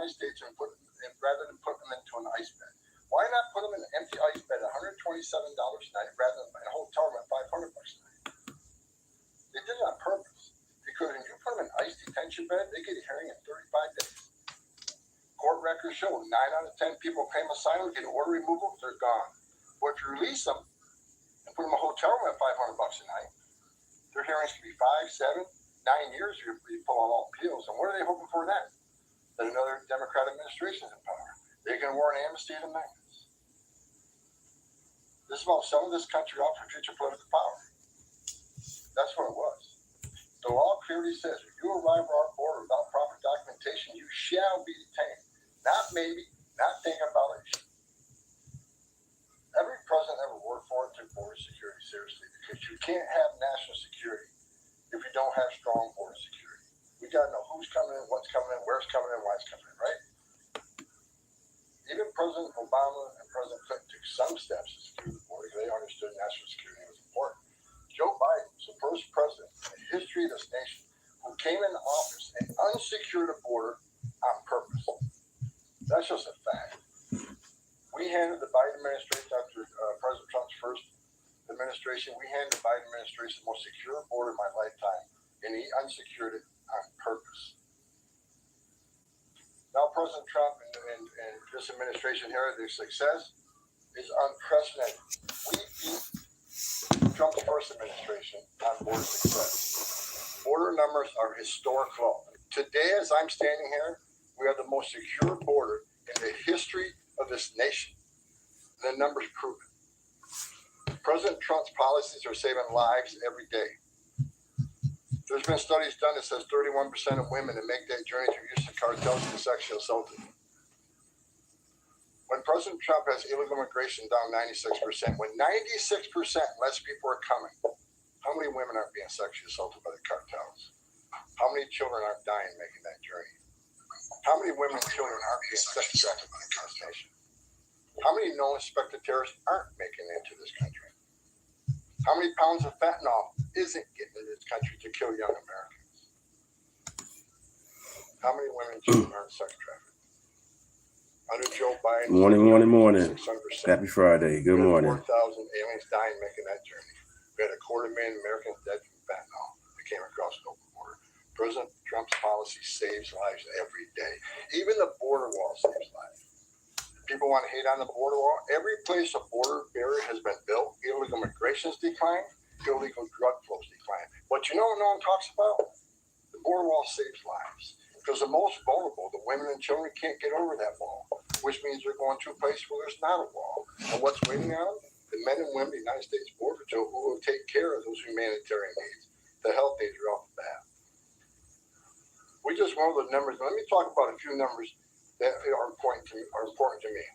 United States rather than put them into an ice bed? Why not put them in an empty ice bed at $127 a night rather than in a hotel room at $500 a night? They did it on purpose because when you put them in ice detention bed, they get a hearing in 35 days. Court records show 9 out of 10 people claim asylum, get order removal, they're gone. But if you release them and put them in a hotel room at $500 a night, their hearings can be 5, 7, 9 years. You pull out all appeals, and what are they hoping for then? That another Democrat administration is in power. They can warrant amnesty and amendments. This is about selling this country off for future political power. That's what it was. The law clearly says if you arrive at our border without proper documentation, you shall be detained. Not maybe, not thinking about it. Every president ever worked for it took border security seriously because you can't have national security if you don't have strong border security. We got to know who's coming in, what's coming in, where's coming in, why it's coming in, right? Even President Obama and President Clinton took some steps to secure the border because they understood national security was important. Joe Biden was the first president in the history of this nation who came into office and unsecured the border on purpose. That's just a fact. We handed the Biden administration, after President Trump's first administration, we handed the Biden administration the most secure border in my lifetime, and he unsecured it on purpose. Now, President Trump and this administration here, their success is unprecedented. We beat Trump's first administration on border success. Border numbers are historic low. Today, as I'm standing here, we have the most secure border in the history of this nation. The numbers prove it. President Trump's policies are saving lives every day. There's been studies done that says 31% of women that make that journey through use of cartels get sexually assaulted. When President Trump has illegal immigration down 96%, when 96% less people are coming, how many women aren't being sexually assaulted by the cartels? How many children aren't dying making that journey? How many women and children aren't being sexually assaulted by the cartel? How many known suspected terrorists aren't making it into this country? How many pounds of fentanyl isn't getting into this country to kill young Americans? How many women and children aren't sex trafficked? Under Joe Biden, Morning. Happy Friday. Good morning. 4,000 aliens dying making that journey. We had 250,000 Americans dead from fentanyl that came across the open border. President Trump's policy saves lives every day. Even the border wall saves lives. People want to hate on the border wall. Every place a border barrier has been built, illegal migration's declined, illegal drug flows declined. But you know what no one talks about? The border wall saves lives. Because the most vulnerable, the women and children, can't get over that wall, which means they're going to a place where there's not a wall. And what's waiting on them? The men and women of the United States Border Patrol who will take care of those humanitarian needs. The health needs are off the bat. We just went over the numbers. Let me talk about a few numbers that are important to me.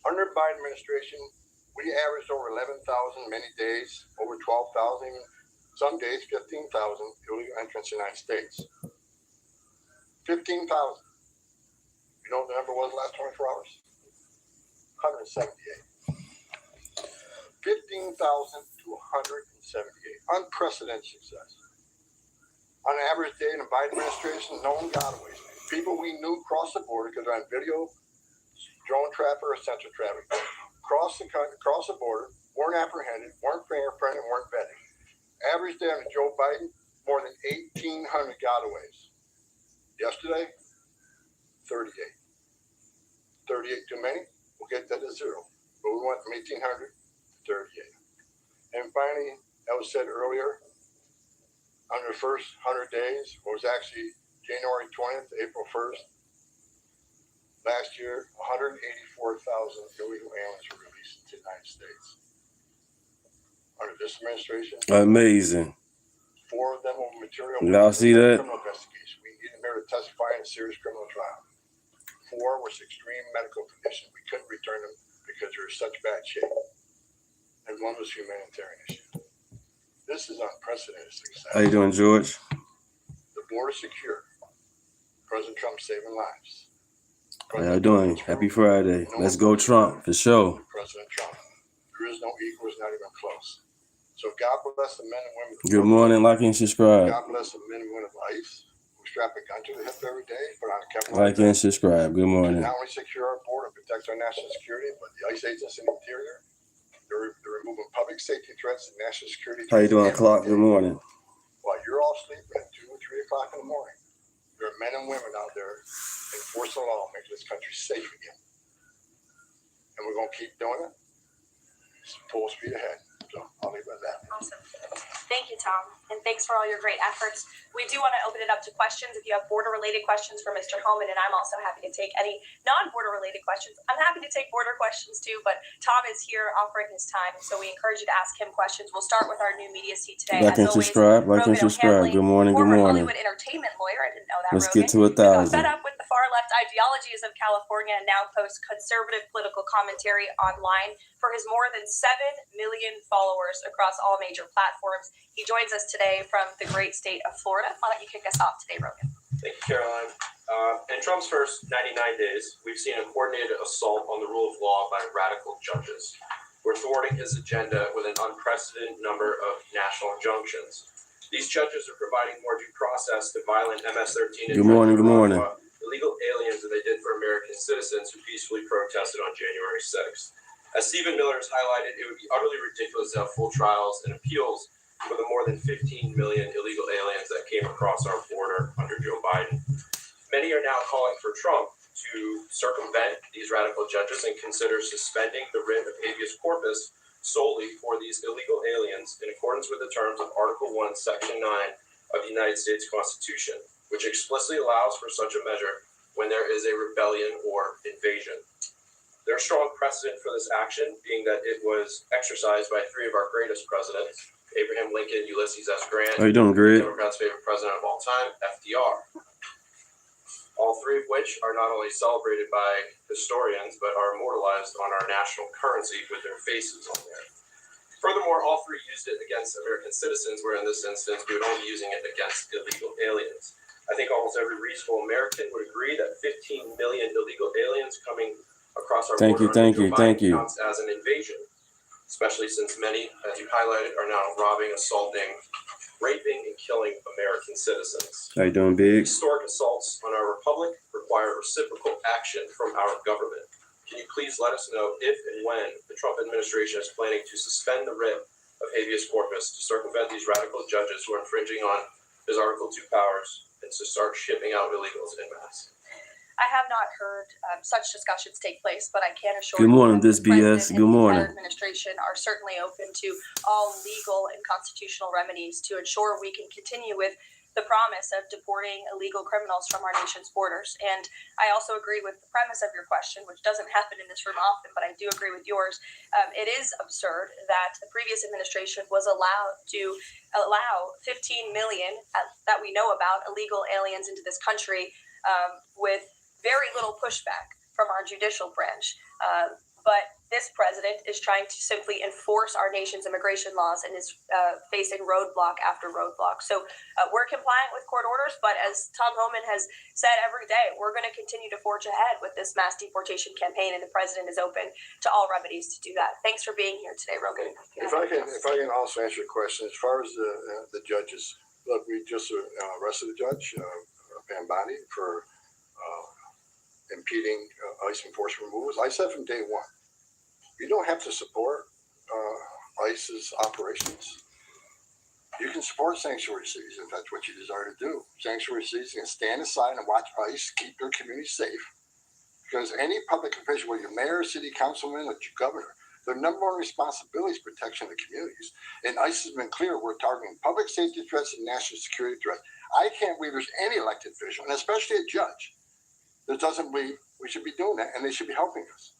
Under the Biden administration, we averaged over 11,000 many days, over 12,000, some days 15,000 illegal entrants in the United States. 15,000. You know what the number was last 24 hours? 178. 15,000 to 178. Unprecedented success. On an average day in the Biden administration, no one got away. People we knew crossed the border because they're on video, drone traffic or central traffic, crossed the border, weren't apprehended, weren't fingerprinted, weren't vetted. Average day under Joe Biden, more than 1,800 gotaways. Yesterday, 38. 38 too many? We'll get that to zero. But we went from 1,800 to 38. And finally, that was said earlier, under the first 100 days, was actually January 20th, April 1st, last year, 184,000 illegal aliens were released to the United States. Under this administration, amazing. 4 of them were material. Y'all see that? Criminal investigation. We needed them to testify in a serious criminal trial. 4 was extreme medical condition. We couldn't return them because they were in such bad shape. And 1 was humanitarian issue. This is unprecedented success. How you doing, George? The border secure. President Trump saving lives. How y'all doing? Happy Friday. Let's go Trump, for sure. President Trump. There is no equal, it's not even close. So God bless the men and women. Good morning, like and subscribe. God bless the men and women of ICE who We strap a gun to the hip every day, put on a Kevlar Like and subscribe. Good to morning. not only secure our border, protect our national security, but the ICE agents in the interior, they're removing public safety threats and national security How you threats doing, every Clark? day. Good morning. While you're all sleeping at 2 or 3 o'clock in the morning, there are men and women out there enforcing the law, making this country safe again. And we're going to keep doing it. It's full speed ahead. So I'll leave it at that. Awesome. Thank you, Tom. And thanks for all your great efforts. We do want to open it up to questions. If you have border-related questions for Mr. Holman, and I'm also happy to take any non-border-related questions. I'm happy to take border questions too, but Tom is here offering his time, so we encourage you to ask him questions. We'll start with our new media seat today. Like and subscribe. Like and subscribe. Good morning. Good Former morning. Hollywood entertainment lawyer. I didn't know that. Let's Rogan, get to 1,000. who got fed up with the far-left ideologies of California and now posts conservative political commentary online for his more than 7 million followers across all major platforms. He joins us today from the great state of Florida. Why don't you kick us off today, Rogan? Thank you, Caroline. In Trump's first 99 days, we've seen a coordinated assault on the rule of law by radical judges. We're thwarting his agenda with an unprecedented number of national injunctions. These judges are providing more due process to violent MS-13 and Good morning. Good morning. illegal aliens than they did for American citizens who peacefully protested on January 6th. As Stephen Miller has highlighted, it would be utterly ridiculous to have full trials and appeals for the more than 15 million illegal aliens that came across our border under Joe Biden. Many are now calling for Trump to circumvent these radical judges and consider suspending the writ of habeas corpus solely for these illegal aliens in accordance with the terms of Article 1, Section 9 of the United States Constitution, which explicitly allows for such a measure when there is a rebellion or invasion. There's strong precedent for this action, being that it was exercised by 3 of our greatest presidents, Abraham Lincoln, Ulysses S. Grant, How you doing, Greg? Democrats' favorite president of all time, FDR. All 3 of which are not only celebrated by historians, but are immortalized on our national currency with their faces on there. Furthermore, all 3 used it against American citizens, where in this instance, we would only be using it against illegal aliens. I think almost every reasonable American would agree that 15 million illegal aliens coming across our border counts as an invasion, especially since many, as you highlighted, are now robbing, assaulting, raping, and killing American citizens. How you doing, Big? Historic assaults on our republic require reciprocal action from our government. Can you please let us know if and when the Trump administration is planning to suspend the writ of habeas corpus to circumvent these radical judges who are infringing on his Article 2 powers and to start shipping out illegals en masse? I have not heard such discussions take place, but I can assure Good morning, you that this the BS. President Good and the morning. entire administration are certainly open to all legal and constitutional remedies to ensure we can continue with the promise of deporting illegal criminals from our nation's borders. And I also agree with the premise of your question, which doesn't happen in this room often, but I do agree with yours. It is absurd that the previous administration was allowed to allow 15 million that we know about illegal aliens into this country with very little pushback from our judicial branch. But this president is trying to simply enforce our nation's immigration laws and is facing roadblock after roadblock. So we're compliant with court orders, but as Tom Homan has said every day, we're going to continue to forge ahead with this mass deportation campaign, and the president is open to all remedies to do that. Thanks for being here today, Rogan. If I can also answer your question, as far as the judges, look, we just arrested a judge, Pambani, for impeding ICE enforcement removals. I said from day one, you don't have to support ICE's operations. You can support sanctuary cities if that's what you desire to do. Sanctuary cities can stand aside and watch ICE keep their community safe. Because any public official, whether you're mayor, city councilman, or governor, their number one responsibility is protection of the communities. And ICE has been clear, we're targeting public safety threats and national security threats. I can't believe there's any elected official, and especially a judge, that doesn't believe we should be doing that, and they should be helping us.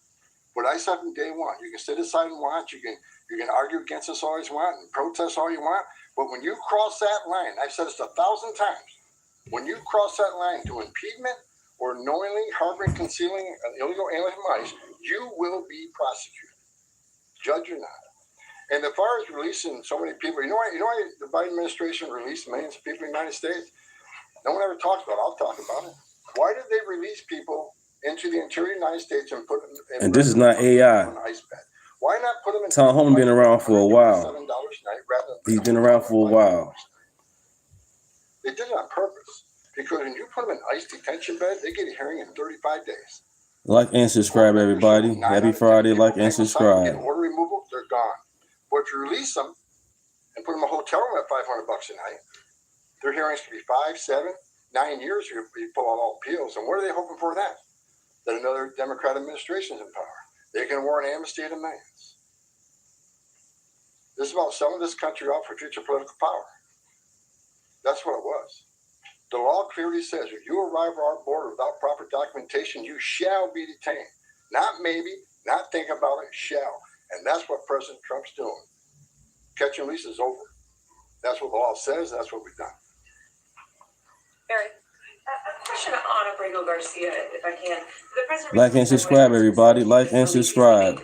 But I said from day one, you can sit aside and watch, you can argue against us all you want and protest all you want, but when you cross that line, I've said this 1,000 times, when you cross that line to impediment or knowingly harboring, concealing an illegal alien from ICE, you will be prosecuted, judge or not. And as far as releasing so many people, you know why the Biden administration released millions of people in the United States? No one ever talks about it. I'll talk about it. Why did they release people into the interior United States and put them in? And this is not AI. On an ice bed? Why not put them in? Tom Holman been around for a while. $7 a night rather than He's been around for a while. They did it on purpose Because when you put them in ICE detention bed, they get a hearing in 35 days. Like and subscribe, everybody. Happy Friday. Like and subscribe. Get order removal, they're gone. But if you release them and put them in a hotel room at $500 a night, their hearings can be 5, 7, 9 years. You pull out all appeals. And what are they hoping for then? That another Democrat administration is in power. They can warrant amnesty to millions. This is about selling this country off for future political power. That's what it was. The law clearly says if you arrive at our border without proper documentation, you shall be detained. Not maybe, not think about it, shall. And that's what President Trump's doing. Catch and release is over. That's what the law says. That's what we've done. Barry. A question on Abrego Garcia, if I can. The president Like and subscribe, everybody. Like and subscribe.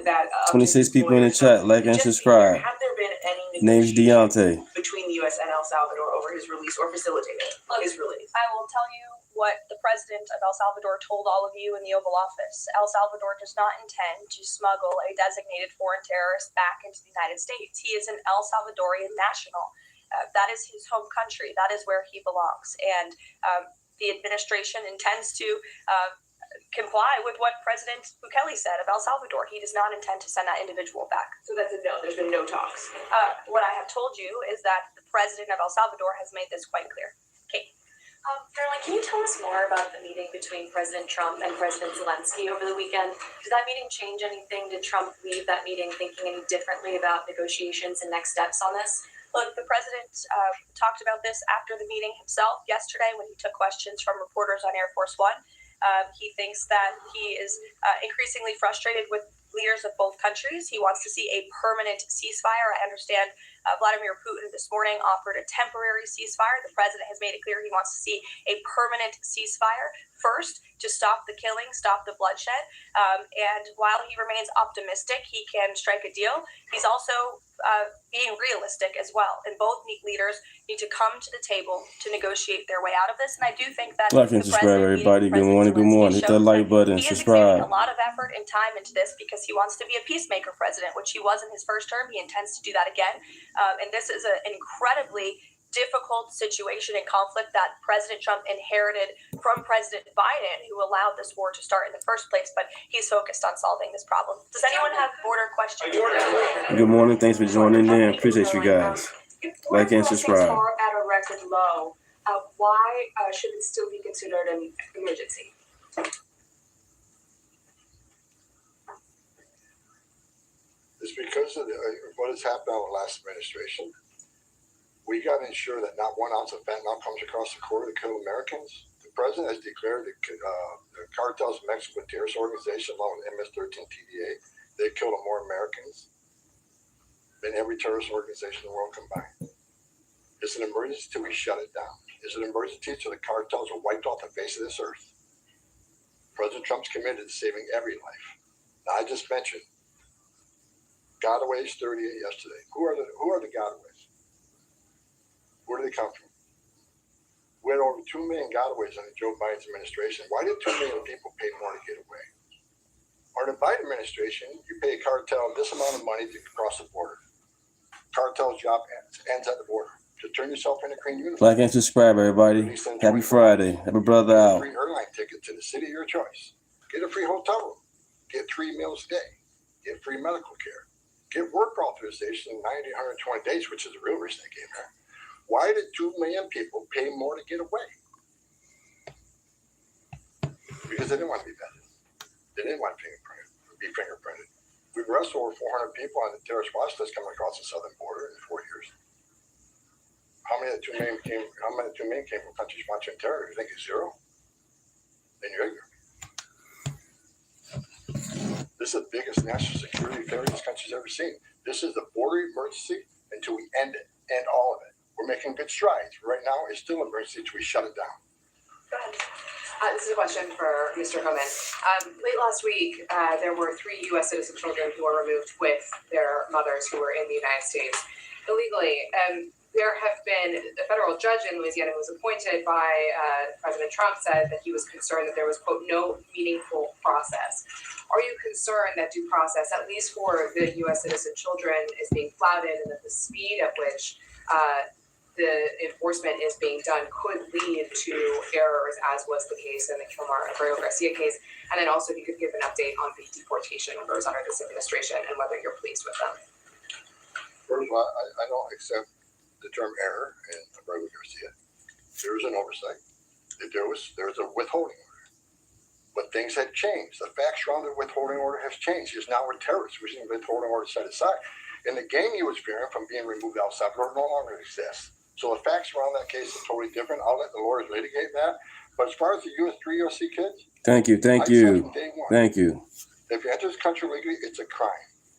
26 people in the chat. Like and subscribe. Have there been any Name's Deontay. between the U.S. and El Salvador over his release or facilitated his release? I will tell you what the president of El Salvador told all of you in the Oval Office. El Salvador does not intend to smuggle a designated foreign terrorist back into the United States. He is an El Salvadorian national. That is his home country. That is where he belongs. And the administration intends to comply with what President Bukele said of El Salvador. He does not intend to send that individual back. So that's a no. There's been no talks. What I have told you is that the president of El Salvador has made this quite clear. Kate. Caroline, can you tell us more about the meeting between President Trump and President Zelensky over the weekend? Did that meeting change anything? Did Trump leave that meeting thinking any differently about negotiations and next steps on this? Look, the president talked about this after the meeting himself yesterday when he took questions from reporters on Air Force One. He thinks that he is increasingly frustrated with leaders of both countries. He wants to see a permanent ceasefire. I understand Vladimir Putin this morning offered a temporary ceasefire. The president has made it clear he wants to see a permanent ceasefire first to stop the killing, stop the bloodshed. And while he remains optimistic he can strike a deal, he's also being realistic as well. And both leaders need to come to the table to negotiate their way out of this. And I do think that Like and subscribe, everybody. Good morning. Good morning. Hit that like button. he is exerting Subscribe. a lot of effort and time into this because he wants to be a peacemaker president, which he was in his first term. He intends to do that again. And this is an incredibly difficult situation and conflict that President Trump inherited from President Biden, who allowed this war to start in the first place. But he's focused on solving this problem. Does anyone have border questions? Good morning. Thanks for joining in. Appreciate you guys. Like and subscribe. Are at a record low. Why should it still be considered an emergency? It's because of what has happened in the last administration. We got to ensure that not 1 ounce of fentanyl comes across the border to kill Americans. The president has declared the cartels of Mexico terrorist organization, along with MS-13 TDA. They've killed more Americans than every terrorist organization in the world combined. It's an emergency till we shut it down. It's an emergency till the cartels are wiped off the face of this earth. President Trump's committed to saving every life. Now, I just mentioned gotaways 38 yesterday. Who are the gotaways? Where do they come from? We had over 2 million gotaways under Joe Biden's administration. Why did 2 million people pay more to get away? Under the Biden administration, you pay a cartel this amount of money to cross the border. Cartel's job ends at the border. To turn yourself in a green uniform. Like and subscribe, everybody. Happy Friday. Have a brother out. Free airline ticket to the city of your choice. Get a free hotel room. Get 3 meals a day. Get free medical care. Get work authorization in 90, 120 days, which is the real reason they came here. Why did 2 million people pay more to get away? Because they didn't want to be vetted. They didn't want to be fingerprinted. We've arrested over 400 people on the terrorist watch list coming across the southern border in 4 years. How many of the 2 million came from countries watching terror? You think it's zero? Then you're ignorant. This is the biggest national security failure this country's ever seen. This is the border emergency until we end it, end all of it. We're making good strides. Right now, it's still an emergency until we shut it down. Go ahead. This is a question for Mr. Homan. Late last week, there were 3 U.S. citizen children who were removed with their mothers who were in the United States illegally. There have been a federal judge in Louisiana who was appointed by President Trump said that he was concerned that there was, quote, no meaningful process. Are you concerned that due process, at least for the U.S. citizen children, is being flouted and that the speed at which the enforcement is being done could lead to errors, as was the case in the Kilmar and Abreu Garcia case. And then also, if you could give an update on the deportation numbers under this administration and whether you're pleased with them. First of all, I don't accept the term error in Abreu Garcia. There was an oversight. There was a withholding order. But things had changed. The facts around the withholding order has changed. He's now a terrorist, which is the withholding order set aside. And the game he was fearing from being removed out of Salvador no longer exists. So the facts around that case are totally different. I'll let the lawyers litigate that. But as far as the three USC kids, Thank you. I'd say from day one, Thank you. if you enter this country legally, it's a crime.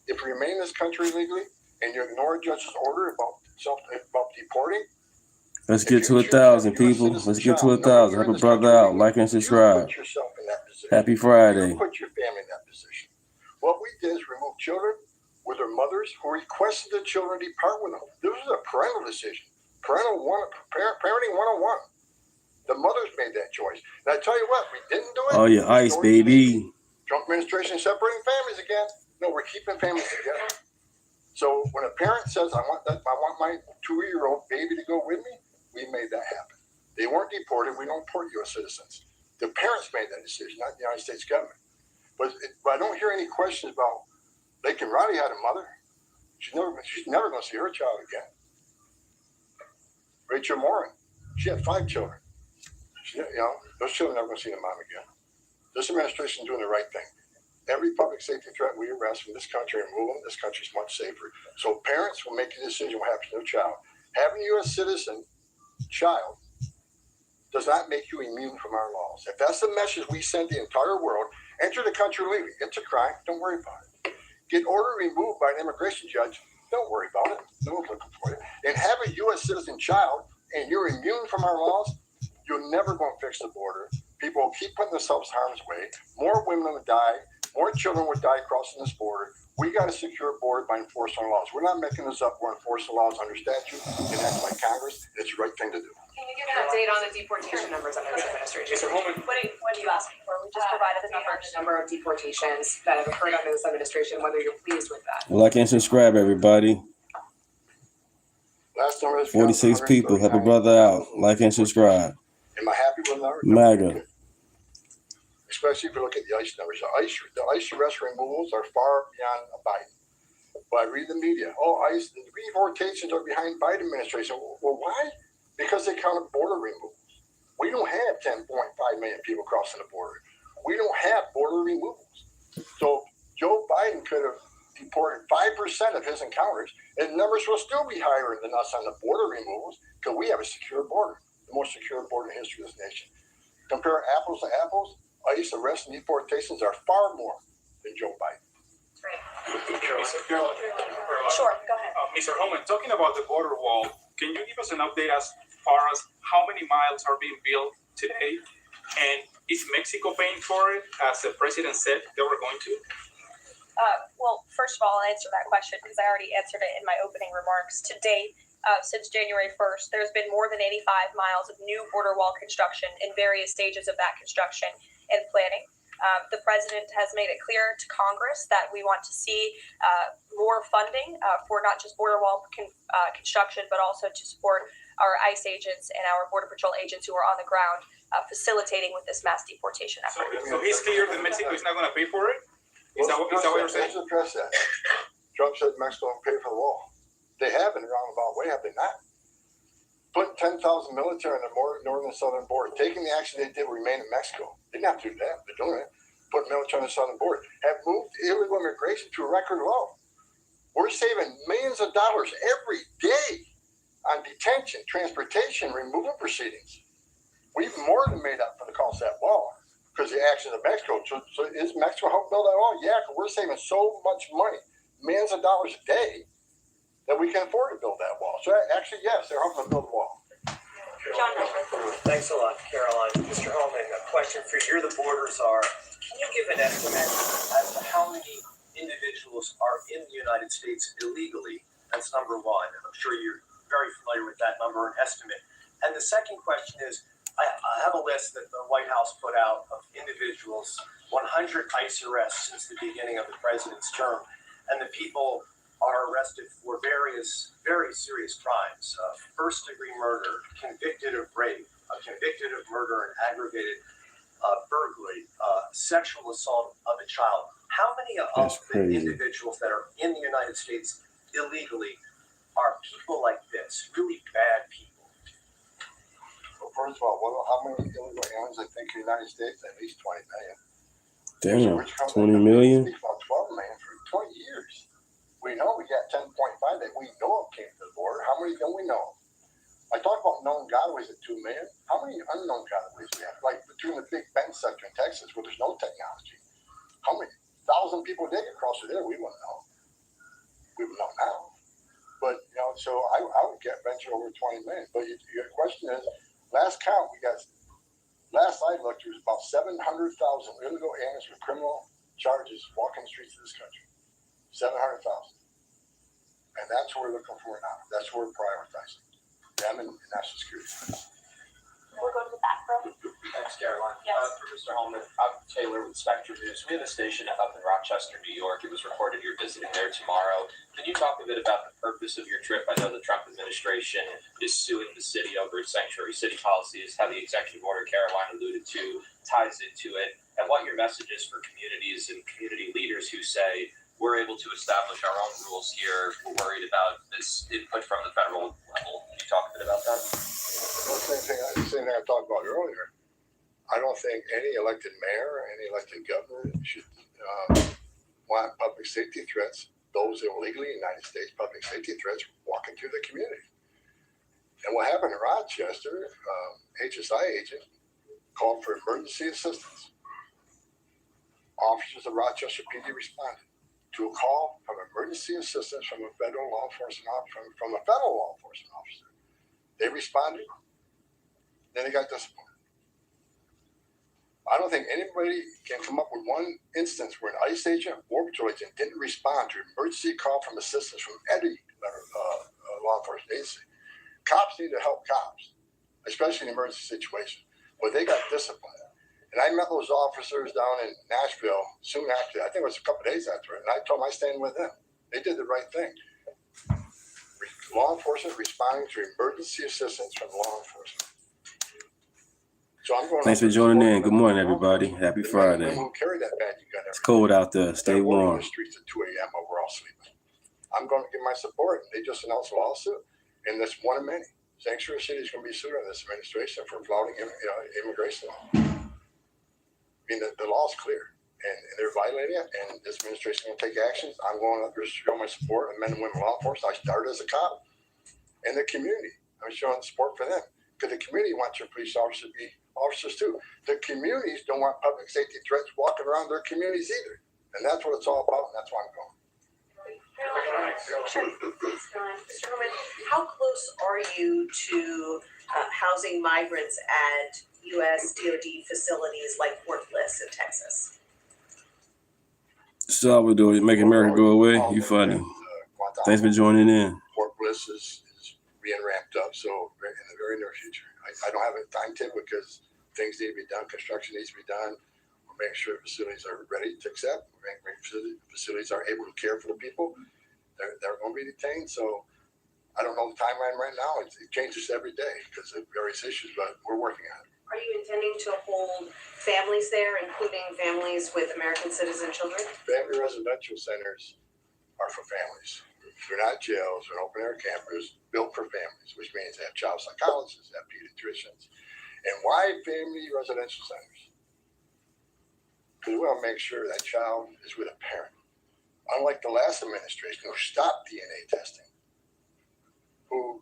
If you remain in this country legally and you ignore a judge's order about deporting, Let's get to 1,000 people. Let's get to 1,000. Help a brother out. Like and subscribe. you put yourself in that position. Happy Friday. You put your family in that position. What we did is remove children with their mothers who requested the children depart with them. This was a parental decision. Parenting 101. The mothers made that choice. And I tell you what, we didn't do it. Oh, yeah, ICE, baby. Trump administration separating families again. No, we're keeping families together. So when a parent says, I want my 2-year-old baby to go with me, we made that happen. They weren't deported. We don't deport U.S. citizens. The parents made that decision, not the United States government. But I don't hear any questions about Lakin Riley had a mother. She's never going to see her child again. Rachel Morin, she had 5 children. Those children are never going to see their mom again. This administration is doing the right thing. Every public safety threat we arrest from this country and remove them, this country is much safer. So parents will make a decision what happens to their child. Having a U.S. citizen child does not make you immune from our laws. If that's the message we send the entire world, enter the country legally. It's a crime. Don't worry about it. Get order removed by an immigration judge. Don't worry about it. No one's looking for you. And have a U.S. citizen child and you're immune from our laws, you're never going to fix the border. People will keep putting themselves in harm's way. More women would die. More children would die crossing this border. We got a secure border by enforcing our laws. We're not making this up. We're enforcing laws under statute enacted by Congress. It's the right thing to do. Can you give an update on the deportation numbers under this administration? Mr. Holman, What are you asking for? We just provided the numbers. The number of deportations that have occurred under this administration, whether you're pleased with that. Like and subscribe, everybody. Last number is 46 people. Help a brother out. Like and subscribe. Am I happy with that? MAGA. Especially if you look at the ICE numbers. The ICE arrest removals are far beyond Biden. But I read the media. ICE, the deportations are behind Biden administration. Well, why? Because they counted border removals. We don't have 10.5 million people crossing the border. We don't have border removals. So Joe Biden could have deported 5% of his encounters, and the numbers will still be higher than us on the border removals because we have a secure border, the most secure border in the history of this nation. Compare apples to apples, ICE arrests and deportations are far more than Joe Biden. Caroline. Sure, go ahead. Mr. Holman, talking about the border wall, can you give us an update as far as how many miles are being built today? And is Mexico paying for it, as the president said they were going to? Well, first of all, I'll answer that question because I already answered it in my opening remarks. To date, since January 1st, there's been more than 85 miles of new border wall construction in various stages of that construction and planning. The president has made it clear to Congress that we want to see more funding for not just border wall construction, but also to support our ICE agents and our Border Patrol agents who are on the ground facilitating with this mass deportation effort. So he's clear that Mexico is not going to pay for it? Is that what you're saying? Let's address that. Trump said Mexico will pay for the wall. They have in a roundabout way, have they not? Put 10,000 military on the northern and southern border, taking the action they did remain in Mexico. They didn't have to do that. They're doing it. Put military on the southern border. Have moved illegal immigration to a record low. We're saving millions of dollars every day on detention, transportation, removal proceedings. We've more than made up for the cost of that wall because of the actions of Mexico. So is Mexico help build that wall? Yeah, because we're saving so much money, millions of dollars a day, that we can afford to build that wall. So actually, yes, they're helping to build the wall. John Melvin. Thanks a lot, Caroline. Mr. Holman, a question for you. You're the border czar. Can you give an estimate as to how many individuals are in the United States illegally? That's number one. And I'm sure you're very familiar with that number and estimate. And the second question is, I have a list that the White House put out of individuals, 100 ICE arrests since the beginning of the president's term. And the people are arrested for various very serious crimes. First-degree murder, convicted of rape, convicted of murder and aggravated burglary, sexual assault of a child. How many of That's the crazy. individuals that are in the United States illegally are people like this, really bad people? So first of all, how many illegal aliens I think in the United States? At least 20 million. Damn, Which comes 20 in, million? Speak about 12 million for 20 years. We know we got 10.5 that we know came to the border. How many don't we know? I talk about known gotaways at 2 million. How many unknown gotaways we have? Like between the Big Bend sector in Texas where there's no technology. How many 1,000 people did get across there? We wouldn't know. We would know now. But, you know, so I would get venture over 20 million. But your question is, last count, last I looked, there was about 700,000 illegal aliens with criminal charges walking the streets of this country. 700,000. And that's what we're looking for now. That's what we're prioritizing. Them and national security. We'll go to the back row. Thanks, Caroline. Yes. For Mr. Holman, I'm Taylor with Spectrum News. We have a station up in Rochester, New York. It was reported you're visiting there tomorrow. Can you talk a bit about the purpose of your trip? I know the Trump administration is suing the city over its sanctuary city policies, how the executive order Caroline alluded to ties into it, and what your message is for communities and community leaders who say, we're able to establish our own rules here. We're worried about this input from the federal level. Can you talk a bit about that? Well, same thing I talked about earlier. I don't think any elected mayor or any elected governor should want public safety threats, those illegally in the United States, public safety threats walking through the community. And what happened in Rochester, HSI agent called for emergency assistance. Officers of Rochester PD responded to a call from emergency assistance from a federal law enforcement officer, They responded, then they got disciplined. I don't think anybody can come up with one instance where an ICE agent, Border Patrol agent didn't respond to an emergency call from assistance from any law enforcement agency. Cops need to help cops, especially in an emergency situation. But they got disciplined. And I met those officers down in Nashville soon after, I think it was a couple of days after it, and I told them I stand with them. They did the right thing. Law enforcement responding to emergency assistance from law enforcement. So I'm going. Thanks for joining in. Good morning, everybody. Happy Friday. Who carry that badge, you got It's cold out there. Stay They're walking warm. the streets at 2 a.m. while we're all sleeping. I'm going to give my support. They just announced a lawsuit, and that's one of many. Sanctuary City is going to be sued in this administration for flouting immigration law. I mean, the law is clear, and they're violating it, and this administration is going to take actions. I'm going to show my support of men and women law enforcement. I started as a cop, and the community. I'm showing support for them, because the community wants your police officers to be officers too. The communities don't want public safety threats walking around their communities either, and that's what it's all about, and that's why I'm going. Mr. Herman, how close are you to housing migrants at U.S. DoD facilities like Fort Bliss in Texas? That's all we're doing. Make America go away. You funny. Thanks for joining in. Fort Bliss is being ramped up, so in the very near future. I don't have a timetable because things need to be done, construction needs to be done. We'll make sure facilities are ready to accept. We'll make sure facilities are able to care for the people. They're going to be detained, so I don't know the timeline right now. It changes every day because of various issues, but we're working on it. Are you intending to hold families there, including families with American citizen children? Family residential centers are for families. They're not jails, they're open-air campers built for families, which means they have child psychologists, they have pediatricians. And why family residential centers? Because we want to make sure that child is with a parent. Unlike the last administration who stopped DNA testing, who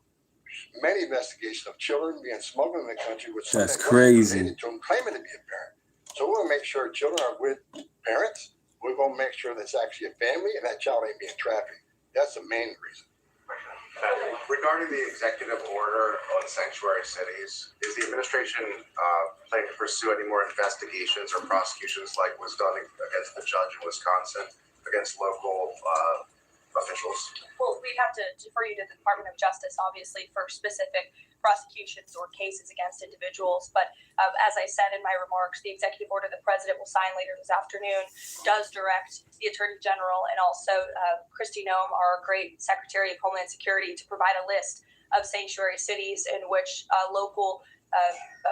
many investigations of children being smuggled in the country with That's crazy. Claiming to be a parent. So we want to make sure children are with parents. We're going to make sure that it's actually a family and that child ain't being trafficked. That's the main reason. Regarding the executive order on sanctuary cities, is the administration planning to pursue any more investigations or prosecutions like was done against the judge in Wisconsin, against local officials? Well, we'd have to defer you to the Department of Justice, obviously, for specific prosecutions or cases against individuals. But as I said in my remarks, the executive order the president will sign later this afternoon does direct the Attorney General and also Kristi Noem, our great Secretary of Homeland Security, to provide a list of sanctuary cities in which local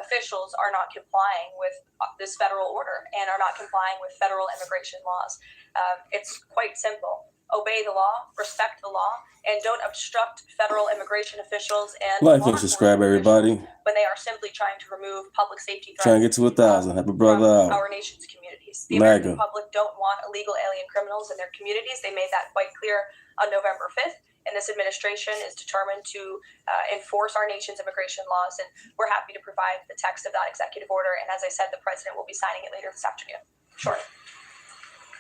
officials are not complying with this federal order and are not complying with federal immigration laws. It's quite simple. Obey the law, respect the law, and don't obstruct federal immigration officials and Like law and subscribe, enforcement everybody. officials when they are simply trying to remove public safety threats. Trying to get to 1,000. Happy brother from out. our nation's communities. The American MAGA. public don't want illegal alien criminals in their communities. They made that quite clear on November 5th. And this administration is determined to enforce our nation's immigration laws. And we're happy to provide the text of that executive order. And as I said, the president will be signing it later this afternoon. Sure.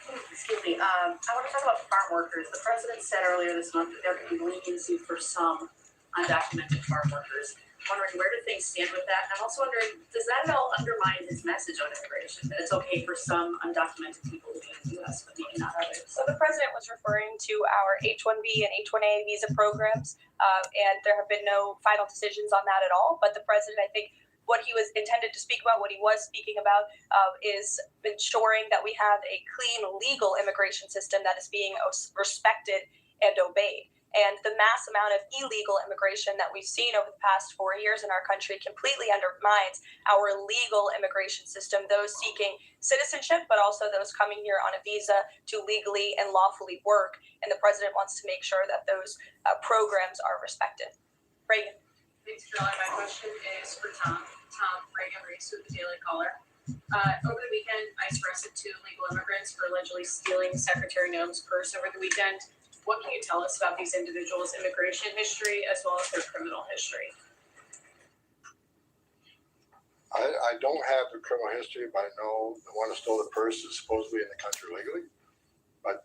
Excuse me, I want to talk about farm workers. The president said earlier this month that there could be leniency for some undocumented farm workers. I'm wondering, where do things stand with that? And I'm also wondering, does that at all undermine his message on immigration, that it's okay for some undocumented people to be in the U.S., but maybe not others? So the president was referring to our H-1B and H-1A visa programs, and there have been no final decisions on that at all. But the president, I think, what he was intended to speak about, what he was speaking about, is ensuring that we have a clean, legal immigration system that is being respected and obeyed. And the mass amount of illegal immigration that we've seen over the past 4 years in our country completely undermines our legal immigration system, those seeking citizenship, but also those coming here on a visa to legally and lawfully work. And the president wants to make sure that those programs are respected. Reagan. Thanks, Caroline. My question is for Tom. Tom Reagan-Reese with the Daily Caller. Over the weekend, ICE arrested 2 illegal immigrants for allegedly stealing Secretary Noem's purse over the weekend. What can you tell us about these individuals' immigration history as well as their criminal history? I don't have the criminal history, but I know the one who stole the purse is supposedly in the country legally. But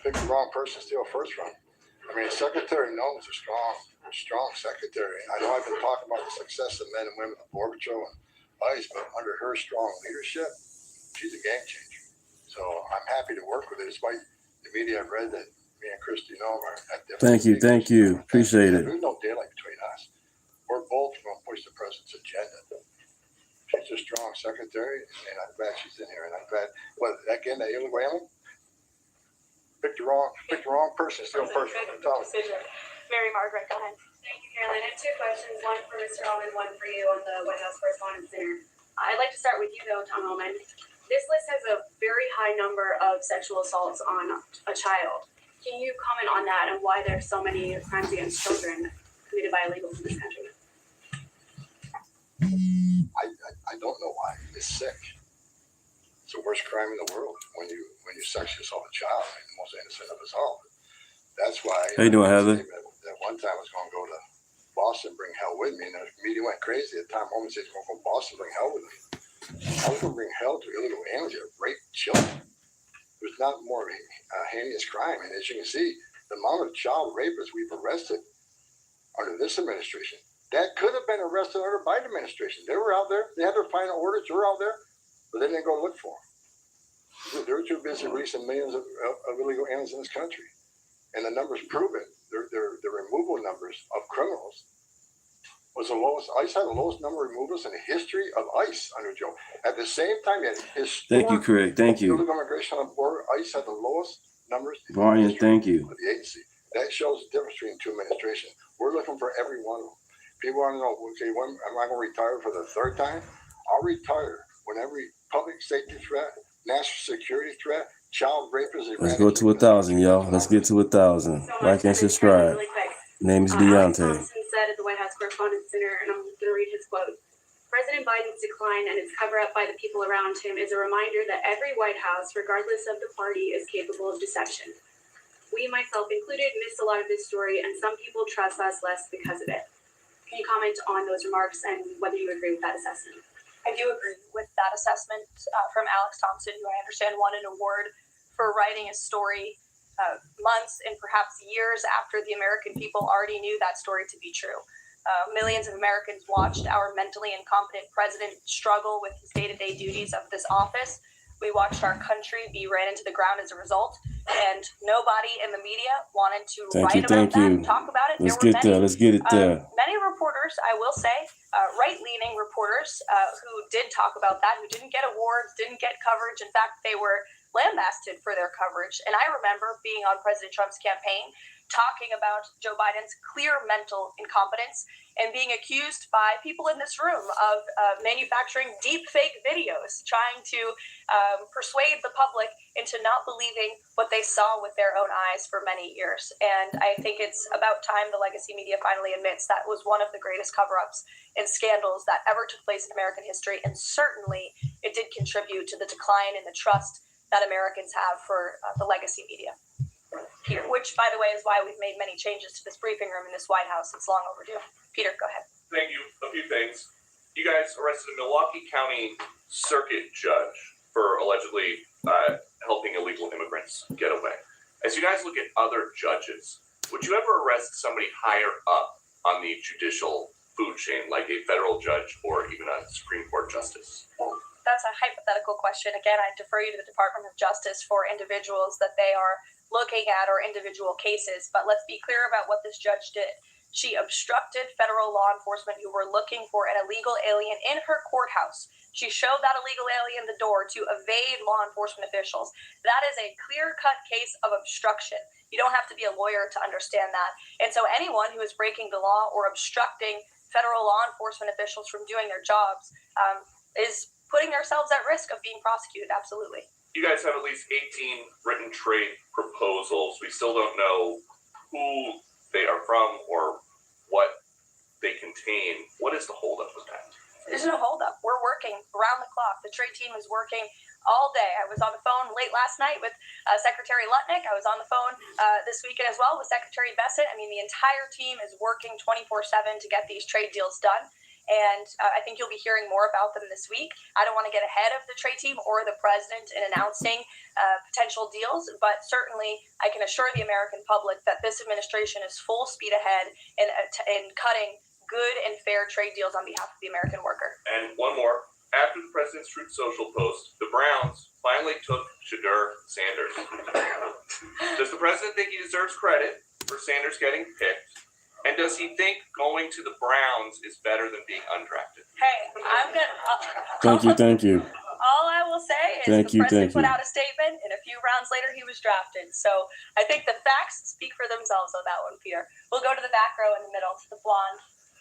pick the wrong person to steal a purse from. I mean, Secretary Noem is a strong secretary. I know I've been talking about the success of men and women of Border Patrol and ICE, but under her strong leadership, she's a game changer. So I'm happy to work with her. Despite the media I've read that me and Kristi Noem are at different Thank you. Appreciate it. There's no daylight between us. We're both going to push the president's agenda. She's a strong secretary, and I'm glad she's in here. And I'm glad, again, that illegal alien? Pick the wrong person, steal a person. Mary Margaret, go ahead. Thank you, Caroline. I have 2 questions, one for Mr. Ullman, one for you on the White House Correspondents' Dinner. I'd like to start with you, though, Tom Ullman. This list has a very high number of sexual assaults on a child. Can you comment on that and why there's so many crimes against children committed by illegals in this country? I don't know why. It's sick. It's the worst crime in the world when you sexually assault a child, and the most innocent of us all. That's why. How you doing, Heather? That one time I was going to go to Boston, bring hell with me, and the media went crazy. At the time, Holman said he's going to go to Boston, bring hell with me. I was going to bring hell to illegal aliens that rape children. There's not more heinous crime, and as you can see, the amount of child rapists we've arrested under this administration, that could have been arrested under the Biden administration. They were out there. They had their final orders. They were out there, but they didn't go look for them. They were too busy releasing millions of illegal aliens in this country. And the numbers prove it. The removal numbers of criminals was the lowest. ICE had the lowest number of removals in the history of ICE under Joe. At the same time, yet Thank you, Craig. Thank you. illegal immigration on the border, ICE had the lowest numbers. Brian, thank you. Of the agency. That shows the difference between 2 administrations. We're looking for every one of them. People want to know, okay, when am I going to retire for the 3rd time? I'll retire when every public safety threat, national security threat, child rape is Let's go to 1,000, y'all. Let's get to 1,000. Like and subscribe. Really quick. Name is Alex Deontay. Thompson said at the White House Correspondents' Dinner, and I'm going to read his quote. President Biden's decline and its cover-up by the people around him is a reminder that every White House, regardless of the party, is capable of deception. We, myself included, miss a lot of this story, and some people trust us less because of it. Can you comment on those remarks and whether you agree with that assessment? I do agree with that assessment from Alex Thompson, who I understand won an award for writing a story months and perhaps years after the American people already knew that story to be true. Millions of Americans watched our mentally incompetent president struggle with his day-to-day duties of this office We watched our country be ran into the ground as a result, and nobody in the media wanted to write about that and talk about it. Let's get there. Let's get it there. Many reporters, I will say, right-leaning reporters who did talk about that, who didn't get awards, didn't get coverage. In fact, they were lambasted for their coverage. And I remember being on President Trump's campaign, talking about Joe Biden's clear mental incompetence and being accused by people in this room of manufacturing deep fake videos, trying to persuade the public into not believing what they saw with their own eyes for many years. And I think it's about time the legacy media finally admits that was one of the greatest cover-ups and scandals that ever took place in American history. And certainly it did contribute to the decline in the trust that Americans have for the legacy media. Peter, which, by the way, is why we've made many changes to this briefing room in this White House. It's long overdue. Peter, go ahead. Thank you. A few things. You guys arrested a Milwaukee County Circuit judge for allegedly helping illegal immigrants get away. As you guys look at other judges, would you ever arrest somebody higher up on the judicial food chain, like a federal judge or even a Supreme Court justice? That's a hypothetical question. Again, I defer you to the Department of Justice for individuals that they are looking at or individual cases. But let's be clear about what this judge did. She obstructed federal law enforcement who were looking for an illegal alien in her courthouse. She showed that illegal alien the door to evade law enforcement officials. That is a clear-cut case of obstruction. You don't have to be a lawyer to understand that. And so anyone who is breaking the law or obstructing federal law enforcement officials from doing their jobs is putting themselves at risk of being prosecuted. Absolutely. You guys have at least 18 written trade proposals. We still don't know who they are from or what they contain. What is the holdup with that? There's no holdup. We're working around the clock. The trade team is working all day. I was on the phone late last night with Secretary Lutnick. I was on the phone this weekend as well with Secretary Bessent. I mean, the entire team is working 24/7 to get these trade deals done. And I think you'll be hearing more about them this week. I don't want to get ahead of the trade team or the president in announcing potential deals, but certainly I can assure the American public that this administration is full speed ahead in cutting good and fair trade deals on behalf of the American worker. And one more. After the president's Truth Social post, the Browns finally took Shadur Sanders. Does the president think he deserves credit for Sanders getting picked? And does he think going to the Browns is better than being undrafted? Hey, I'm gonna. Thank you. All I will say is the president put out a statement, and a few rounds later he was drafted. So I think the facts speak for themselves on that one, Peter. We'll go to the back row in the middle, to the blonde.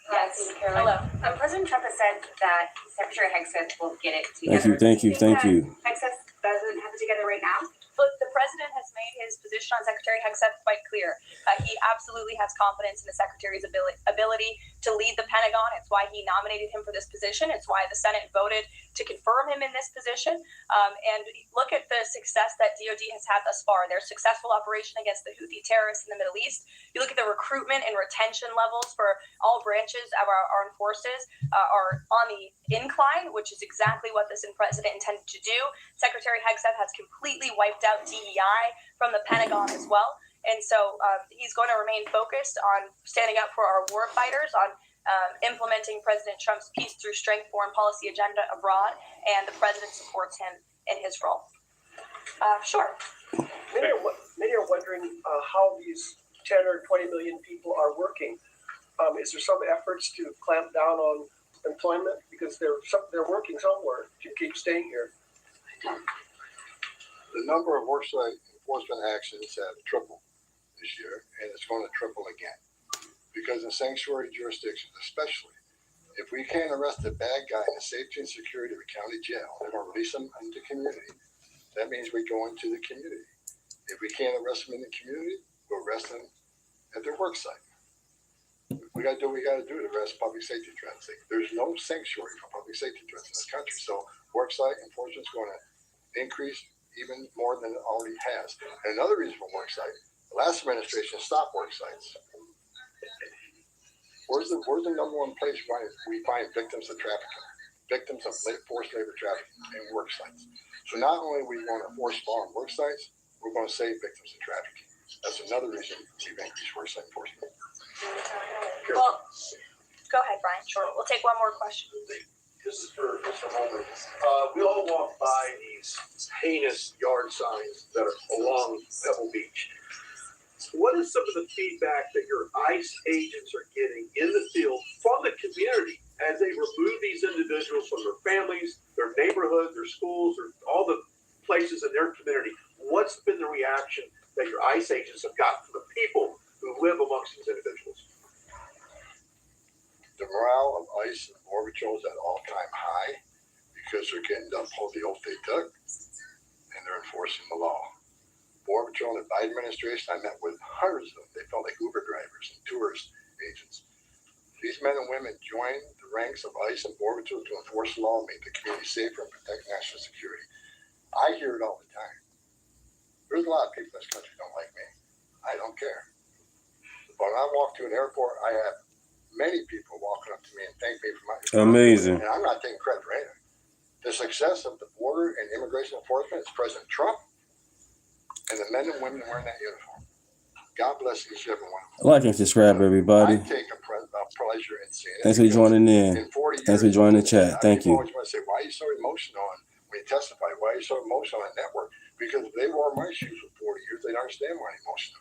Yes, hello. President Trump has said that Secretary Hegseth will get it together. Thank you. Hegseth doesn't have it together right now? Look, the president has made his position on Secretary Hegseth quite clear. He absolutely has confidence in the secretary's ability to lead the Pentagon. It's why he nominated him for this position. It's why the Senate voted to confirm him in this position. And look at the success that DOD has had thus far. Their successful operation against the Houthi terrorists in the Middle East. You look at the recruitment and retention levels for all branches of our armed forces are on the incline, which is exactly what this president intended to do. Secretary Hegseth has completely wiped out DEI from the Pentagon as well. And so he's going to remain focused on standing up for our war fighters, on implementing President Trump's peace through strength foreign policy agenda abroad, and the president supports him in his role. Sure. Many are wondering how these 10 or 20 million people are working. Is there some efforts to clamp down on employment because they're working somewhere to keep staying here? The number of worksite enforcement actions have tripled this year, and it's going to triple again. Because in sanctuary jurisdictions, especially, if we can't arrest the bad guy in the safety and security of a county jail, they're going to release him into the community. That means we go into the community. If we can't arrest them in the community, we'll arrest them at their work site. We got to do what we got to do to arrest public safety threats. There's no sanctuary for public safety threats in this country. So worksite enforcement is going to increase even more than it already has. And another reason for worksite, the last administration stopped worksites. Where's the number one place we find victims of trafficking, victims of forced labor trafficking in work sites? So not only are we going to force law on work sites, we're going to save victims of trafficking. That's another reason we've increased worksite enforcement. Well, go ahead, Brian. Sure. We'll take one more question. This is for Mr. Holman. We all walk by these heinous yard signs that are along Pebble Beach. What is some of the feedback that your ICE agents are getting in the field from the community as they remove these individuals from their families, their neighborhood, their schools, or all the places in their community? What's been the reaction that your ICE agents have got from the people who live amongst these individuals? The morale of ICE and Border Patrol is at all-time high because they're getting to uphold the oath they took and they're enforcing the law. Border Patrol and the Biden administration, I met with hundreds of them. They felt like Uber drivers and tourist agents. These men and women joined the ranks of ICE and Border Patrol to enforce the law, make the community safer, and protect national security. I hear it all the time. There's a lot of people in this country who don't like me. I don't care. But when I walk to an airport, I have many people walking up to me and thank me for my Amazing. And I'm not taking credit for anything. The success of the border and immigration enforcement is President Trump and the men and women wearing that uniform. God bless each and every one. Like and subscribe, everybody. I take a pleasure in seeing it. Thanks for joining in. 40 Thanks for years, joining the chat. Thank people you. always want to say, why are you so emotional when you testify? Why are you so emotional on network? Because if they wore my shoes for 40 years, they'd understand why I'm emotional.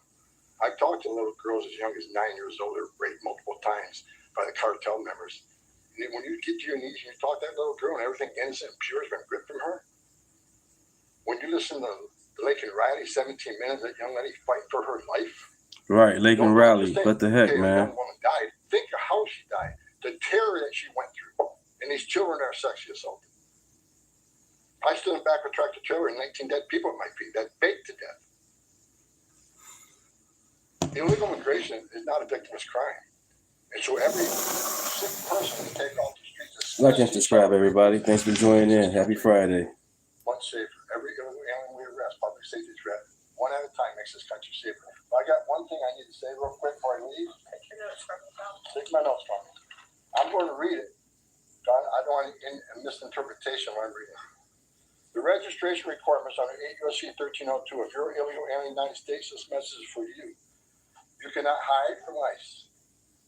I've talked to little girls as young as 9 years old that were raped multiple times by the cartel members. And when you get to your knees and you talk to that little girl and everything innocent and pure has been ripped from her, when you listen to Laken Riley, 17 minutes, that young lady fighting for her life. Right, Laken Riley. What the heck, okay, man? A young woman died. Think of how she died. The terror that she went through. And these children are sexually assaulted. I stood in the back of a tractor trailer and 19 dead people at my feet that baked to death. Illegal immigration is not a victimless crime. And so every sick person we take off the streets is Like and subscribe, everybody. Thanks for joining in. Happy Friday. much safer. Every illegal alien we arrest, public safety threat, one at a time makes this country safer. But I got one thing I need to say real quick before I leave. Take your notes from me. Take my notes from me. I'm going to read it. John, I don't want any misinterpretation when I'm reading it. The registration requirements under 8 U.S.C. 1302. If you're illegal alien in the United States, this message is for you. You cannot hide from ICE.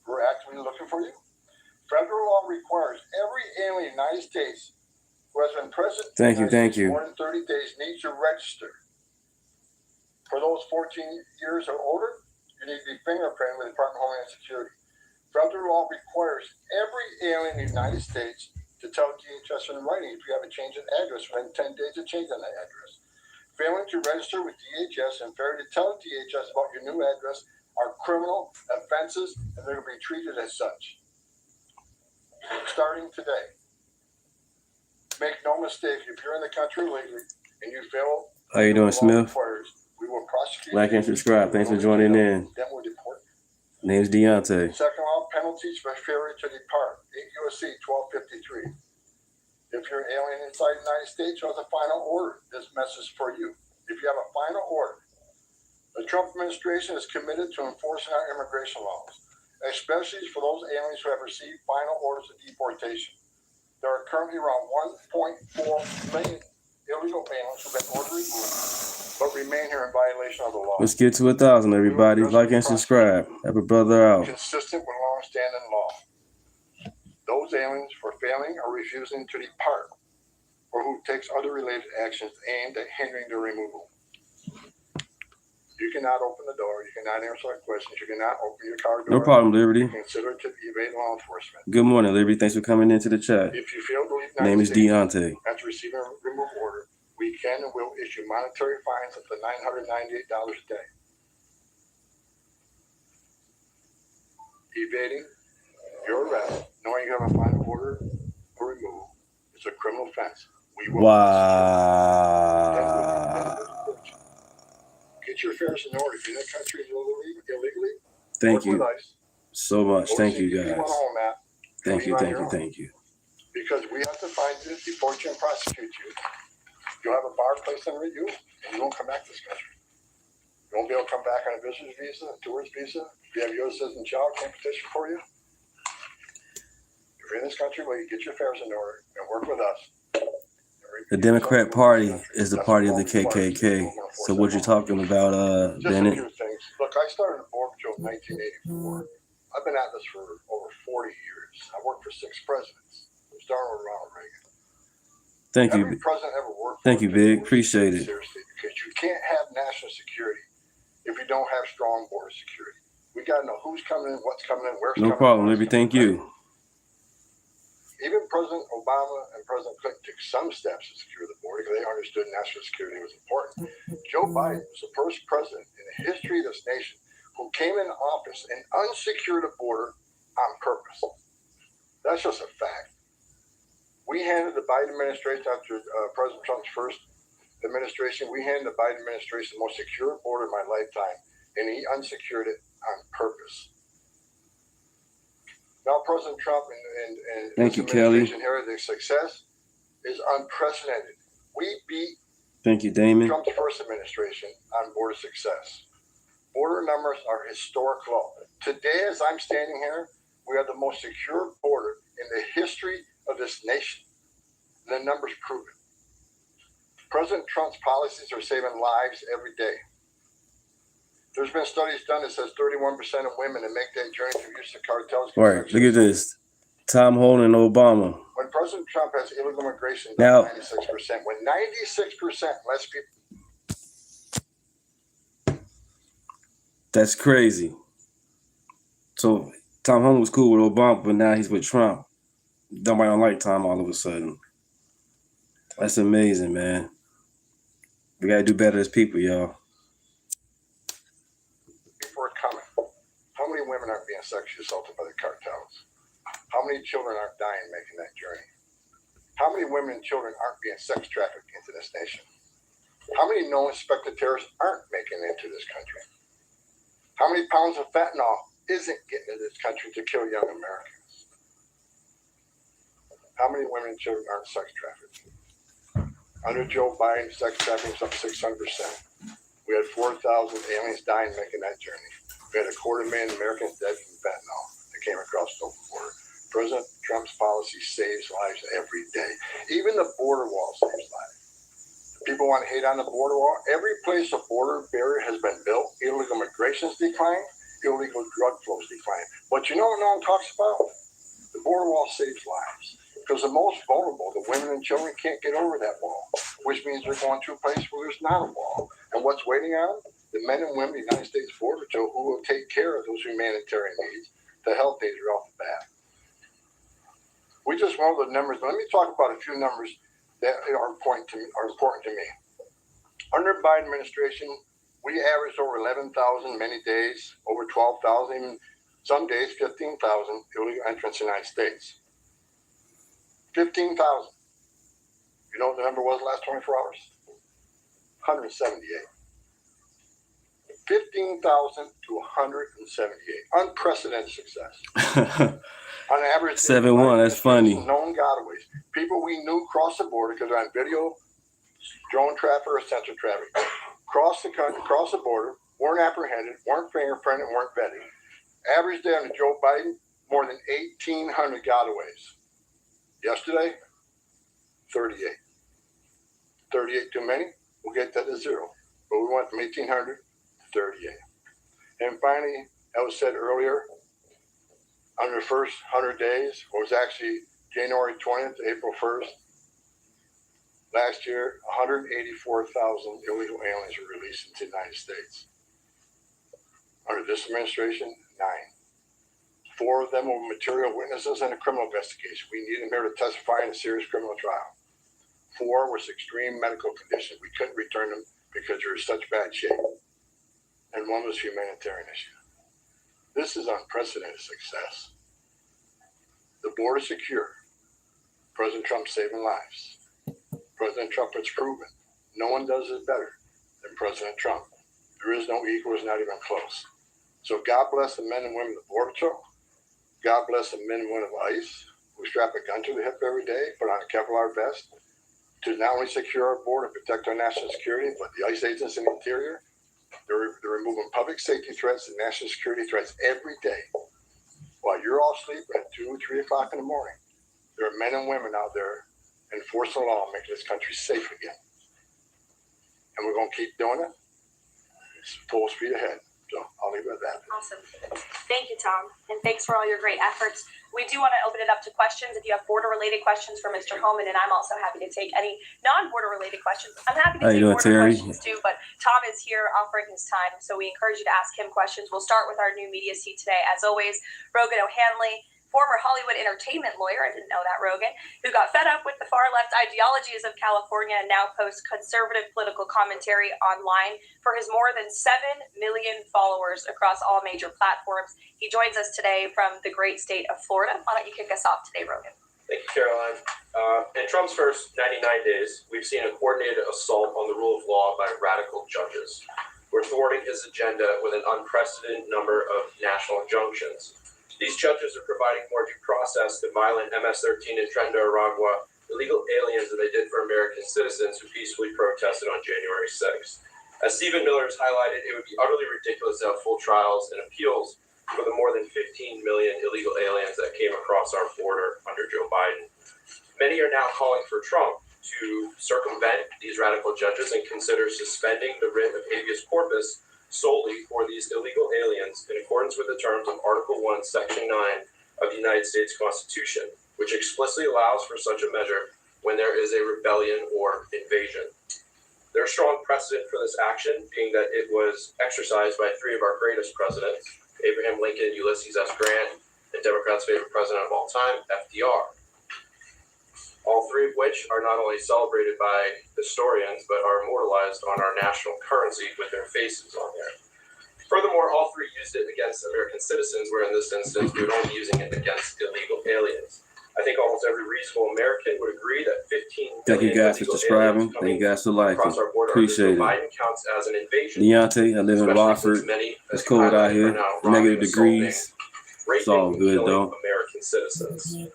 We're actively looking for you. Federal law requires every alien in the United States who has been present Thank you. more than 30 days needs to register. For those 14 years or older, you need to be fingerprinted with the Department of Homeland Security. Federal law requires every alien in the United States to tell DHS in writing if you have a change in address within 10 days of change on that address. Failing to register with DHS and failing to tell DHS about your new address are criminal offenses, and they're going to be treated as such. Starting today. Make no mistake, if you're in the country illegally and you fail, How you doing, Smith? We will prosecute. Like and subscribe. Thanks for joining in. Then we'll deport. Name's Deontay. Second law, penalties for failure to depart. 8 U.S.C. 1253. If you're an alien inside the United States who has a final order, this message is for you. If you have a final order, the Trump administration is committed to enforcing our immigration laws, especially for those aliens who have received final orders of deportation. There are currently around 1.4 million illegal aliens who have been ordered removed, but remain here in violation of the law. Let's get to 1,000, everybody. Like and subscribe. Have a brother out. Consistent with long-standing law. Those aliens for failing or refusing to depart, or who takes other related actions aimed at hindering their removal. You cannot open the door. You cannot answer questions. You cannot open your car door. No problem, Liberty. Consider it to evade law enforcement. Good morning, Liberty. Thanks for coming into the chat. If you fail to leave the Name is United States Deontay. after receiving a removal order, we can and will issue monetary fines up to $998 a day. Evading your arrest, knowing you have a final order for removal, is a criminal offense. We will get your affairs in order. If you're in the country illegally, Thank you work with us. so much. Thank you, If you guys. want home, Matt, Thank you. because we have to find you, deport you, and prosecute you. You'll have a bar placed under you, and you won't come back to this country. You won't be able to come back on a visitor's visa, a tourist visa. If you have a U.S. citizen child, can't petition for you. If you're in this country, well, you get your affairs in order and work with us. The Democrat Party is the party of the KKK. So what you talking about, Just a Bennett? few things. Look, I started the Border Patrol in 1984. I've been at this for over 40 years. I worked for 6 presidents. There's starting with Ronald Reagan. Thank Every you. president ever worked for. Thank you, Big. Appreciate it. Seriously, because you can't have national security if you don't have strong border security. We got to know who's coming in, what's coming in, where's No coming problem, in. Libby. Thank you. Even President Obama and President Clinton took some steps to secure the border because they understood national security was important. Joe Biden was the first president in the history of this nation who came in office and unsecured the border on purpose. That's just a fact. We handed the Biden administration, after President Trump's first administration, we handed the Biden administration the most secure border of my lifetime, and he unsecured it on purpose. Now, President Trump and Thank this you, Kelly. administration here, their success is unprecedented. We beat Thank you, Damon. Trump's first administration on border success. Border numbers are historic low. Today, as I'm standing here, we have the most secure border in the history of this nation. And the numbers prove it. President Trump's policies are saving lives every day. There's been studies done that says 31% of women that make that journey through use of cartels. Right. Look at this. Tom Holland and Obama. When President Trump has illegal immigration Now- down 96%, when 96% less people. That's crazy. So Tom Holland was cool with Obama, but now he's with Trump. Nobody don't like Tom all of a sudden. That's amazing, man. We gotta do better as people, y'all. People are coming. How many women aren't being sexually assaulted by the cartels? How many children aren't dying making that journey? How many women and children aren't being sex trafficked into this nation? How many known suspected terrorists aren't making it into this country? How many pounds of fentanyl isn't getting into this country to kill young Americans? How many women and children aren't sex trafficked? Under Joe Biden, sex trafficking is up 600%. We had 4,000 aliens dying making that journey. We had 250,000 Americans dead from fentanyl that came across the open border. President Trump's policy saves lives every day. Even the border wall saves lives. People want to hate on the border wall. Every place a border barrier has been built, illegal migration's declined, illegal drug flows declined. But you know what no one talks about? The border wall saves lives. Because the most vulnerable, the women and children, can't get over that wall, which means they're going to a place where there's not a wall. And what's waiting on them? The men and women of the United States Border Patrol who will take care of those humanitarian needs, the health aides right off the bat. We just went over the numbers. Let me talk about a few numbers that are important to me. Under the Biden administration, we averaged over 11,000 many days, over 12,000, even some days 15,000 illegal entrants in the United States. 15,000. You know what the number was last 24 hours? 178. 15,000 to 178. Unprecedented success. On average, 7-1. That's funny. Known gotaways. People we knew crossed the border because they're on video, drone traffic, or sensor traffic. Crossed the country, crossed the border, weren't apprehended, weren't fingerprinted, weren't vetted. Average day under Joe Biden, more than 1,800 gotaways. Yesterday, 38. 38 too many? We'll get that to zero. But we went from 1,800 to 38. And finally, as was said earlier, under the first 100 days, or it was actually January 20th to April 1st, last year, 184,000 illegal aliens were released into the United States. Under this administration, 9. 4 of them were material witnesses in a criminal investigation. We need them here to testify in a serious criminal trial. 4 was extreme medical conditions. We couldn't return them because they were in such bad shape. And 1 was humanitarian issue. This is unprecedented success. The border secure. President Trump saving lives. President Trump has proven no one does it better than President Trump. There is no equal, it's not even close. So God bless the men and women of the Border Patrol. God bless the men and women of ICE who strap a gun to their hip every day, put on a Kevlar vest to not only secure our border and protect our national security, but the ICE agents in the interior, they're removing public safety threats and national security threats every day. While you're all sleeping at 2, 3 o'clock in the morning, there are men and women out there enforcing the law and making this country safe again. And we're going to keep doing it. It's full speed ahead. So I'll leave it at that. Awesome. Thank you, Tom, and thanks for all your great efforts. We do want to open it up to questions. If you have border-related questions for Mr. Holman, and I'm also happy to take any non-border-related questions. I'm happy to How you take doing, border Terry? questions too, but Tom is here offering his time, so we encourage you to ask him questions. We'll start with our new media seat today. As always, Rogan O'Hanley, former Hollywood entertainment lawyer, I didn't know that, Rogan, who got fed up with the far-left ideologies of California and now posts conservative political commentary online for his more than 7 million followers across all major platforms. He joins us today from the great state of Florida. Why don't you kick us off today, Rogan? Thank you, Caroline. In Trump's first 99 days, we've seen a coordinated assault on the rule of law by radical judges. We're thwarting his agenda with an unprecedented number of national injunctions. These judges are providing more due process to violent MS-13 and Tren de Aragua illegal aliens than they did for American citizens who peacefully protested on January 6th. As Stephen Miller has highlighted, it would be utterly ridiculous to have full trials and appeals for the more than 15 million illegal aliens that came across our border under Joe Biden. Many are now calling for Trump to circumvent these radical judges and consider suspending the writ of habeas corpus solely for these illegal aliens in accordance with the terms of Article 1, Section 9 of the United States Constitution, which explicitly allows for such a measure when there is a rebellion or invasion. There's strong precedent for this action, being that it was exercised by 3 of our greatest presidents, Abraham Lincoln, Ulysses S. Grant, and Democrats' favorite president of all time, FDR. All 3 of which are not only celebrated by historians, but are immortalized on our national currency with their faces on there. Furthermore, all 3 used it against American citizens, where in this instance, we would only be using it against illegal aliens. I think almost every reasonable American would agree that 15 Thank you guys for subscribing. Thank you guys for liking. Appreciate it. Biden counts as an invasion. Deontay, I live in Rockford. It's cold out here. Negative degrees. It's all good though. American citizens.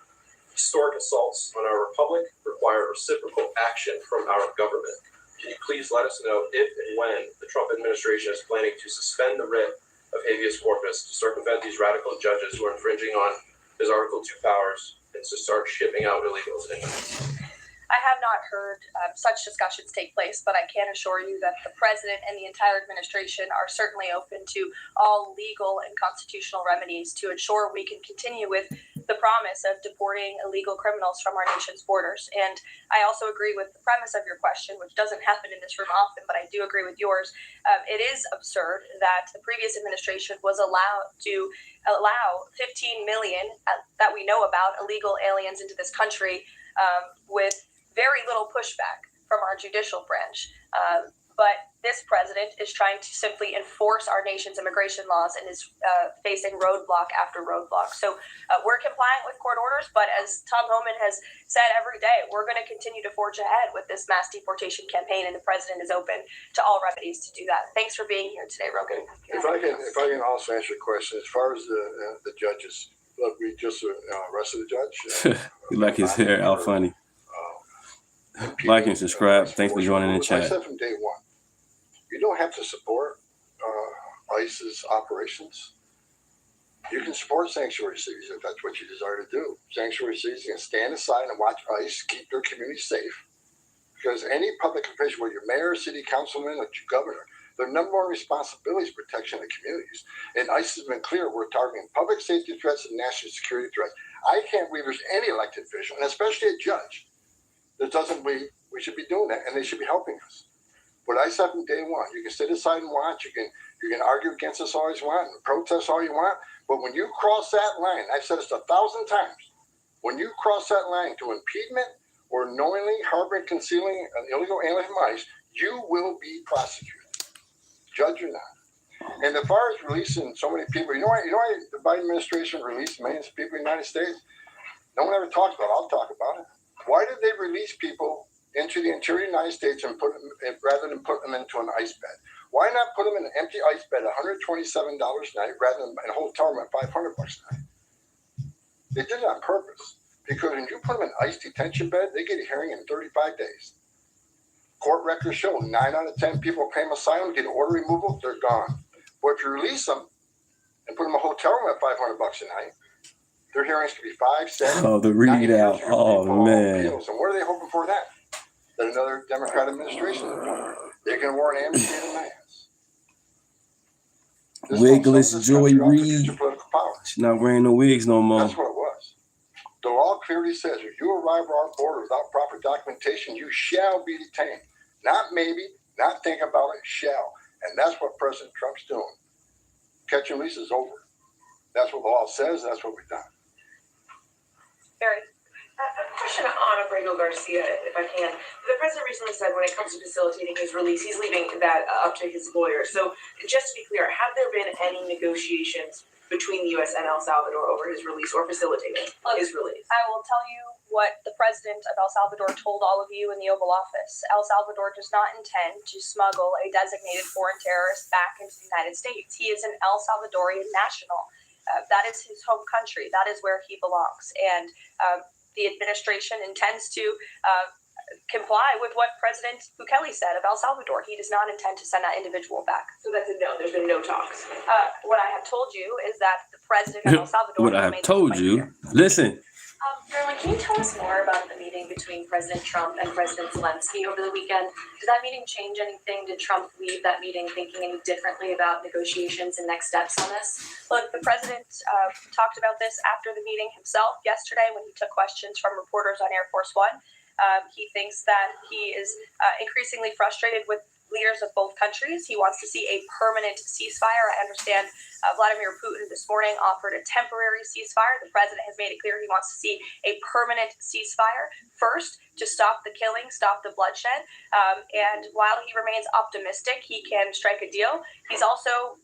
Historic assaults on our republic require reciprocal action from our government. Can you please let us know if and when the Trump administration is planning to suspend the writ of habeas corpus to circumvent these radical judges who are infringing on his Article 2 powers and to start shipping out illegals in? I have not heard such discussions take place, but I can assure you that the president and the entire administration are certainly open to all legal and constitutional remedies to ensure we can continue with the promise of deporting illegal criminals from our nation's borders. And I also agree with the premise of your question, which doesn't happen in this room often, but I do agree with yours. It is absurd that the previous administration was allowed to allow 15 million that we know about illegal aliens into this country with very little pushback from our judicial branch. But this president is trying to simply enforce our nation's immigration laws and is facing roadblock after roadblock. So we're compliant with court orders, but as Tom Homan has said every day, we're going to continue to forge ahead with this mass deportation campaign, and the president is open to all remedies to do that. Thanks for being here today, Rogan. If I can also answer your question, as far as the judges, look, we just arrested a judge. You like his hair, how funny. Like and subscribe. Thanks for joining in the chat. I said from day one, you don't have to support ICE's operations. You can support sanctuary cities if that's what you desire to do. Sanctuary cities can stand aside and watch ICE keep their community safe. Because any public official, whether you're mayor, city councilman, or governor, their number one responsibility is protection of communities. And ICE has been clear, we're targeting public safety threats and national security threats. I can't believe there's any elected official, and especially a judge, that doesn't believe we should be doing that, and they should be helping us. But I said from day one, you can sit aside and watch, you can argue against us all you want, and protest all you want, but when you cross that line, I've said this 1,000 times, when you cross that line to impediment or knowingly harboring, concealing an illegal alien from ICE, you will be prosecuted, judge or not. And as far as releasing so many people, you know why the Biden administration released millions of people in the United States? No one ever talks about it. I'll talk about it. Why did they release people into the interior United States and put them, rather than put them into an ice bed? Why not put them in an empty ice bed, $127 a night, rather than in a hotel room at $500 a night? They did it on purpose, because when you put them in an ice detention bed, they get a hearing in 35 days. Court records show 9 out of 10 people claim asylum, get order removal, they're gone. But if you release them and put them in a hotel room at $500 a night, their hearings could be 5, 7. Oh, the readout. Oh, man. And what are they hoping for that? That another Democrat administration? They can warrant amnesty in my ass. This Wigless some of this Joy country off to Reid. get your political power. She's not wearing no wigs no more. That's what it was. The law clearly says if you arrive at our border without proper documentation, you shall be detained. Not maybe, not think about it, shall. And that's what President Trump's doing. Catch and release is over. That's what the law says, and that's what we've done. Very. A question on Abrego Garcia, if I can. The president recently said when it comes to facilitating his release, he's leaving that up to his lawyer. So just to be clear, have there been any negotiations between the U.S. and El Salvador over his release or facilitating his release? I will tell you what the president of El Salvador told all of you in the Oval Office. El Salvador does not intend to smuggle a designated foreign terrorist back into the United States. He is an El Salvadorian national. That is his home country. That is where he belongs. And the administration intends to comply with what President Bukele said of El Salvador. He does not intend to send that individual back. So that's a no. There's been no talks. What I have told you is that the president of El Salvador. What I have told you. Listen. Marilyn, can you tell us more about the meeting between President Trump and President Zelensky over the weekend? Did that meeting change anything? Did Trump leave that meeting thinking any differently about negotiations and next steps on this? Look, the president talked about this after the meeting himself yesterday when he took questions from reporters on Air Force One. He thinks that he is increasingly frustrated with leaders of both countries. He wants to see a permanent ceasefire. I understand Vladimir Putin this morning offered a temporary ceasefire. The president has made it clear he wants to see a permanent ceasefire first to stop the killing, stop the bloodshed. And while he remains optimistic he can strike a deal, he's also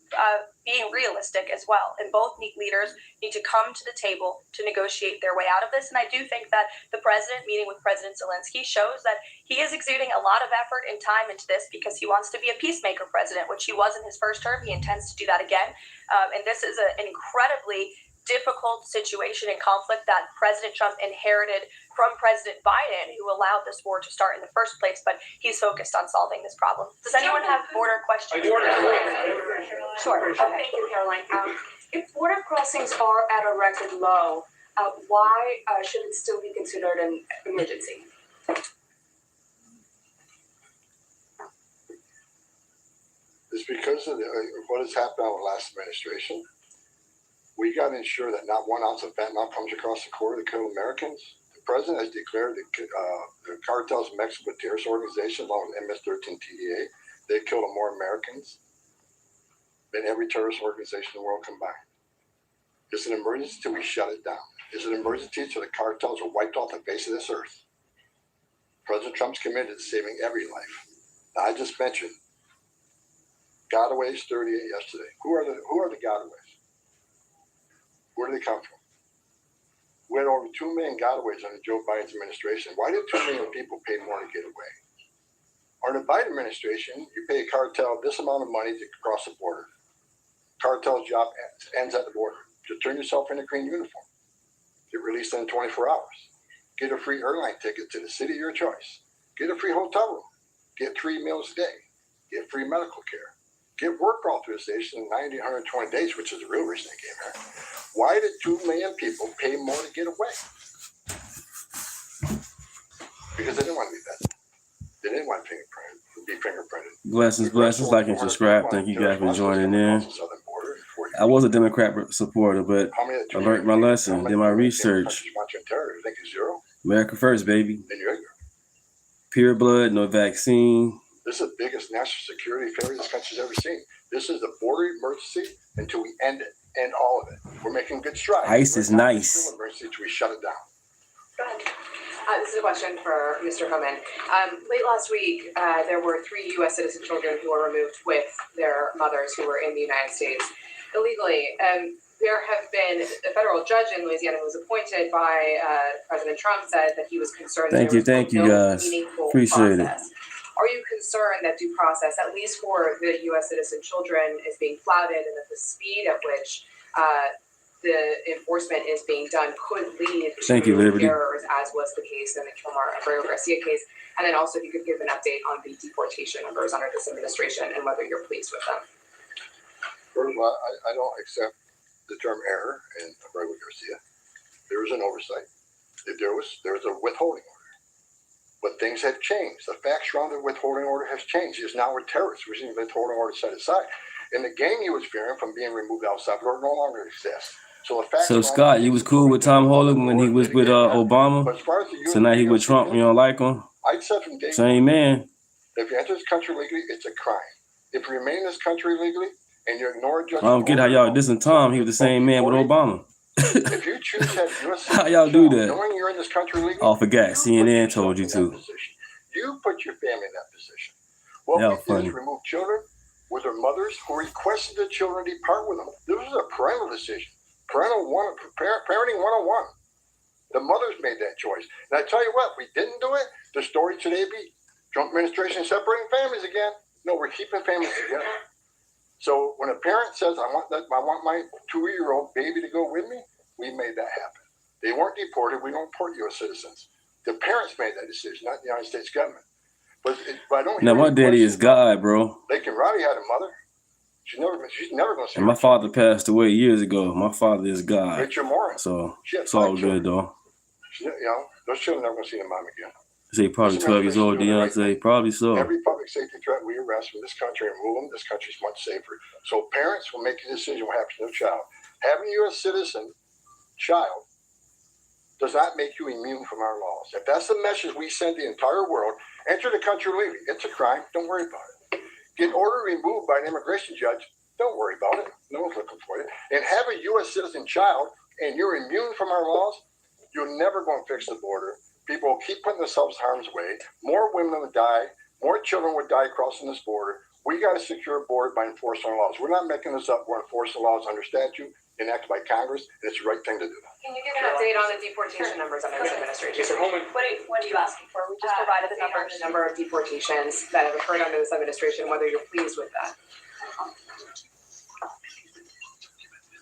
being realistic as well. And both leaders need to come to the table to negotiate their way out of this. And I do think that the president meeting with President Zelensky shows that he is exuding a lot of effort and time into this because he wants to be a peacemaker president, which he was in his first term. He intends to do that again. And this is an incredibly difficult situation and conflict that President Trump inherited from President Biden, who allowed this war to start in the first place, but he's focused on solving this problem. Does anyone have border questions? Sure. Okay. Thank you, Caroline. If border crossings are at a record low, why should it still be considered an emergency? It's because of what has happened in the last administration. We got to ensure that not 1 ounce of fentanyl comes across the border to kill Americans. The president has declared the cartels in Mexico a terrorist organization along with MS-13 TDA. They've killed more Americans than every terrorist organization in the world combined. It's an emergency till we shut it down. It's an emergency till the cartels are wiped off the face of this earth. President Trump's committed to saving every life. Now, I just mentioned gotaways 38 yesterday. Who are the gotaways? Where do they come from? We had over 2 million gotaways under Joe Biden's administration. Why did 2 million people pay more to get away? Under the Biden administration, you pay a cartel this amount of money to cross the border. Cartel's job ends at the border. Just turn yourself in a green uniform. Get released in 24 hours. Get a free airline ticket to the city of your choice. Get a free hotel room. Get 3 meals a day. Get free medical care. Get work authorization in 90, 120 days, which is the real reason they came here. Why did 2 million people pay more to get away? Because they didn't want to be vetted. They didn't want to be fingerprinted. Blessings, like and subscribe. Thank you guys for joining in. I was a Democrat supporter, but I learned my lesson, did my research. America first, baby. Pure blood, no vaccine. This is the biggest national security failure this country's ever seen. This is the border emergency until we end it, end all of it. We're making good strides. ICE is nice. Emergency until we shut it down. Go ahead. This is a question for Mr. Homan. Late last week, there were 3 U.S. citizen children who were removed with their mothers who were in the United States illegally. There have been a federal judge in Louisiana who was appointed by President Trump said that he was concerned Thank you guys. Appreciate it. Are you concerned that due process, at least for the U.S. citizen children, is being flouted and that the speed at which the enforcement is being done could lead to errors, as was the case in the Abrego Garcia case? And then also, if you could give an update on the deportation numbers under this administration and whether you're pleased with them. First of all, I don't accept the term error in Abrego Garcia. There was an oversight. There was a withholding order. But things have changed. The facts around the withholding order has changed. It's now a terrorist. We're seeing the withholding order set aside. And the gang he was fearing from being removed out of Salvador no longer exists. So the fact. So Scott, you was cool with Tom Holland when he was with Obama. But as far as the So now he with Trump. You don't like him? I'd said from day Same man. If you enter this country legally, it's a crime. If you remain in this country legally and you ignore a judge, I don't get how y'all dissing Tom. He was the same man with Obama. If you choose to have U.S. How y'all do that? Knowing you're in this country legally, Oh, forgot. CNN told you to. You put your family in that position. What we did is remove children with their mothers who requested the children depart with them. This was a parental decision. Parenting 101. The mothers made that choice. And I tell you what, we didn't do it. The story today be Trump administration separating families again. No, we're keeping families together. So when a parent says, I want my 2-year-old baby to go with me, we made that happen. They weren't deported. We don't deport U.S. citizens. The parents made that decision, not the United States government. But I don't. Now my daddy is God, bro. Lakin Roddy had a mother. She's never going to see. And my father passed away years ago. My father is God. Richard Moore. So it's all good, though. Those children are never going to see their mom again. Say probably 12 years old, Deontay. Probably so. Every public safety threat we arrest from this country and remove them, this country is much safer. So parents will make a decision what happens to their child. Having a U.S. citizen child does not make you immune from our laws. If that's the message we send the entire world, enter the country legally. It's a crime. Don't worry about it. Get order removed by an immigration judge. Don't worry about it. No one's looking for you. And have a U.S. citizen child and you're immune from our laws, you're never going to fix the border. People will keep putting themselves in harm's way. More women would die. More children would die crossing this border. We got to secure a border by enforcing our laws. We're not making this up. We're enforcing laws under statute enacted by Congress, and it's the right thing to do. Can you give an update on the deportation numbers under this administration? Mr. Holman. What are you asking for? We just provided the numbers. The number of deportations that have occurred under this administration, whether you're pleased with that.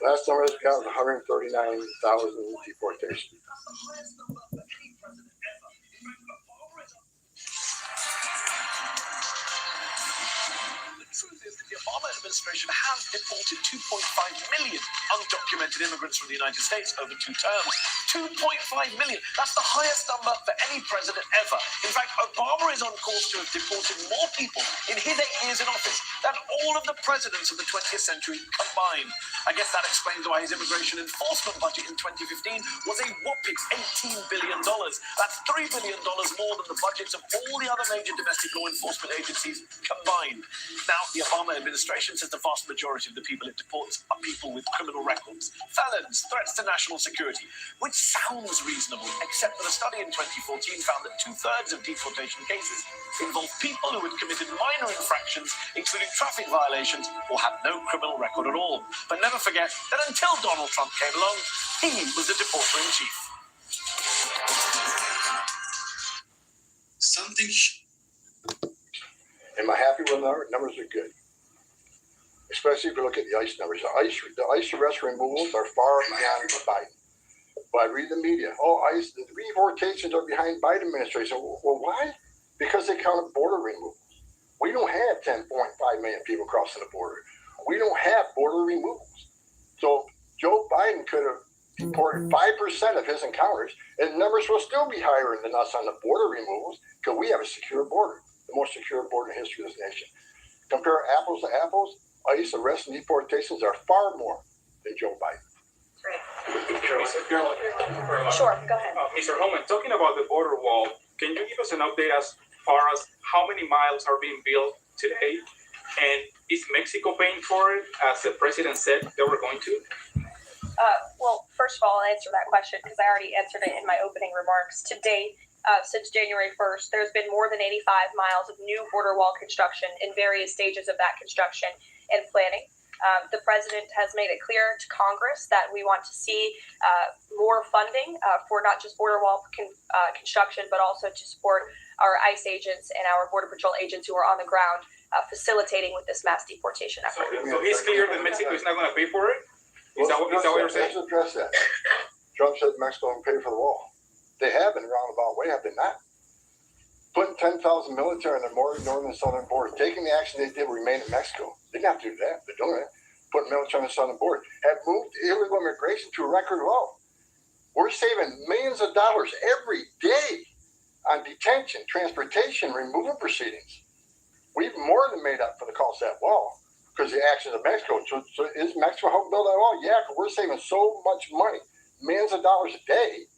Last number is got 139,000 deportations. The truth is that the Obama administration has deported 2.5 million undocumented immigrants from the United States over 2 terms. 2.5 million. That's the highest number for any president ever. In fact, Obama is on course to have deported more people in his 8 years in office than all of the presidents of the 20th century combined. I guess that explains why his immigration enforcement budget in 2015 was a whopping $18 billion. That's $3 billion more than the budgets of all the other major domestic law enforcement agencies combined. Now, the Obama administration says the vast majority of the people it deports are people with criminal records, felons, threats to national security, which sounds reasonable, except that a study in 2014 found that 2/3 of deportation cases involve people who had committed minor infractions, including traffic violations, or had no criminal record at all. But never forget that until Donald Trump came along, he was the deporter-in-chief. Am I happy with the numbers? Are good. Especially if you look at the ICE numbers. The ICE arrest removals are far beyond Biden. But I read the media. ICE, the deportations are behind Biden administration. Well, why? Because they counted border removals. We don't have 10.5 million people crossing the border. We don't have border removals. So Joe Biden could have deported 5% of his encounters, and the numbers will still be higher than us on the border removals because we have a secure border, the most secure border in the history of this nation. Compare apples to apples, ICE arrests and deportations are far more than Joe Biden. Sure, go ahead. Mr. Holman, talking about the border wall, can you give us an update as far as how many miles are being built today? And is Mexico paying for it, as the president said they were going to? Well, first of all, I'll answer that question because I already answered it in my opening remarks. To date, since January 1st, there's been more than 85 miles of new border wall construction in various stages of that construction and planning. The president has made it clear to Congress that we want to see more funding for not just border wall construction, but also to support our ICE agents and our Border Patrol agents who are on the ground facilitating with this mass deportation effort. So he's clear that Mexico is not going to pay for it? Is that what you're saying? Let's address that. Trump said Mexico will pay for the wall. They have in a roundabout way, have they not? Putting 10,000 military on the northern and southern border, taking the action they did remain in Mexico. They didn't have to do that. They're doing it. Putting military on the southern border. Have moved illegal immigration to a record low. We're saving millions of dollars every day on detention, transportation, removal proceedings. We've more than made up for the cost of that wall. because the actions of Mexico. So is Mexico helping build that wall? Yeah, because we're saving so much money, millions of dollars a day,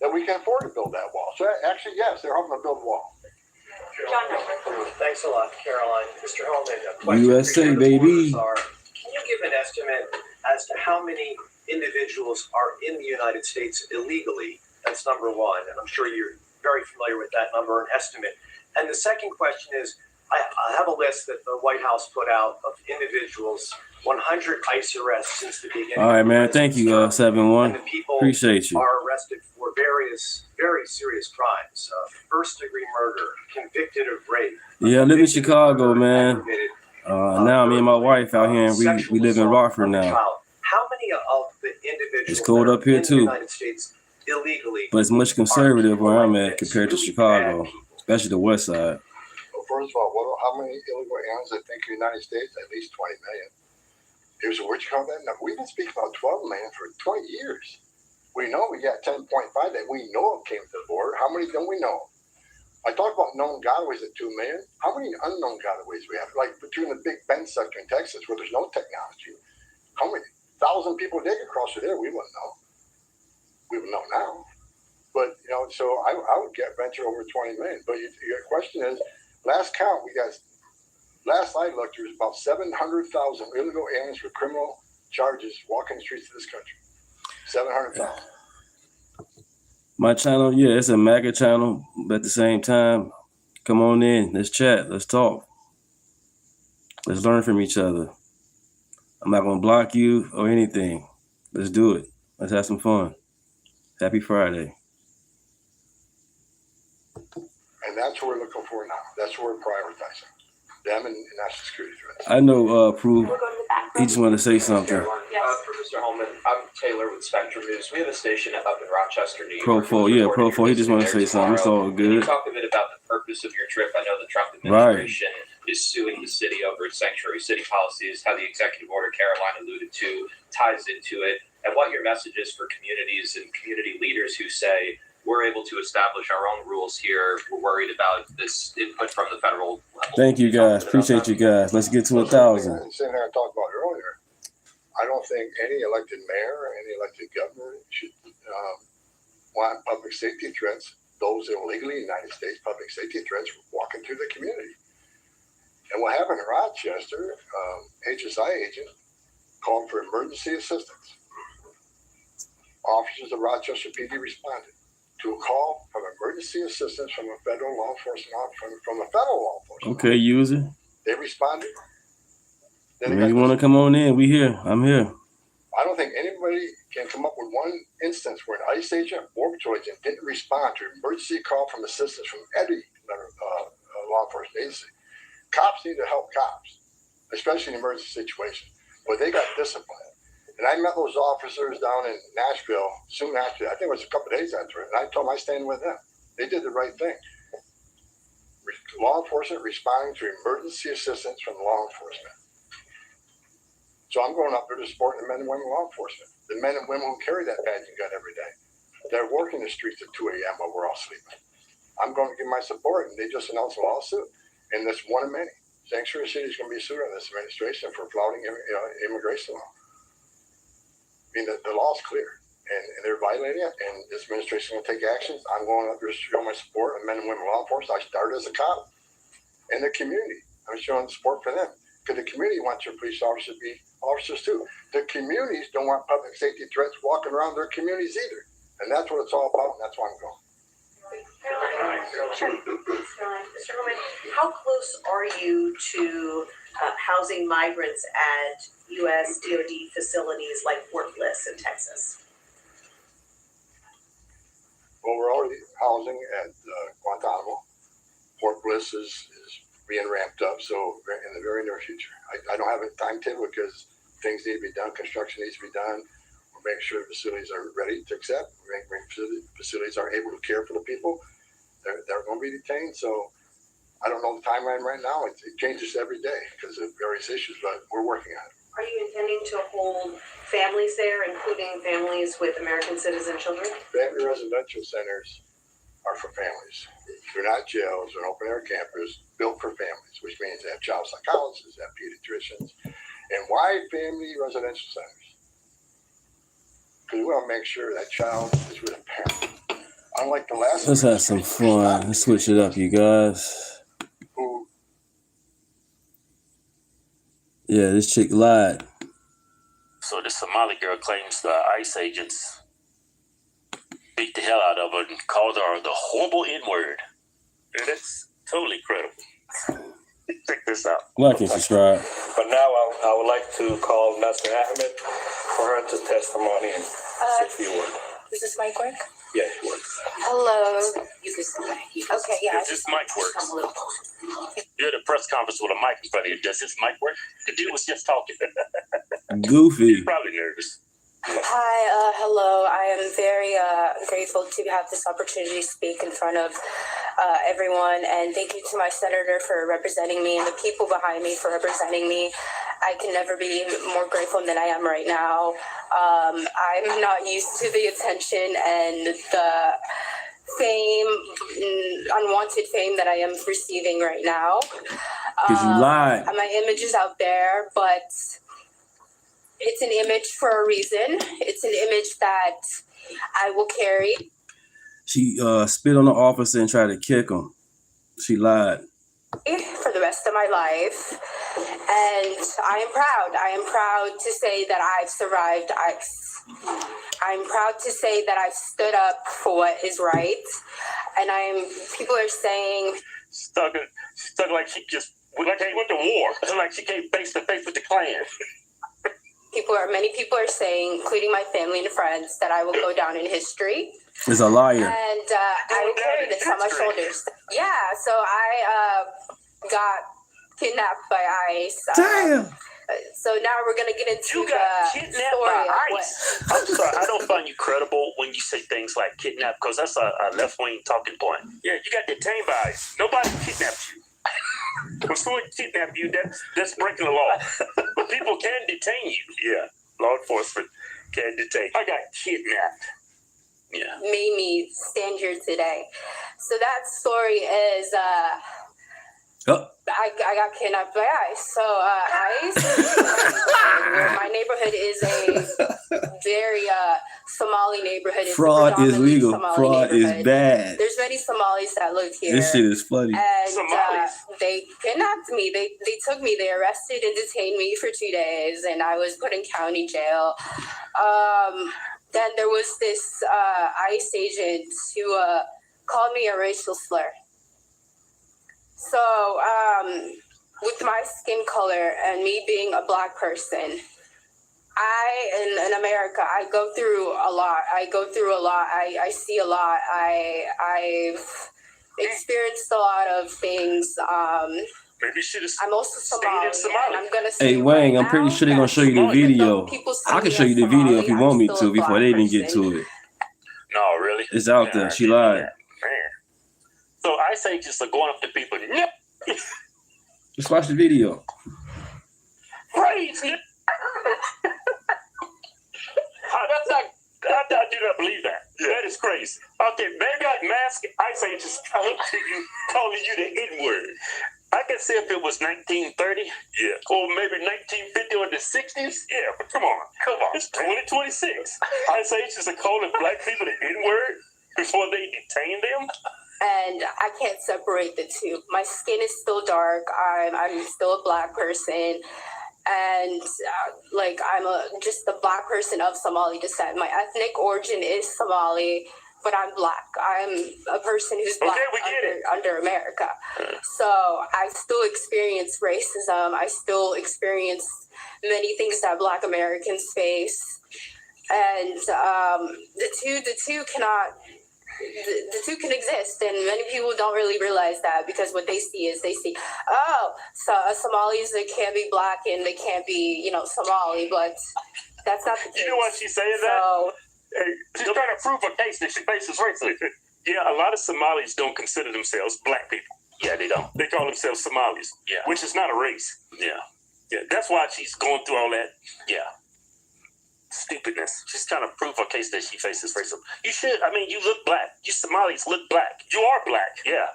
that we can afford to build that wall. So actually, yes, they're helping to build a wall. Thanks a lot, Caroline. Mr. Hellman, a question USA, for you. The baby. borders are, can you give an estimate as to how many individuals are in the United States illegally? That's number one, and I'm sure you're very familiar with that number and estimate. And the second question is, I have a list that the White House put out of individuals, 100 ICE arrests since the beginning. All right, man. Thank you, 7-1. And the people Appreciate you. are arrested for various very serious crimes: first-degree murder, convicted of rape. Yeah, I live in Chicago, man. Now me and my wife out here, and we live in Rockford now. How many of the individuals It's cold up here in the too, United States illegally, but it's much conservative where I'm at compared to Chicago, especially the West Side. Well, first of all, how many illegal aliens I think in the United States? At least 20 million. Here's where'd you call that number? We've been speaking about 12 million for 20 years. We know we got 10.5 that we know came to the border. How many don't we know? I talked about known gotaways at 2 million. How many unknown gotaways we have? Like between the Big Bend sector in Texas, where there's no technology, how many 1,000 people did get across through there? We wouldn't know. We would know now. But so I would venture over 20 million. But your question is, last count we got. Last I looked, there was about 700,000 illegal aliens with criminal charges walking the streets of this country. 700,000. My channel, yeah, it's a MAGA channel, but at the same time, come on in, let's chat, let's talk. Let's learn from each other. I'm not gonna block you or anything. Let's do it. Let's have some fun. Happy Friday. And that's what we're looking for now. That's what we're prioritizing. Them and national security threats. I know, Prue, he just wanted to say something. For Mr. Holman, I'm Taylor with Spectrum News. We have a station up in Rochester, New York. Profo, he just wanted to say something. It's all Can you good. talk a bit about the purpose of your trip? I know the Trump administration is suing the city over its sanctuary city policies, how the executive order Caroline alluded to ties into it, and what your message is for communities and community leaders who say, we're able to establish our own rules here. We're worried about this input from the federal level. Thank you, guys. Appreciate you guys. Let's get to 1,000. Sitting there and talked about earlier, I don't think any elected mayor or any elected governor should want public safety threats, those illegally in the United States, public safety threats walking through the community. And what happened in Rochester, HSI agent called for emergency assistance. Officers of Rochester PD responded to a call from emergency assistance from a federal law enforcement from a federal law enforcement. Okay, user. They responded. When you want to come on in, we here. I'm here. I don't think anybody can come up with one instance where an ICE agent or patrol agent didn't respond to an emergency call from assistance from any law enforcement agency. Cops need to help cops, especially in emergency situations. But they got disciplined. And I met those officers down in Nashville soon after. I think it was a couple of days after it. And I told them I stand with them. They did the right thing. Law enforcement responding to emergency assistance from law enforcement. So I'm going up there to support the men and women law enforcement. The men and women who carry that badge and gun every day. They're working the streets at 2 a.m. while we're all sleeping. I'm going to give my support. And they just announced a lawsuit. And that's one of many. Sanctuary City is going to be sued on this administration for flouting immigration law. I mean, the law is clear, and they're violating it, and this administration is going to take actions. I'm going up there to show my support of men and women law enforcement. I started as a cop, and the community. I'm showing support for them, because the community wants your police officers to be officers too. The communities don't want public safety threats walking around their communities either, and that's what it's all about, and that's why I'm going. Mr. Holman, how close are you to housing migrants at U.S. DoD facilities like Fort Bliss in Texas? Well, we're already housing at Guantanamo. Fort Bliss is being ramped up, so in the very near future. I don't have a timetable because things need to be done, construction needs to be done. We're making sure the facilities are ready to accept. We're making sure the facilities are able to care for the people. They're going to be detained, so I don't know the timeline right now. It changes every day because of various issues, but we're working on it. Are you intending to hold families there, including families with American citizen children? Family residential centers are for families. They're not jails, they're open air campers built for families, which means they have child psychologists, they have pediatricians. And why family residential centers? Because we want to make sure that child is with a parent. Unlike the last Let's have some fun. Let's switch it up, you guys. who Yeah, this chick lied. So the Somali girl claims the ICE agents beat the hell out of her and called her the horrible N-word. And that's totally credible. Check this out. Like and subscribe. But now I would like to call Nasser Ahmed for her to testimony and say a few words. Does this mic work? Yeah, it works. Hello. You can see okay, yeah. If this mic works. You're at a press conference with a mic in front of you. Does this mic work? The dude was just talking. Goofy. You're probably nervous. Hi, hello. I am very grateful to have this opportunity to speak in front of everyone, and thank you to my senator for representing me and the people behind me for representing me. I can never be more grateful than I am right now. I'm not used to the attention and the fame, unwanted fame that I am receiving right now. Because you lied. My image is out there, but it's an image for a reason. It's an image that I will carry. She spit on the officer and tried to kick him. She lied. For the rest of my life. And I am proud. I am proud to say that I've survived ICE. I'm proud to say that I've stood up for what is right. And people are saying... Stuck like she just, like they went to war. It's like she came face to face with the Klan. Many people are saying, including my family and friends, that I will go down in history. Is a liar. And I will carry this on my shoulders. Yeah, so I got kidnapped by ICE. Damn. So now we're going to get into You got kidnapped story by of ICE. I'm sorry, I don't find you credible when you say things like kidnap, because that's a left-wing talking point. Yeah, you got detained by ICE. Nobody kidnapped you. When someone kidnapped you, that's breaking the law. But people can detain you. Yeah, law enforcement can detain. I got kidnapped. Yeah. made me stand here today. So that story is I got kidnapped by ICE. So ICE, my neighborhood is a very Somali neighborhood. It's Fraud is legal. Somali Fraud is bad. There's many Somalis that live here. This shit is funny. And they kidnapped me. They took me. They arrested and detained me for 2 days, and I was put in county jail. Then there was this ICE agent who called me a racial slur. So with my skin color and me being a Black person, in America, I go through a lot. I see a lot. I've experienced a lot of things. Maybe she just I'm also Somali, and I'm gonna say Hey Wang, I'm pretty sure they're gonna show you the video. I can show you the video if you want me to before they even get to it. No, really? It's out there. She lied. Man. So ICE agents are going up to people. Yep. Just watch the video. Crazy. I do not believe that. That is crazy. Okay, maybe I'd mask ICE agents calling you the N-word. I can see if it was 1930, or maybe 1950 or the 60s. Yeah, but come on. It's 2026. ICE agents are calling Black people the N-word before they detain them. And I can't separate the two. My skin is still dark. I'm still a Black person. And I'm just a Black person of Somali descent. My ethnic origin is Somali, but I'm Black. I'm a person who's Black under America. So I still experience racism. I still experience many things that Black Americans face. And the two can exist, and many people don't really realize that, because what they see is Somalis, they can't be Black and they can't be Somali, but that's not the case. You know why she's saying that? She's trying to prove a case that she faces racism. Yeah, a lot of Somalis don't consider themselves Black people. Yeah, they don't. They call themselves Somalis. Yeah, which is not a race. Yeah, that's why she's going through all that. Yeah. stupidness. She's trying to prove her case that she faces racism. You should. I mean, you look black. You Somalis look black. You are black. Yeah.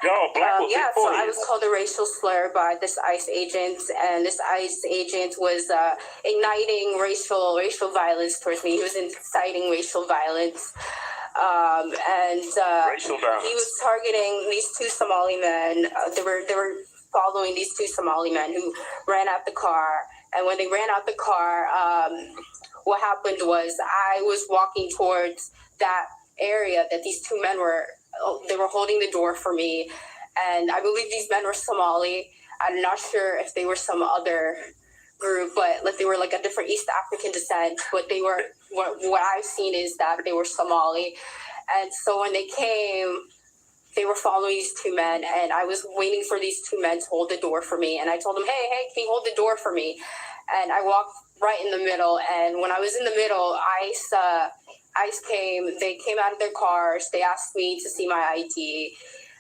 Y'all black. Yeah, so I was called a racial slur by this ICE agent, and this ICE agent was igniting racial violence towards me. He was inciting racial violence. Racial violence. He was targeting these two Somali men. They were following these two Somali men who ran out the car. And when they ran out the car, what happened was I was walking towards that area that these two men were. They were holding the door for me, and I believe these men were Somali. I'm not sure if they were some other group, but like they were like a different East African descent. But they were what I've seen is that they were Somali, and so when they came, they were following these two men, and I was waiting for these two men to hold the door for me. And I told them, "Hey, can you hold the door for me?" And I walked right in the middle. And when I was in the middle, ICE came. They came out of their cars. They asked me to see my ID,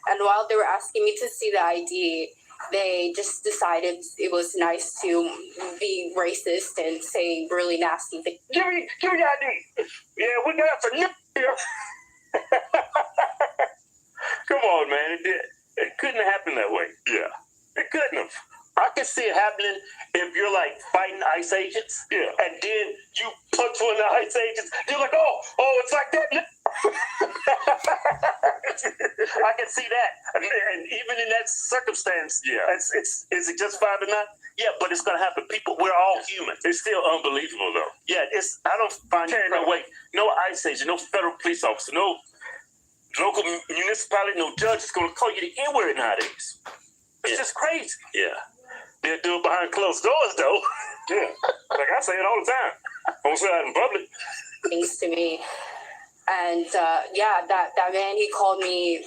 and while they were asking me to see the ID, they just decided it was nice to be racist and say really nasty things. Give me the ID. Yeah, we got some nip here. Come on, man. It couldn't have happened that way. Yeah. It couldn't have. I can see it happening if you're like fighting ICE agents. Yeah. And then you punch one of the ICE agents. You're like, oh, it's like that. I can see that. And even in that circumstance, yeah. Is it justified or not? Yeah, but it's going to happen. People, we're all human. It's still unbelievable, though. Yeah, I don't find no way. No ICE agent, no federal police officer, no local municipality, no judge is going to call you the N-word nowadays. It's just crazy. Yeah. They'll do it behind closed doors, though. Yeah. Like I say it all the time. I don't say that in public. Things to me. And that man, he called me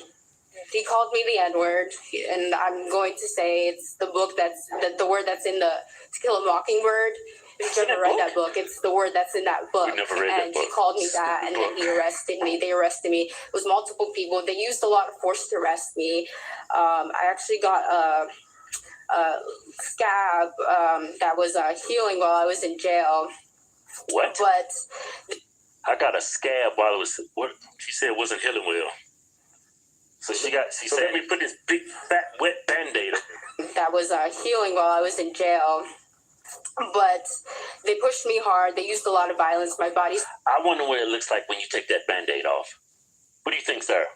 the N-word, and I'm going to say it's the book the word that's in the To Kill a Mockingbird. If you've ever read that book, it's the word that's in that book. Never read that book. He called me that, and then he arrested me. They arrested me. It was multiple people. They used a lot of force to arrest me. I actually got a scab that was healing while I was in jail. What? But I got a scab while it was. What she said wasn't healing well. So she said, "Let me put this big fat wet Band-Aid on." That was healing while I was in jail. But they pushed me hard. They used a lot of violence. My body's. I wonder what it looks like when you take that Band-Aid off. What do you think, sir?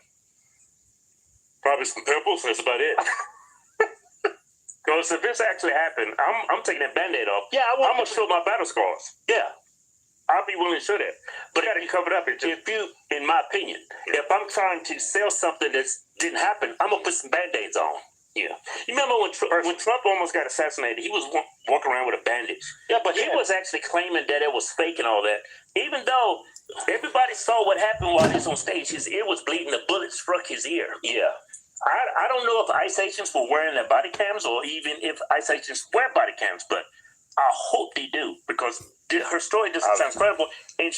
Probably some pimples. That's about it. Because if this actually happened, I'm taking that Band-Aid off. Yeah, I'm gonna show my battle scars. Yeah, I'll be willing to show that. But you gotta be covered up. If you, in my opinion, if I'm trying to sell something that didn't happen, I'm gonna put some Band-Aids on. Yeah. You remember when Trump almost got assassinated? He was walking around with a bandage. Yeah, but he was actually claiming that it was fake and all that. Even though everybody saw what happened while he was on stage, his ear was bleeding. The bullet struck his ear. Yeah. I don't know if ICE agents were wearing their body cams or even if ICE agents wear body cams, but I hope they do because her story doesn't sound credible. And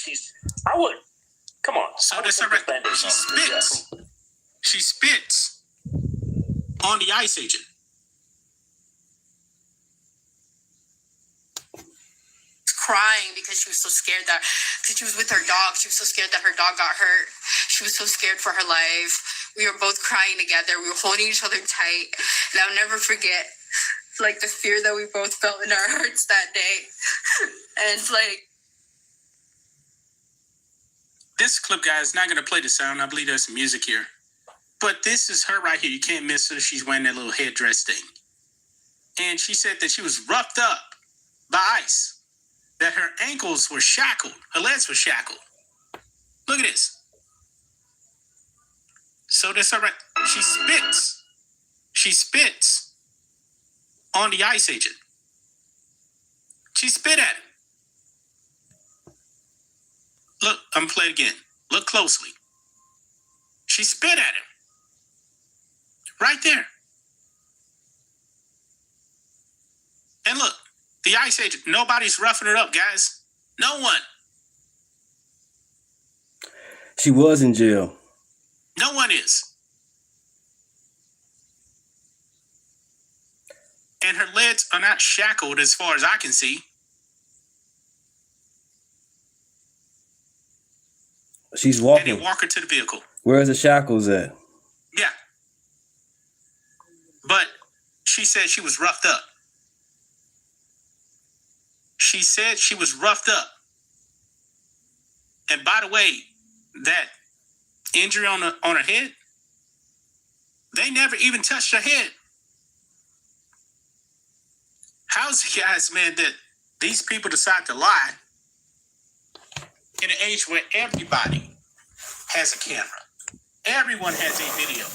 I would, come on. So that's a she spits. She spits on the ICE agent. Crying because she was so scared because she was with her dog. She was so scared that her dog got hurt. She was so scared for her life. We were both crying together. We were holding each other tight. And I'll never forget, like, the fear that we both felt in our hearts that day. And it's like... This clip, guys, is not going to play the sound. I believe there's some music here. But this is her right here. You can't miss her. She's wearing that little headdress thing. And she said that she was roughed up by ICE. That her ankles were shackled. Her legs were shackled. Look at this. So that's her right. She spits. She spits on the ICE agent. She spit at him. Look, I'm going to play it again. Look closely. She spit at him. Right there. And look, the ICE agent, nobody's roughing it up, guys. No one. She was in jail. No one is. And her legs are not shackled as far as I can see. She's And walking. they walk her to the vehicle. Where's the shackles at? Yeah. But she said she was roughed up. She said she was roughed up. And by the way, that injury on her head, they never even touched her head. How's it, guys, man, that these people decide to lie in an age where everybody has a camera? Everyone has a video.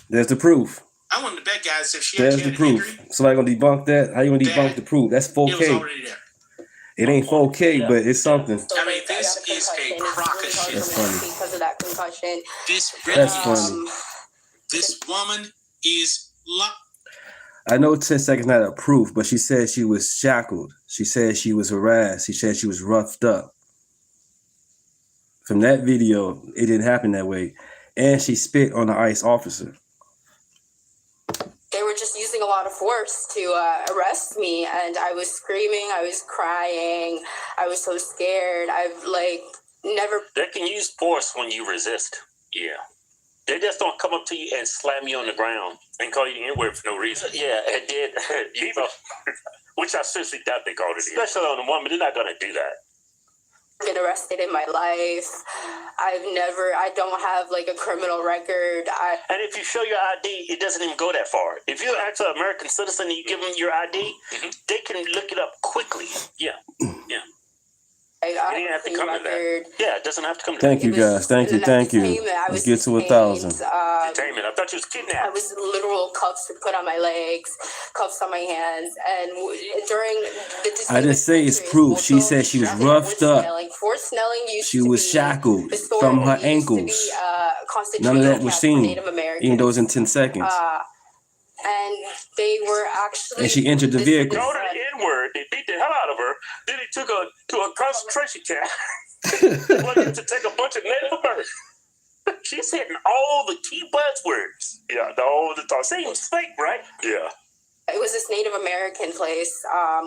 There's the proof. I want to bet, guys, if she There's actually the had an proof. injury, Somebody gonna debunk that? How you gonna debunk the proof? That's it was 4K. already there. It ain't 4K, but it's something. I mean, this is a crock of shit. That's funny. Because of that concussion. This really That's is. funny. This woman is I know 10 seconds not a proof, but she said she was shackled. She said she was harassed. She said she was roughed up. From that video, it didn't happen that way. And she spit on the ICE officer. They were just using a lot of force to arrest me, and I was screaming, I was crying, I was so scared. I've never. They can use force when you resist. Yeah. They just don't come up to you and slam you on the ground and call you the N-word for no reason. Yeah, it did. Which I seriously doubt they called it. Especially on a woman, they're not going to do that. Been arrested in my life. I don't have a criminal record. And if you show your ID, it doesn't even go that far. If you're actually an American citizen and you give them your ID, they can look it up quickly. Yeah. Yeah. You didn't have to come to that. Yeah, it doesn't have to come to that. Thank you, guys. Thank you. Let's get to 1,000. Detainment. I thought you was kidnapped. I was literal cuffs put on my legs, cuffs on my hands, and during the I didn't say it's proof. She said she was roughed up. Forced snelling She was shackled from her ankles. None of that was seen, even though it was in 10 seconds. And they were actually. And she entered the vehicle. Called her the N-word. They beat the hell out of her. Then they took her to a concentration camp. Wanted to take a bunch of Native Americans. She's hitting all the key buzzwords. Yeah, all the time. Seems fake, right? Yeah. It was this Native American place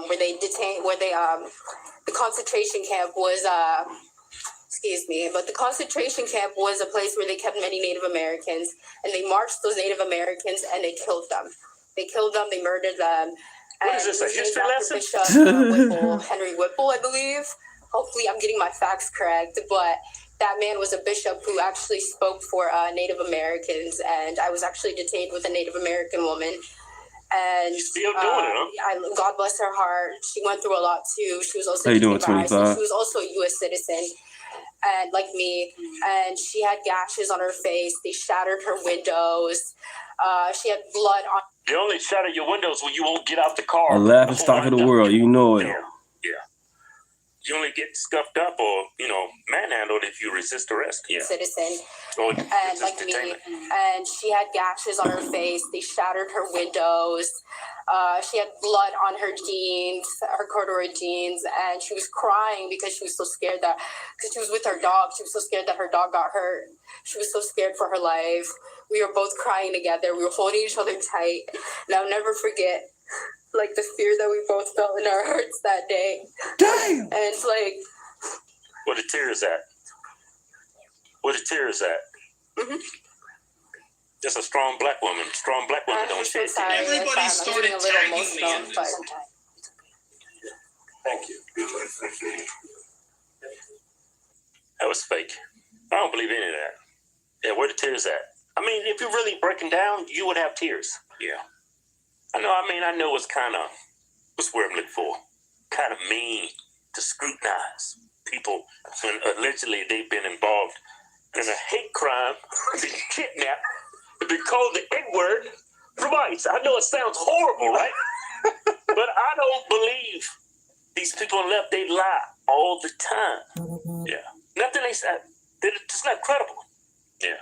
where they detained, the concentration camp was. But the concentration camp was a place where they kept many Native Americans, and they marched those Native Americans and they killed them. They murdered them. What is this, a history lesson? Bishop Henry Whipple, I believe. Hopefully I'm getting my facts correct, but that man was a bishop who actually spoke for Native Americans, and I was actually detained with a Native American woman. And still doing it, huh? God bless her heart. She went through a lot too. She was also How you doing, 25? She was also a U.S. citizen. And like me, and she had gashes on her face. They shattered her windows. She had blood on. They only shatter your windows when you won't get out the car. A laughing stock of the world, you know it. Yeah. You only get scuffed up or, manhandled if you resist arrest. Yeah. Citizen. Or and like me, and she had gashes on her face. They shattered her windows. She had blood on her jeans, her corduroy jeans, and she was crying because she was so scared because she was with her dog. She was so scared that her dog got hurt. She was so scared for her life. We were both crying together. We were holding each other tight. And I'll never forget, the fear that we both felt in our hearts that day. Damn! And it's where the tears at? Where the tears at? Mm-hmm. Just a strong black woman. Strong black women don't shed tears. Everybody started tagging me in this. Thank you. That was fake. I don't believe any of that. Yeah, where the tears at? I mean, if you're really breaking down, you would have tears. Yeah. I know it's kind of, what's the word I'm looking for? Kind of mean to scrutinize people when allegedly they've been involved in a hate crime, been kidnapped, been called the N-word from ICE. I know it sounds horrible, right? But I don't believe these people on the left, they lie all the time. Yeah. Nothing they said, it's just not credible. Yeah.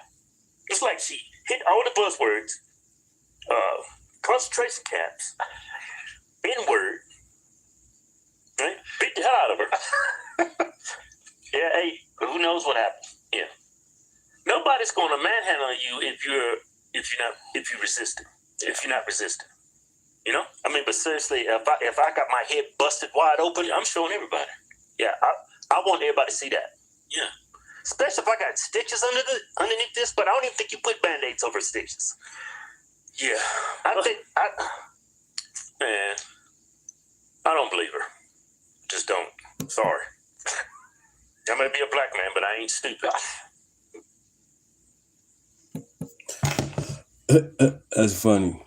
It's like she hit all the buzzwords, concentration camps, N-word, right? Beat the hell out of her. Yeah, hey, who knows what happened? Yeah. Nobody's gonna manhandle you if you resist it. If you're not resisting. But seriously, if I got my head busted wide open, I'm showing everybody. Yeah, I want everybody to see that. Yeah. Especially if I got stitches underneath this, but I don't even think you put Band-Aids over stitches. Yeah. Man, I don't believe her. Just don't. Sorry. I may be a black man, but I ain't stupid. That's funny.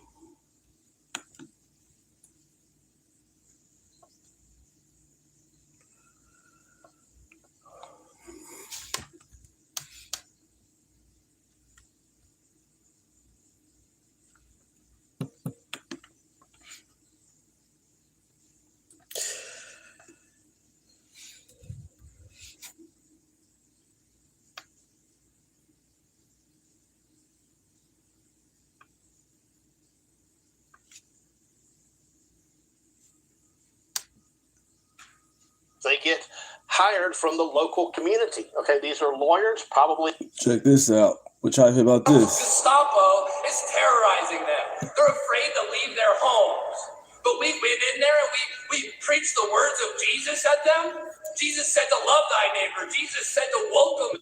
They get hired from the local community. Okay, these are lawyers, probably. Check this out. What y'all hear about this? Gestapo is terrorizing them. They're afraid to leave their homes. But we went in there and we preached the words of Jesus at them. Jesus said to love thy neighbor. Jesus said to welcome.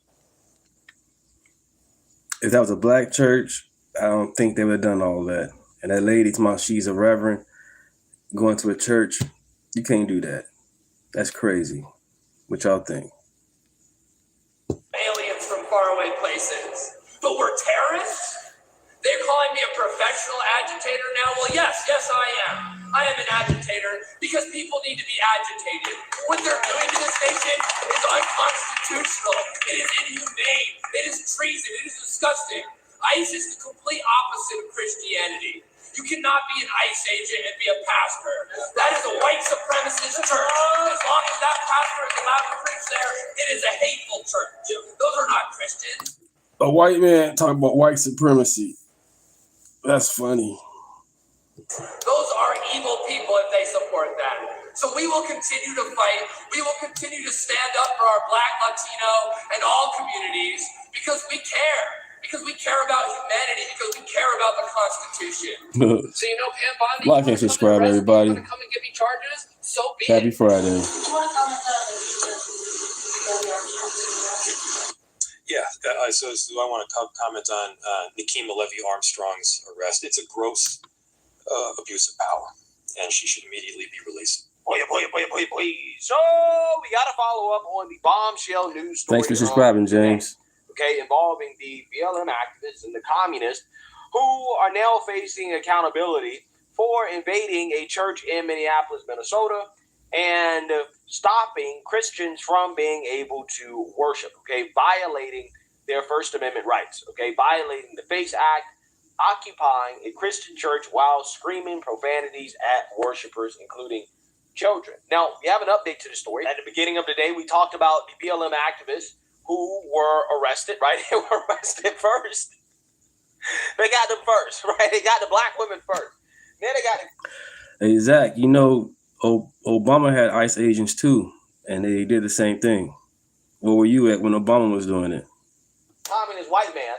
If that was a black church, I don't think they would have done all that. And that lady, she's a reverend, going to a church, you can't do that. That's crazy. What y'all think? Aliens from faraway places. But we're terrorists? They're calling me a professional agitator now? Well, yes, I am. I am an agitator because people need to be agitated. What they're doing to this nation is unconstitutional. It is inhumane. It is treason. It is disgusting. ICE is the complete opposite of Christianity. You cannot be an ICE agent and be a pastor. That is a white supremacist church. As long as that pastor is allowed to preach there, it is a hateful church. Those are not Christians. A white man talking about white supremacy. That's funny. Those are evil people if they support that. So we will continue to fight. We will continue to stand up for our Black, Latino, and all communities because we care. Because we care about humanity. Because we care about the Constitution. So you know, Pam Bondi, Like and subscribe, everybody. come and give me charges. So be Happy it. Friday. Yeah, so I want to comment on Nikema Levy-Armstrong's arrest. It's a gross abuse of power, and she should immediately be released. Boy. So we got to follow up on the bombshell news story. Thanks for subscribing, James. Okay, involving the BLM activists and the communists who are now facing accountability for invading a church in Minneapolis, Minnesota, and stopping Christians from being able to worship, okay, violating their First Amendment rights, okay, violating the FACE Act, occupying a Christian church while screaming profanities at worshipers, including children. Now, we have an update to the story. At the beginning of the day, we talked about the BLM activists who were arrested, right? They were arrested first. They got them first, right? They got the black women first. Then they got... Hey, Zach, you know, Obama had ICE agents too, and they did the same thing. Where were you at when Obama was doing it? Communist white man,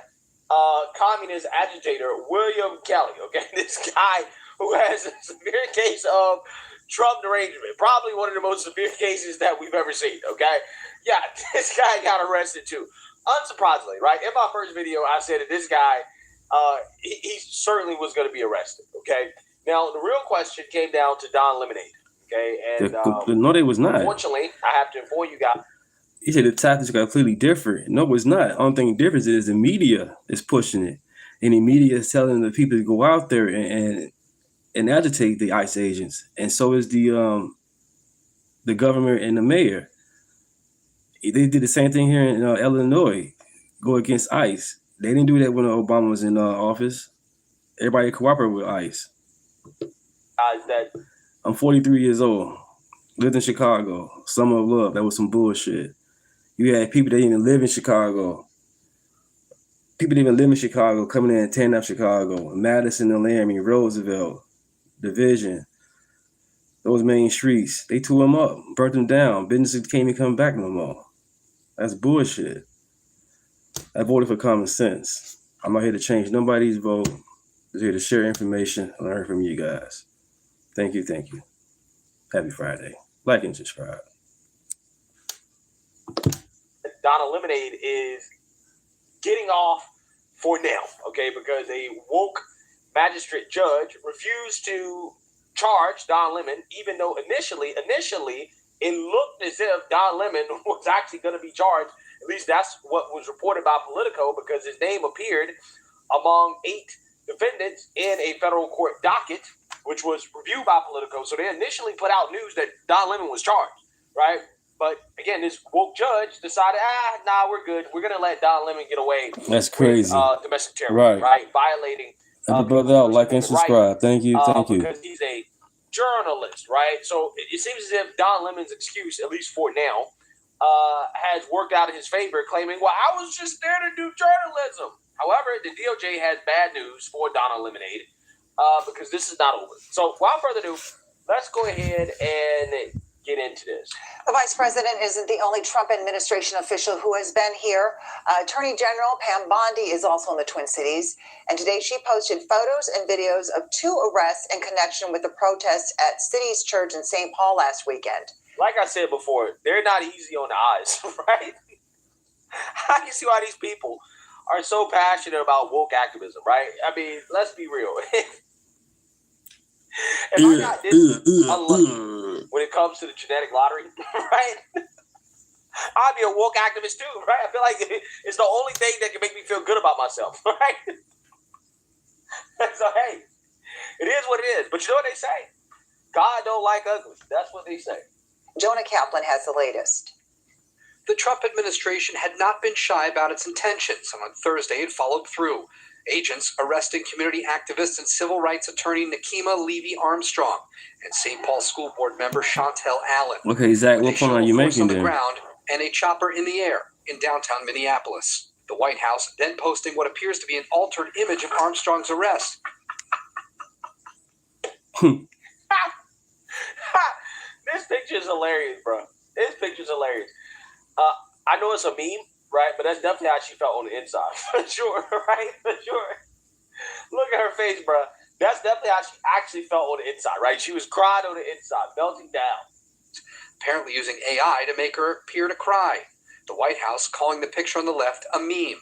communist agitator, William Kelly, okay? This guy who has a severe case of Trump derangement, probably one of the most severe cases that we've ever seen, okay? Yeah, this guy got arrested too. Unsurprisingly, right? In my first video, I said that this guy, he certainly was going to be arrested, okay? Now, the real question came down to Don Lemonade, okay? And no, they was not. Unfortunately, I have to inform you guys. He said the tactics got completely different. No, it's not. The only thing difference is the media is pushing it. And the media is telling the people to go out there and agitate the ICE agents. And so is the governor and the mayor. They did the same thing here in Illinois, go against ICE. They didn't do that when Obama was in office. Everybody cooperated with ICE. I'm 43 years old. Lived in Chicago. Summer of love. That was some bullshit. You had people that didn't even live in Chicago. People that didn't even live in Chicago coming in and tearing up Chicago. Madison and Laramie, Roosevelt, Division. Those main streets. They tore them up, burnt them down. Businesses can't even come back no more. That's bullshit. I voted for common sense. I'm not here to change nobody's vote. I'm here to share information and learn from you guys. Thank you. Happy Friday. Like and subscribe. Donna Lemonade is getting off for now, okay, because a woke magistrate judge refused to charge Don Lemon, even though initially it looked as if Don Lemon was actually going to be charged. At least that's what was reported by Politico, because his name appeared among 8 defendants in a federal court docket, which was reviewed by Politico. So they initially put out news that Don Lemon was charged, right? But again, this woke judge decided, nah, we're good. We're going to let Don Lemon get away. That's crazy. With domestic terrorism, right? Violating. Help a brother out, like and subscribe. Thank you. Because he's a journalist, right? So it seems as if Don Lemon's excuse, at least for now, has worked out in his favor, claiming, well, I was just there to do journalism. However, the DOJ has bad news for Donna Lemonade, because this is not over. So without further ado, let's go ahead and get into this. The vice president isn't the only Trump administration official who has been here. Attorney General Pam Bondi is also in the Twin Cities. And today she posted photos and videos of 2 arrests in connection with the protests at City's Church in St. Paul last weekend. Like I said before, they're not easy on the eyes, right? I can see why these people are so passionate about woke activism, right? I mean, let's be real. If I got this unlucky when it comes to the genetic lottery, right? I'd be a woke activist too, right? I feel like it's the only thing that can make me feel good about myself, right? So, hey, it is what it is. But you know what they say? God don't like ugly. That's what they say. Jonah Kaplan has the latest. The Trump administration had not been shy about its intentions, and on Thursday it followed through. Agents arresting community activist and civil rights attorney Nikema Levy-Armstrong and St. Paul School Board member Chantel Allen. Okay, Zach, what point are you making on the there? ground and a chopper in the air in downtown Minneapolis. The White House then posting what appears to be an altered image of Armstrong's arrest. This picture is hilarious, bro. This picture is hilarious. I know it's a meme, right? But that's definitely how she felt on the inside. For sure, right? For sure. Look at her face, bro. That's definitely how she actually felt on the inside, right? She was crying on the inside, melting down. Apparently using AI to make her appear to cry. The White House calling the picture on the left a meme.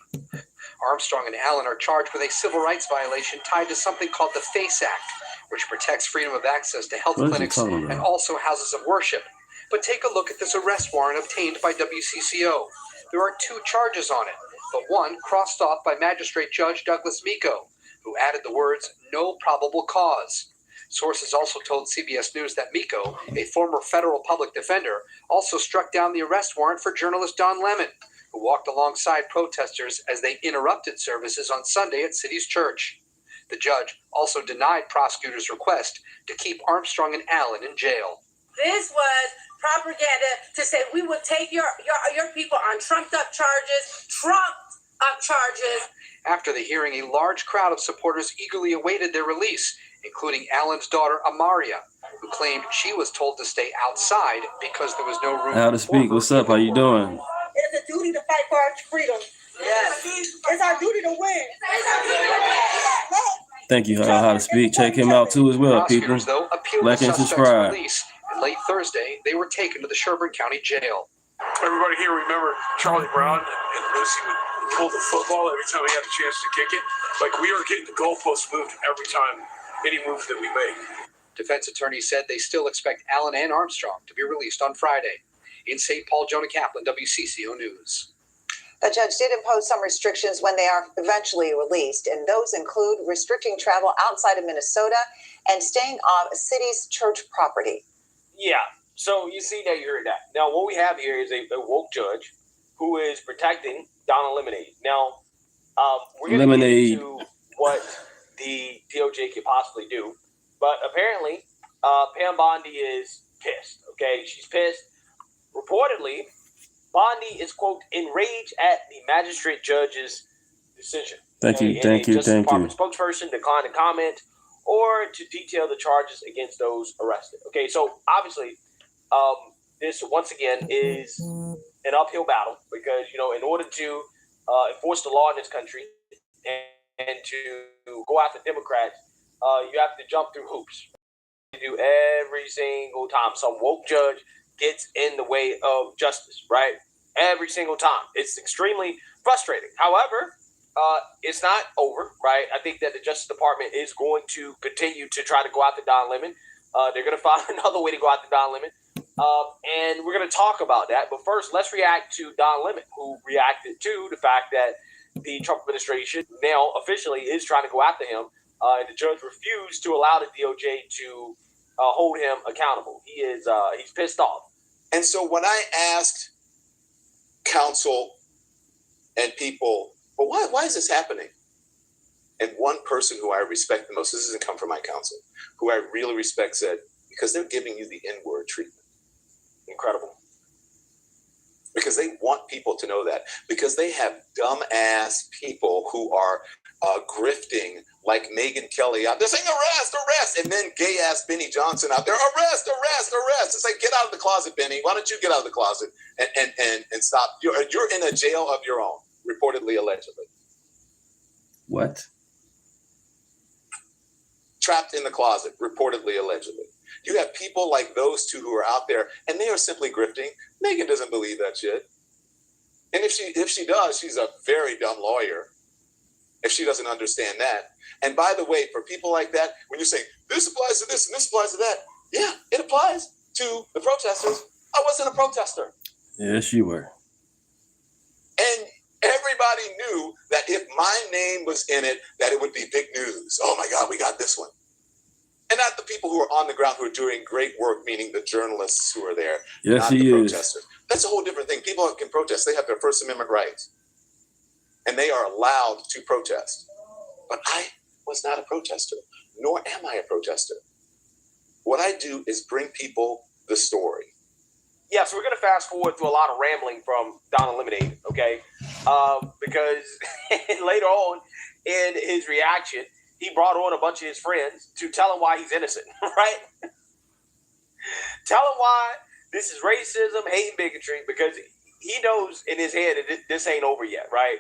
Armstrong and Allen are charged with a civil rights violation tied to something called the FACE Act, which protects freedom of access to health clinics and also houses of worship. But take a look at this arrest warrant obtained by WCCO. There are 2 charges on it, but one crossed off by Magistrate Judge Douglas Miko, who added the words, "no probable cause." Sources also told CBS News that Miko, a former federal public defender, also struck down the arrest warrant for journalist Don Lemon, who walked alongside protesters as they interrupted services on Sunday at City's Church. The judge also denied prosecutors' request to keep Armstrong and Allen in jail. This was propaganda to say we would take your people on trumped up charges. After the hearing, a large crowd of supporters eagerly awaited their release, including Allen's daughter, Amaria, who claimed she was told to stay outside because there was no room. How to speak? What's up? How you doing? It's a duty to fight for our freedom. Yes. It's our duty to win. Thank you. How to speak. Check him out too as well, people. Like and subscribe. And late Thursday, they were taken to the Sherburne County Jail. Everybody here remember Charlie Brown and Lucy would pull the football every time he had a chance to kick it. Like, we are getting the goalposts moved every time, any move that we make. Defense attorneys said they still expect Allen and Armstrong to be released on Friday. In St. Paul, Jonah Kaplan, WCCO News. The judge did impose some restrictions when they are eventually released, and those include restricting travel outside of Minnesota and staying off City's church property. Yeah, so you see that, you heard that. Now, what we have here is a woke judge who is protecting Donna Lemonade. Now, we're going to get into what the DOJ could possibly do, but apparently Pam Bondi is pissed, okay? She's pissed. Reportedly, Bondi is, quote, enraged at the magistrate judge's decision. Thank you. Spokesperson declined to comment or to detail the charges against those arrested. Okay, so obviously, this once again is an uphill battle because, you know, in order to enforce the law in this country and to go after Democrats, you have to jump through hoops. You do every single time some woke judge gets in the way of justice, right? every single time. It's extremely frustrating. However, it's not over, right? I think that the Justice Department is going to continue to try to go after Don Lemon. They're going to find another way to go after Don Lemon. And we're going to talk about that. But first, let's react to Don Lemon, who reacted to the fact that the Trump administration now officially is trying to go after him. And the judge refused to allow the DOJ to hold him accountable. He's pissed off. And so when I asked counsel and people, but why is this happening? And one person who I respect the most, this doesn't come from my counsel, who I really respect said, because they're giving you the N-word treatment. Incredible. Because they want people to know that. Because they have dumb-ass people who are grifting like Megyn Kelly out there saying, arrest, and then gay-ass Benny Johnson out there, arrest. It's like, get out of the closet, Benny. Why don't you get out of the closet and stop? You're in a jail of your own, reportedly, allegedly. What? Trapped in the closet, reportedly, allegedly. You have people like those two who are out there, and they are simply grifting. Megyn doesn't believe that shit. And if she does, she's a very dumb lawyer. If she doesn't understand that. And by the way, for people like that, when you're saying, this applies to this and this applies to that, yeah, it applies to the protesters. I wasn't a protester. Yes, you were. And everybody knew that if my name was in it, that it would be big news. Oh my God, we got this one. And not the people who are on the ground who are doing great work, meaning the journalists who are there, yes, not the protesters. That's a whole different thing. People can protest. They have their First Amendment rights. And they are allowed to protest. But I was not a protester, nor am I a protester. What I do is bring people the story. Yeah, so we're going to fast forward through a lot of rambling from Donald Lemonade, okay? Because later on in his reaction, he brought on a bunch of his friends to tell him why he's innocent, right? Tell him why this is racism, hate, and bigotry, because he knows in his head that this ain't over yet, right?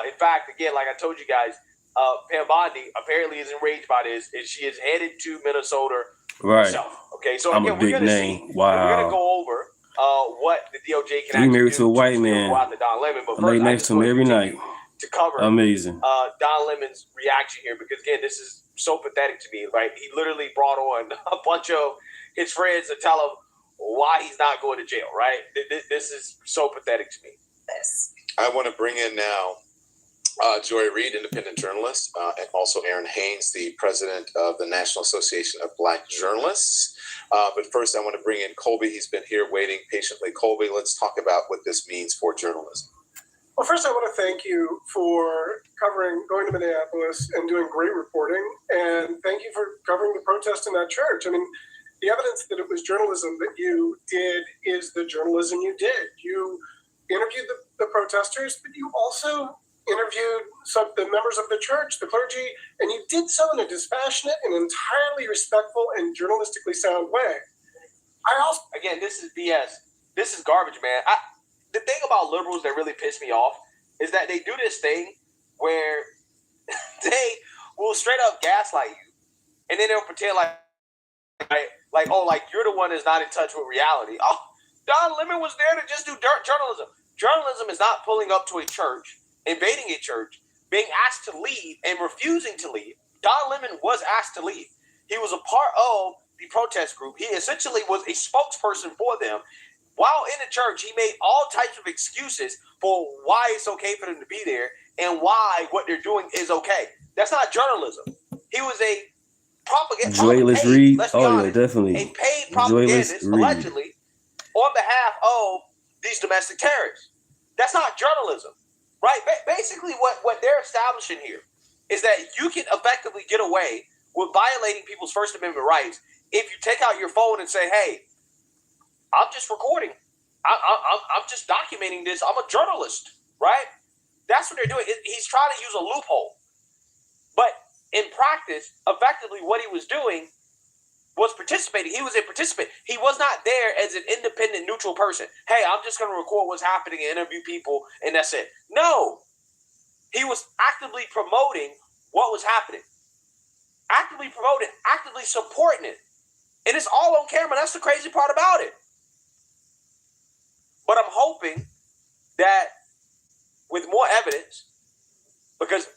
In fact, again, like I told you guys, Pam Bondi apparently is enraged by this, and she is headed to Minnesota herself. Okay, so I'm again, a big name. Wow. We're going to go over what the DOJ can You actually married do to a white man. go out to Don Lemon. But I lay first, next to him every night. To cover amazing Don Lemon's reaction here, because again, this is so pathetic to me. Right, he literally brought on a bunch of his friends to tell him why he's not going to jail. Right, this is so pathetic to me. I want to bring in now Joy Reid, independent journalist, and also Aaron Haynes, the president of the National Association of Black Journalists. But first, I want to bring in Colby. He's been here waiting patiently. Colby, let's talk about what this means for journalism. Well, first, I want to thank you for going to Minneapolis and doing great reporting. And thank you for covering the protest in that church. I mean, the evidence that it was journalism that you did is the journalism you did. You interviewed the protesters, but you also interviewed the members of the church, the clergy, and you did so in a dispassionate and entirely respectful and journalistically sound way. Again, this is BS. This is garbage, man. The thing about liberals that really piss me off is that they do this thing where they will straight up gaslight you, and then they'll pretend like you're the one that's not in touch with reality. Oh, Don Lemon was there to just do journalism. Journalism is not pulling up to a church, invading a church, being asked to leave and refusing to leave. Don Lemon was asked to leave. He was a part of the protest group. He essentially was a spokesperson for them. While in the church, he made all types of excuses for why it's okay for them to be there and why what they're doing is okay. That's not journalism. He was a propaganda. Joyless Reed. Oh, yeah, definitely. A paid propagandist, allegedly, on behalf of these domestic terrorists. That's not journalism, right? Basically, what they're establishing here is that you can effectively get away with violating people's First Amendment rights if you take out your phone and say, hey, I'm just recording. I'm just documenting this. I'm a journalist, right? That's what they're doing. He's trying to use a loophole. But in practice, effectively what he was doing was participating. He was a participant. He was not there as an independent, neutral person. Hey, I'm just going to record what's happening and interview people, and that's it. No. He was actively promoting what was happening. Actively promoting, actively supporting it. And it's all on camera. That's the crazy part about it. But I'm hoping that with more evidence, because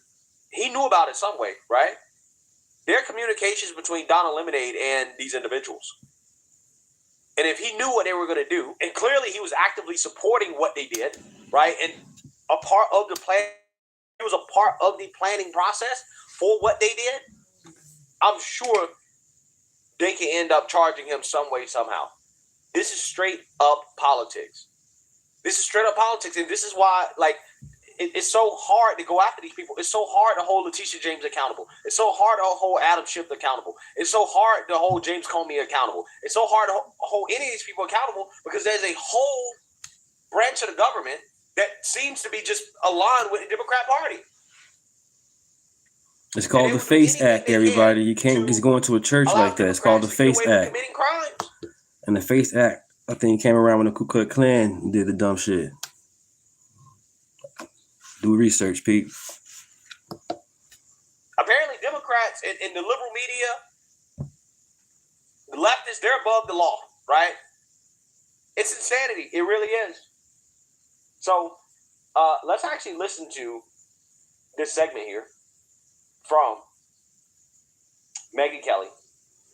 he knew about it some way, right? There are communications between Donna Lemonade and these individuals. And if he knew what they were going to do, and clearly he was actively supporting what they did, right? And a part of the plan, he was a part of the planning process for what they did. I'm sure they can end up charging him some way, somehow. This is straight up politics. This is straight up politics. And this is why, like, it's so hard to go after these people. It's so hard to hold Letitia James accountable. It's so hard to hold Adam Schiff accountable. It's so hard to hold James Comey accountable. It's so hard to hold any of these people accountable because there's a whole branch of the government that seems to be just aligned with the Democrat Party. It's called the Face Act, everybody. You can't just go into a church like that. It's called the Face Act. And the Face Act, I think, came around when the Ku Klux Klan did the dumb shit. Do research, Pete. Apparently, Democrats in the liberal media, the leftists, they're above the law, right? It's insanity. It really is. So let's actually listen to this segment here from Megyn Kelly.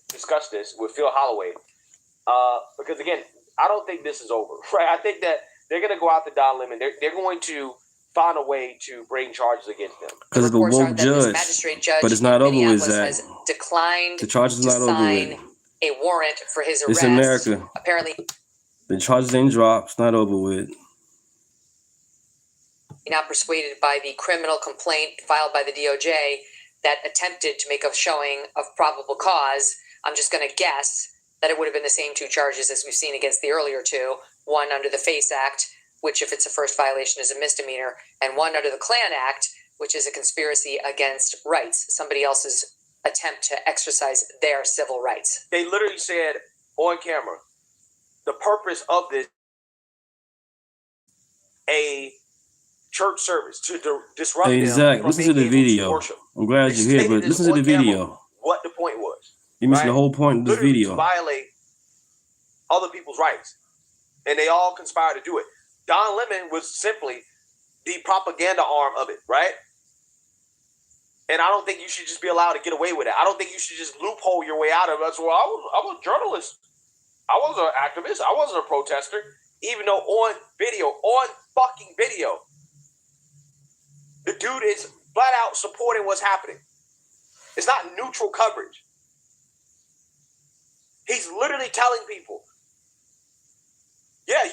Discuss this with Phil Holloway. Because, again, I don't think this is over, right? I think that they're going to go after Don Lemon. They're going to find a way to bring charges against them. Because of the woke judge. But it's not over with, Zach. Has declined the charges are not over with. A warrant for his arrest. It's America. Apparently, the charges ain't dropped. It's not over with. Not persuaded by the criminal complaint filed by the DOJ that attempted to make a showing of probable cause. I'm just going to guess that it would have been the same two charges as we've seen against the earlier two. One under the FACE Act, which if it's a first violation is a misdemeanor, and one under the Klan Act, which is a conspiracy against rights, somebody else's attempt to exercise their civil rights. They literally said on camera, the purpose of this, a church service to disrupt them. Exactly. Listen to the video. I'm glad you're here, but listen to the video. What the point was. You missed the whole point of this video. To violate other people's rights. And they all conspired to do it. Don Lemon was simply the propaganda arm of it, right? And I don't think you should just be allowed to get away with it. I don't think you should just loophole your way out of it. Well, I was a journalist. I wasn't an activist. I wasn't a protester. Even though on fucking video, the dude is flat out supporting what's happening. It's not neutral coverage. He's literally telling people, yeah,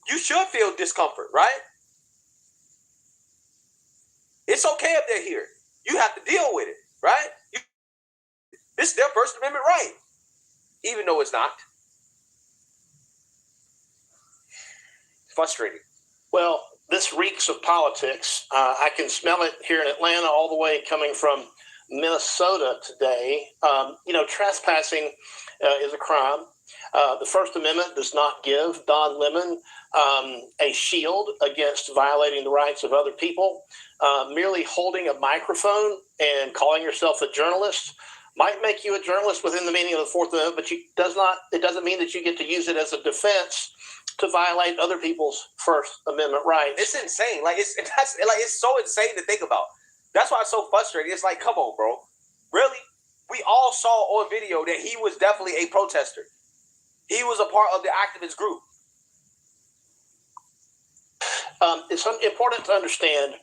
you should feel discomfort, right? It's okay if they're here. You have to deal with it, right? This is their First Amendment right, even though it's not. It's frustrating. Well, this reeks of politics. I can smell it here in Atlanta all the way coming from Minnesota today. Trespassing is a crime. The First Amendment does not give Don Lemon a shield against violating the rights of other people. Merely holding a microphone and calling yourself a journalist might make you a journalist within the meaning of the Fourth Amendment, but it doesn't mean that you get to use it as a defense to violate other people's First Amendment rights. It's insane. It's so insane to think about. That's why it's so frustrating. It's like, come on, bro. Really? We all saw on video that he was definitely a protester. He was a part of the activist group. It's important to understand,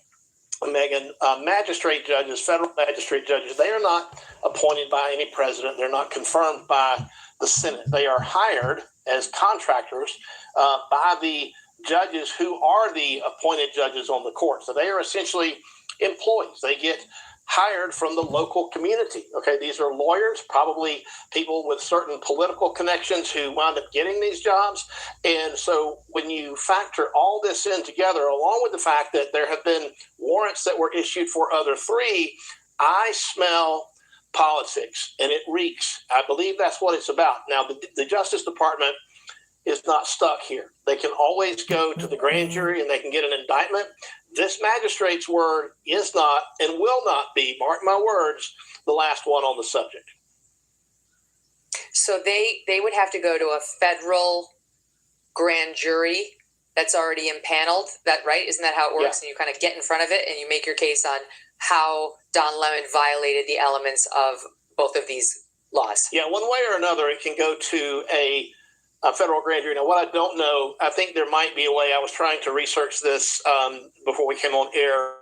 Megan, magistrate judges, federal magistrate judges, they are not appointed by any president. They're not confirmed by the Senate. They are hired as contractors by the judges who are the appointed judges on the court. So they are essentially employees. They get hired from the local community. Okay, these are lawyers, probably people with certain political connections who wound up getting these jobs. And so when you factor all this in together, along with the fact that there have been warrants that were issued for other three, I smell politics, and it reeks. I believe that's what it's about. Now, the Justice Department is not stuck here. They can always go to the grand jury and they can get an indictment. This magistrate's word is not and will not be, mark my words, the last one on the subject. So they would have to go to a federal grand jury that's already impaneled. That right? Isn't that how it works? Yeah. And you kind of get in front of it and you make your case on how Don Lemon violated the elements of both of these laws. Yeah, one way or another, it can go to a federal grand jury. Now, what I don't know, I think there might be a way. I was trying to research this before we came on air.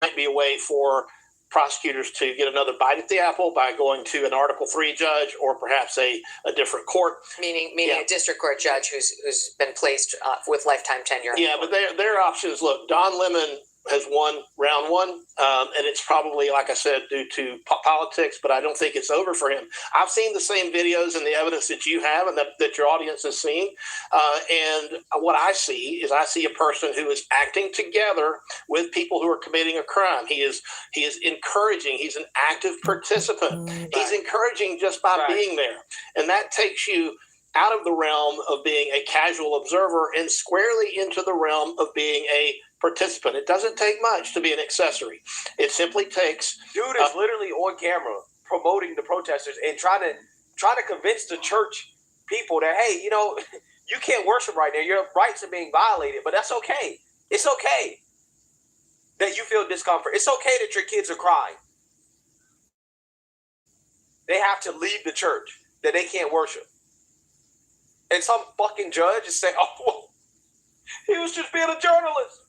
Might be a way for prosecutors to get another bite at the apple by going to an Article 3 judge or perhaps a different court. Meaning a district court judge who's been placed with lifetime tenure. Yeah, but their options, look, Don Lemon has won round one, and it's probably, like I said, due to politics, but I don't think it's over for him. I've seen the same videos and the evidence that you have and that your audience has seen, and what I see is a person who is acting together with people who are committing a crime. He is encouraging. He's an active participant. Right. He's encouraging just by being there, and that takes you out of the realm of being a casual observer and squarely into the realm of being a participant. It doesn't take much to be an accessory. It simply takes. Dude is literally on camera promoting the protesters and trying to convince the church people that, hey, you know, you can't worship right now. Your rights are being violated, but that's okay. It's okay that you feel discomfort. It's okay that your kids are crying. They have to leave the church, that they can't worship. And some fucking judge is saying, oh, well, he was just being a journalist.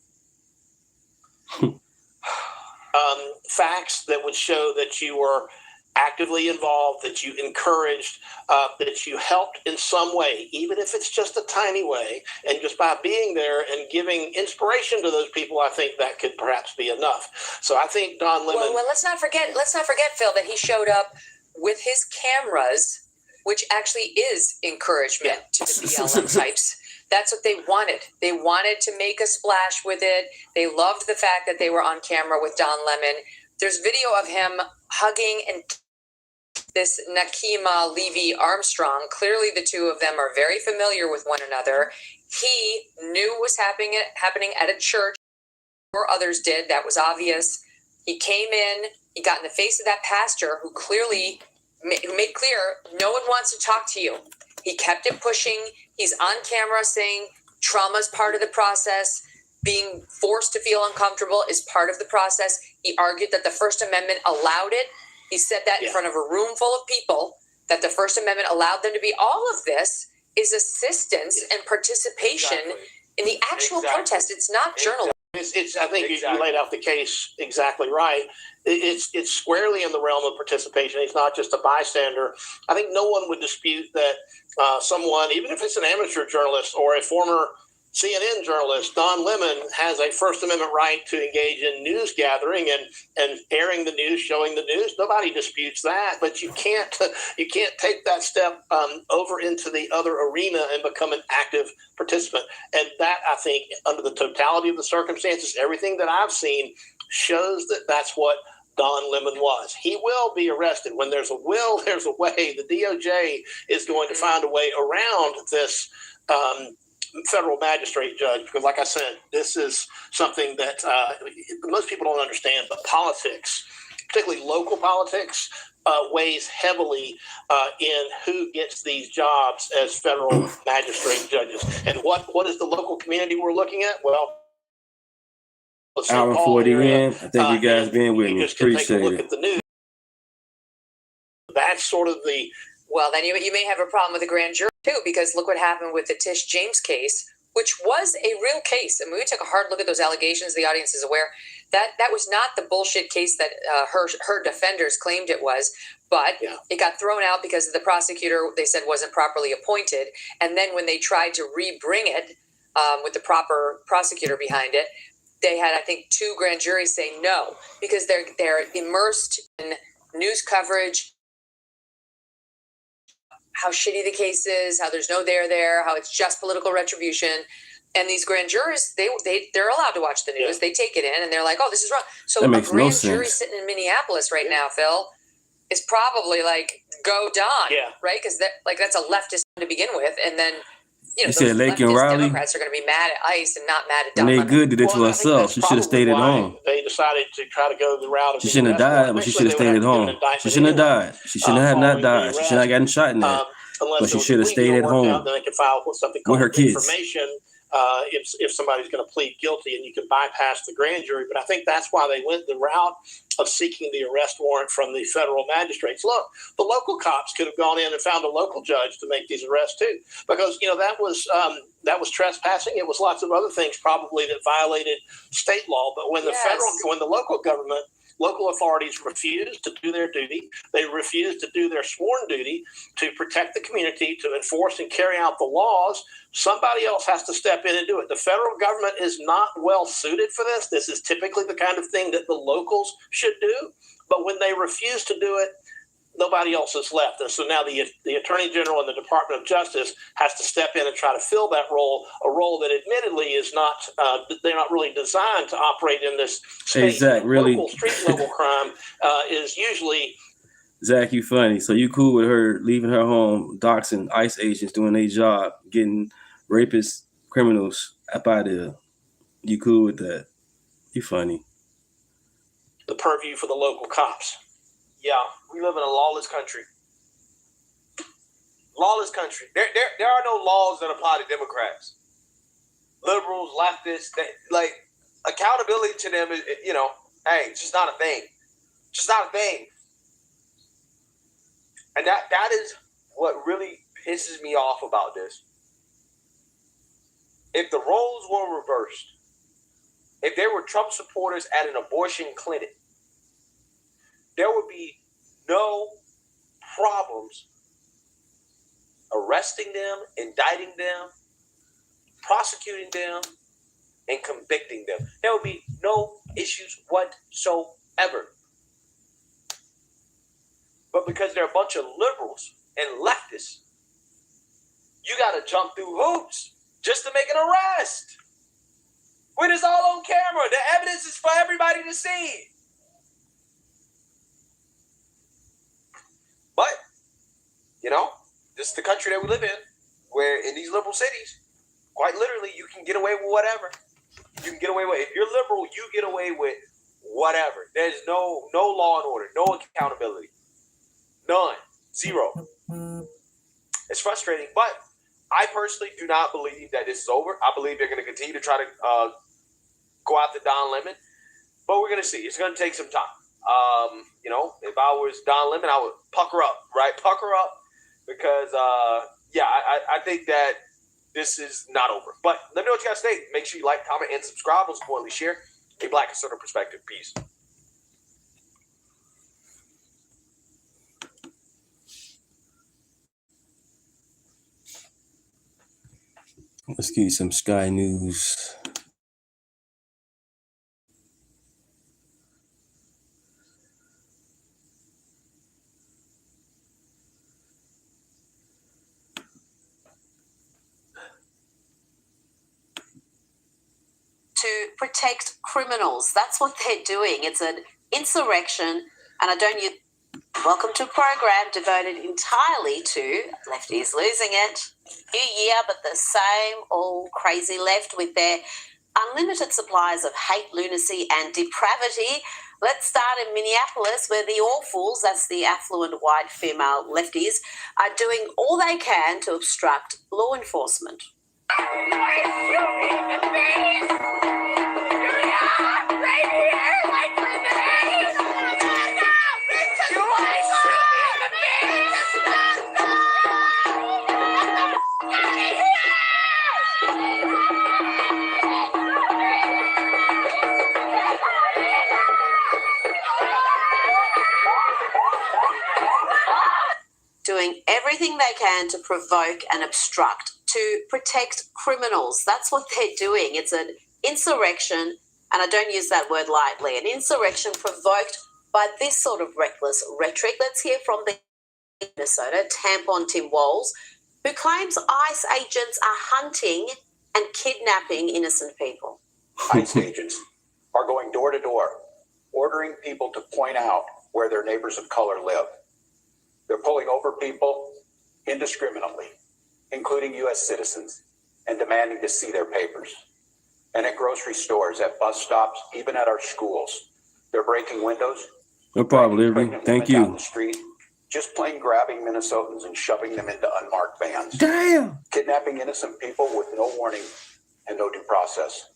Facts that would show that you were actively involved, that you encouraged, that you helped in some way, even if it's just a tiny way, and just by being there and giving inspiration to those people, I think that could perhaps be enough. So I think Don Lemon. Well, let's not forget, Phil, that he showed up with his cameras, which actually is encouragement to the BLM types. That's what they wanted. They wanted to make a splash with it. They loved the fact that they were on camera with Don Lemon. There's video of him hugging and this Nakima Levy Armstrong. Clearly, the two of them are very familiar with one another. He knew what was happening at a church, or others did. That was obvious. He came in. He got in the face of that pastor who clearly made clear no one wants to talk to you. He kept it pushing. He's on camera saying trauma is part of the process. Being forced to feel uncomfortable is part of the process. He argued that the First Amendment allowed it. He said that in front of a room full of people, that the First Amendment allowed them to be. All of this is assistance and participation in the actual protest. It's not journalism. I think you laid out the case exactly right. It's squarely in the realm of participation. He's not just a bystander. I think no one would dispute that someone, even if it's an amateur journalist or a former CNN journalist, Don Lemon has a First Amendment right to engage in news gathering and airing the news, showing the news. Nobody disputes that, but you can't take that step over into the other arena and become an active participant. And that, I think, under the totality of the circumstances, everything that I've seen shows that that's what Don Lemon was. He will be arrested. When there's a will, there's a way. The DOJ is going to find a way around this federal magistrate judge, because like I said, this is something that most people don't understand, but politics, particularly local politics, weighs heavily in who gets these jobs as federal magistrate judges. And what is the local community we're looking at? Well, hour 40 in. I thank you guys being with me. Appreciate it. The news. That's sort of the. Well, then you may have a problem with the grand jury too, because look what happened with the Tish James case, which was a real case. I mean, we took a hard look at those allegations. The audience is aware that that was not the bullshit case that her defenders claimed it was, but it got thrown out because the prosecutor, they said, wasn't properly appointed. And then when they tried to rebring it with the proper prosecutor behind it, they had, I think, 2 grand juries say no, because they're immersed in news coverage, how shitty the case is, how there's no there, how it's just political retribution. And these grand jurors, they're allowed to watch the news. Yeah. They take it in and they're like, oh, this is wrong. So a grand jury sitting in Minneapolis right now, Phil, is probably like, go Don, right? Because that's a leftist to begin with. And then, you said Lake and Riley. Democrats are going to be mad at ICE and not mad at Don. And they good did it to Well, herself. She should have stayed at home. They decided to try to go the route of. She shouldn't have died, but she should have stayed at home. She shouldn't have died. She shouldn't have not died. She shouldn't have gotten shot in that. unless But she there was should a have plea stayed deal at worked home out, then they can file with something with called her kids. information. If somebody's going to plead guilty, and you can bypass the grand jury. But I think that's why they went the route of seeking the arrest warrant from the federal magistrates. Look, the local cops could have gone in and found a local judge to make these arrests too, because that was trespassing. It was lots of other things probably that violated state law. But when the local authorities refused to do their duty, they refused to do their sworn duty to protect the community, to enforce and carry out the laws. Somebody else has to step in and do it. The federal government is not well suited for this. This is typically the kind of thing that the locals should do. But when they refuse to do it, nobody else is left. And so now the Attorney General and the Department of Justice has to step in and try to fill that role, a role that admittedly is not, they're not really designed to operate in this space. Zach, really, local street level crime is usually. Zach, you funny. So you cool with her leaving her home, doxing ICE agents doing their job, getting rapists, criminals up out of there. You cool with that? You funny. The purview for the local cops. Yeah, we live in a lawless country. Lawless country. There are no laws that apply to Democrats. Liberals, leftists, accountability to them is, hey, it's just not a thing. Just not a thing. And that is what really pisses me off about this. If the roles were reversed, if there were Trump supporters at an abortion clinic, there would be no problems arresting them, indicting them, prosecuting them, and convicting them. There would be no issues whatsoever. But because they're a bunch of liberals and leftists, you got to jump through hoops just to make an arrest. When it's all on camera, the evidence is for everybody to see. But, this is the country that we live in, where in these liberal cities, quite literally, you can get away with whatever. You can get away with, if you're liberal, you get away with whatever. There's no law and order, no accountability. None. Zero. It's frustrating, but I personally do not believe that this is over. I believe they're going to continue to try to go after Don Lemon, but we're going to see. It's going to take some time. If I was Don Lemon, I would pucker up, right? Pucker up, because, I think that this is not over. But let me know what you guys think. Make sure you like, comment, and subscribe. Most importantly, share a Black conservative perspective. Peace. Let's give you some Sky News. To protect criminals. That's what they're doing. It's an insurrection, and welcome to a program devoted entirely to lefties losing it. New year, but the same old crazy left with their unlimited supplies of hate, lunacy, and depravity. Let's start in Minneapolis, where the awfuls, that's the affluent white female lefties, are doing all they can to obstruct law enforcement. Doing everything they can to provoke and obstruct, to protect criminals. That's what they're doing. It's an insurrection, and I don't use that word lightly, an insurrection provoked by this sort of reckless rhetoric. Let's hear from the Minnesota, Tampon Tim Walls, who claims ICE agents are hunting and kidnapping innocent people. ICE agents are going door to door, ordering people to point out where their neighbors of color live. They're pulling over people indiscriminately, including U.S. citizens, and demanding to see their papers. And at grocery stores, at bus stops, even at our schools, they're breaking windows. No problem, Liberty. Thank you. Down the street, just plain grabbing Minnesotans and shoving them into unmarked vans. Damn. Kidnapping innocent people with no warning and no due process.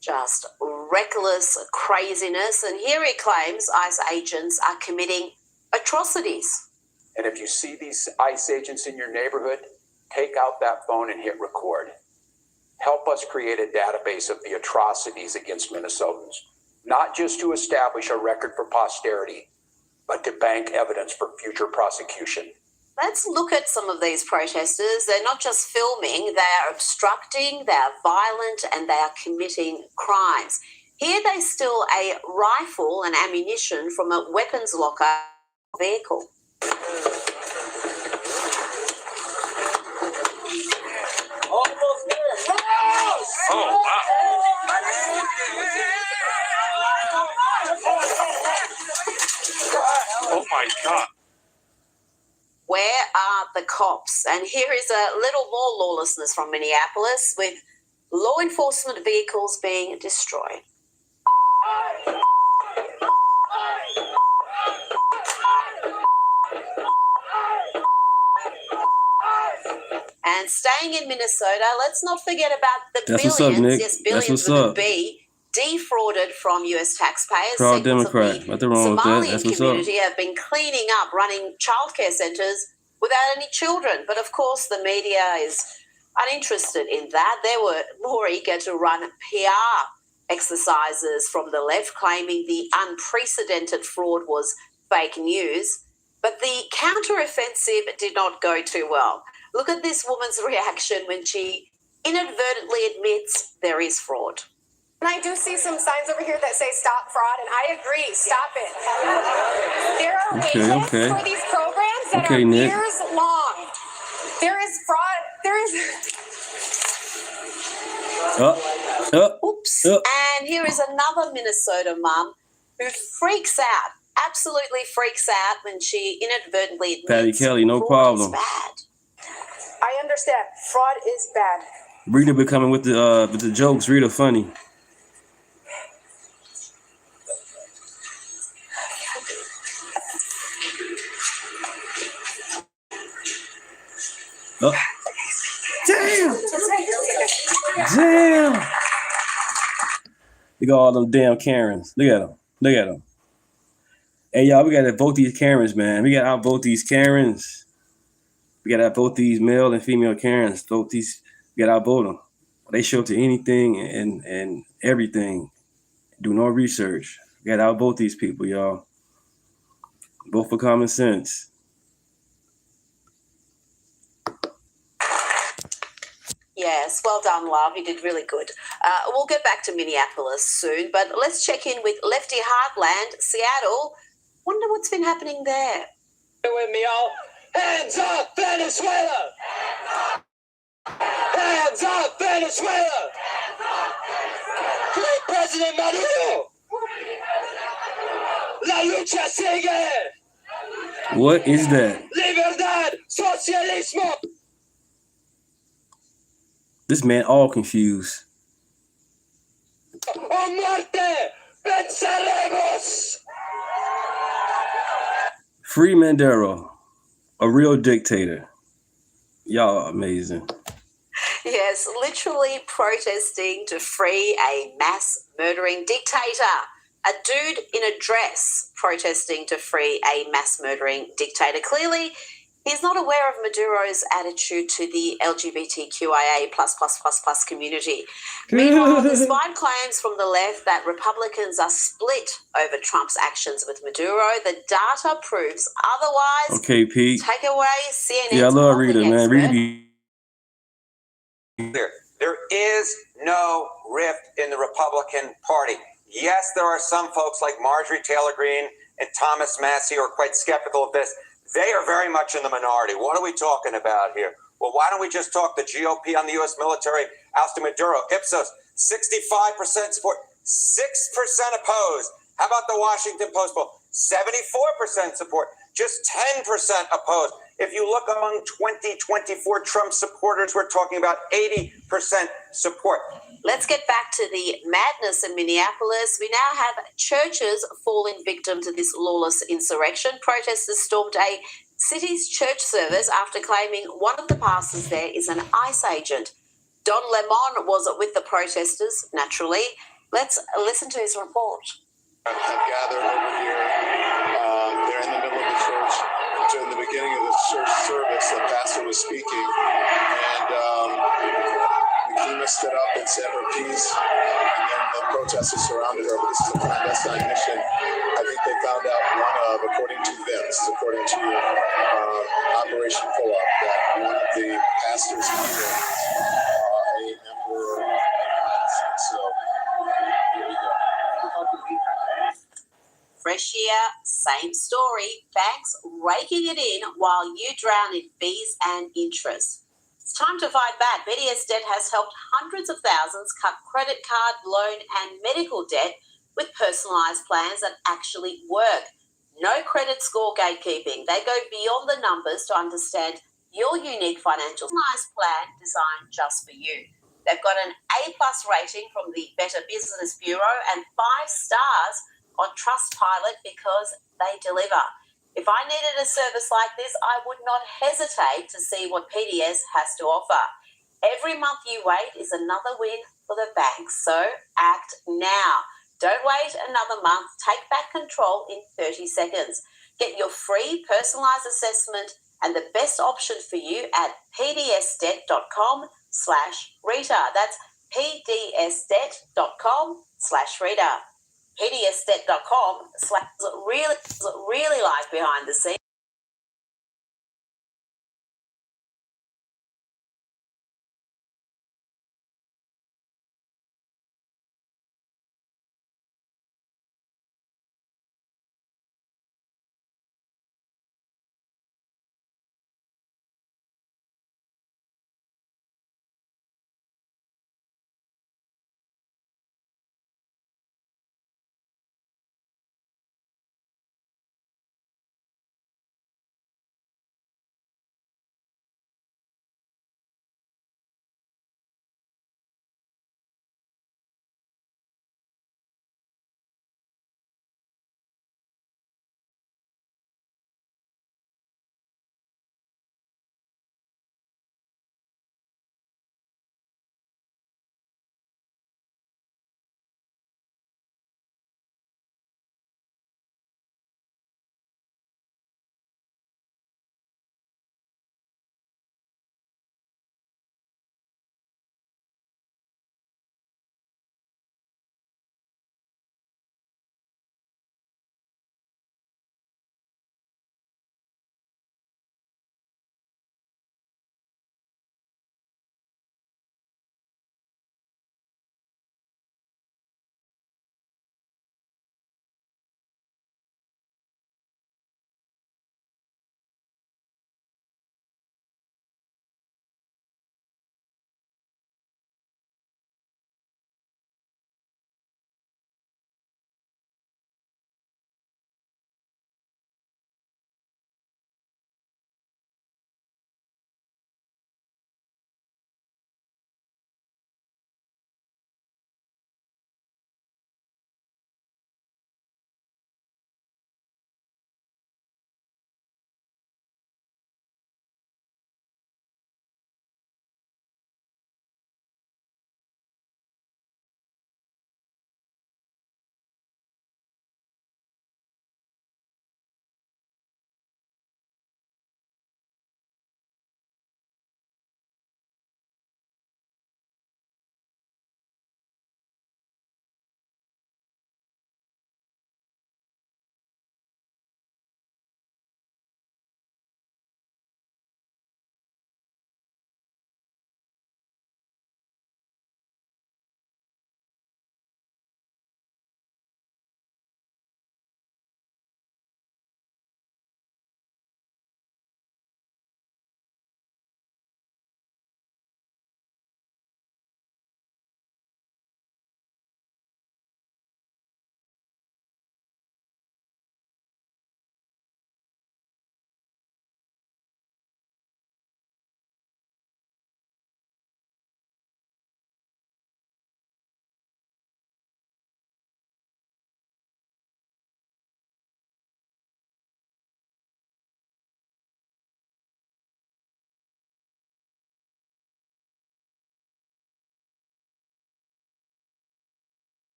Just reckless craziness. And here he claims ICE agents are committing atrocities. And if you see these ICE agents in your neighborhood, take out that phone and hit record. Help us create a database of the atrocities against Minnesotans, not just to establish a record for posterity, but to bank evidence for future prosecution. Let's look at some of these protesters. They're not just filming, they are obstructing, they are violent, and they are committing crimes. Here they steal a rifle and ammunition from a weapons locker vehicle. Almost there. Oh, wow. Oh, my God. Where are the cops? And here is a little more lawlessness from Minneapolis with law enforcement vehicles being destroyed. And staying in Minnesota, let's not forget about the That's billions, what's up, Nick. yes, That's billions what's with a up. B, defrauded from U.S. taxpayers. Proud Segments of Democrat. the Nothing wrong with that. Somalian That's what's community up. have been cleaning up, running childcare centres without any children. But of course, the media is uninterested in that. They were more eager to run PR exercises from the left, claiming the unprecedented fraud was fake news. But the counter-offensive did not go too well. Look at this woman's reaction when she inadvertently admits there is fraud. And I do see some signs over here that say stop fraud, and I agree, stop it. There are wait lists for these programs that are Nick. years long. There is fraud, Oops. And here is another Minnesota mum who freaks out, absolutely freaks out when she inadvertently Patty admits Kelly, no fraud problem. is bad. I understand, fraud is bad. Rita be coming with the jokes. Rita funny. Oh. Damn! Damn! Look at all them damn Karens. Look at them. Look at them. Hey, y'all, we got to vote these Karens, man. We got to outvote these Karens. We got to outvote these male and female Karens. Vote these. We got to outvote them. They show up to anything and everything. Do no research. We got to outvote these people, y'all. Vote for common sense. Yes, well done, love. You did really good. We'll get back to Minneapolis soon, but let's check in with Lefty Heartland, Seattle. Wonder what's been happening there. With me all. Hands up, Venezuela! Hands up, Venezuela! Free President Maduro! La lucha sigue! What is that? Libertad, socialismo! This man all confused. O muerte, venceremos! Free Mandela, a real dictator. Y'all are amazing. Yes, literally protesting to free a mass murdering dictator. A dude in a dress protesting to free a mass murdering dictator. Clearly, he's not aware of Maduro's attitude to the LGBTQIA plus community. Meanwhile, despite claims from the left that Republicans are split over Trump's actions with Maduro, the data proves otherwise. Okay, Pete. Take away CNN's Yeah, I love Rita, polling man. expert. Rita be There is no rift in the Republican Party. Yes, there are some folks like Marjorie Taylor Greene and Thomas Massie who are quite skeptical of this. They are very much in the minority. What are we talking about here? Well, why don't we just talk the GOP on the U.S. military ousting Maduro? Ipsos, 65% support, 6% opposed. How about the Washington Post poll? 74% support, just 10% opposed. If you look among 2024 Trump supporters, we're talking about 80% support. Let's get back to the madness in Minneapolis. We now have churches falling victim to this lawless insurrection. Protesters stormed a city's church service after claiming one of the pastors there is an ICE agent. Don Lemon was with the protesters, naturally. Let's listen to his report. Have gathered over here. They're in the middle of the church. During the beginning of the church service, the pastor was speaking, and Nikema stood up and said her piece, and then the protesters surrounded her. But this is a clandestine mission. I think they found out one of, according to them, this is according to Operation Pull-Up, that one of the pastors here a member of ICE. So here we go. Fresh year, same story. Banks raking it in while you drown in fees and interest. It's time to fight back. BDS Debt has helped hundreds of thousands cut credit card, loan and medical debt with personalised plans that actually work. No credit score gatekeeping. They go beyond the numbers to understand your unique financial plan designed just for you. They've got an A+ rating from the Better Business Bureau and 5 stars on Trustpilot because they deliver. If I needed a service like this, I would not hesitate to see what PDS has to offer. Every month you wait is another win for the banks, so act now. Don't wait another month. Take back control in 30 seconds. Get your free personalised assessment and the best option for you at pdsdebt.com/Rita. That's pdsdebt.com/Rita. pdsdebt.com/really like behind the scenes.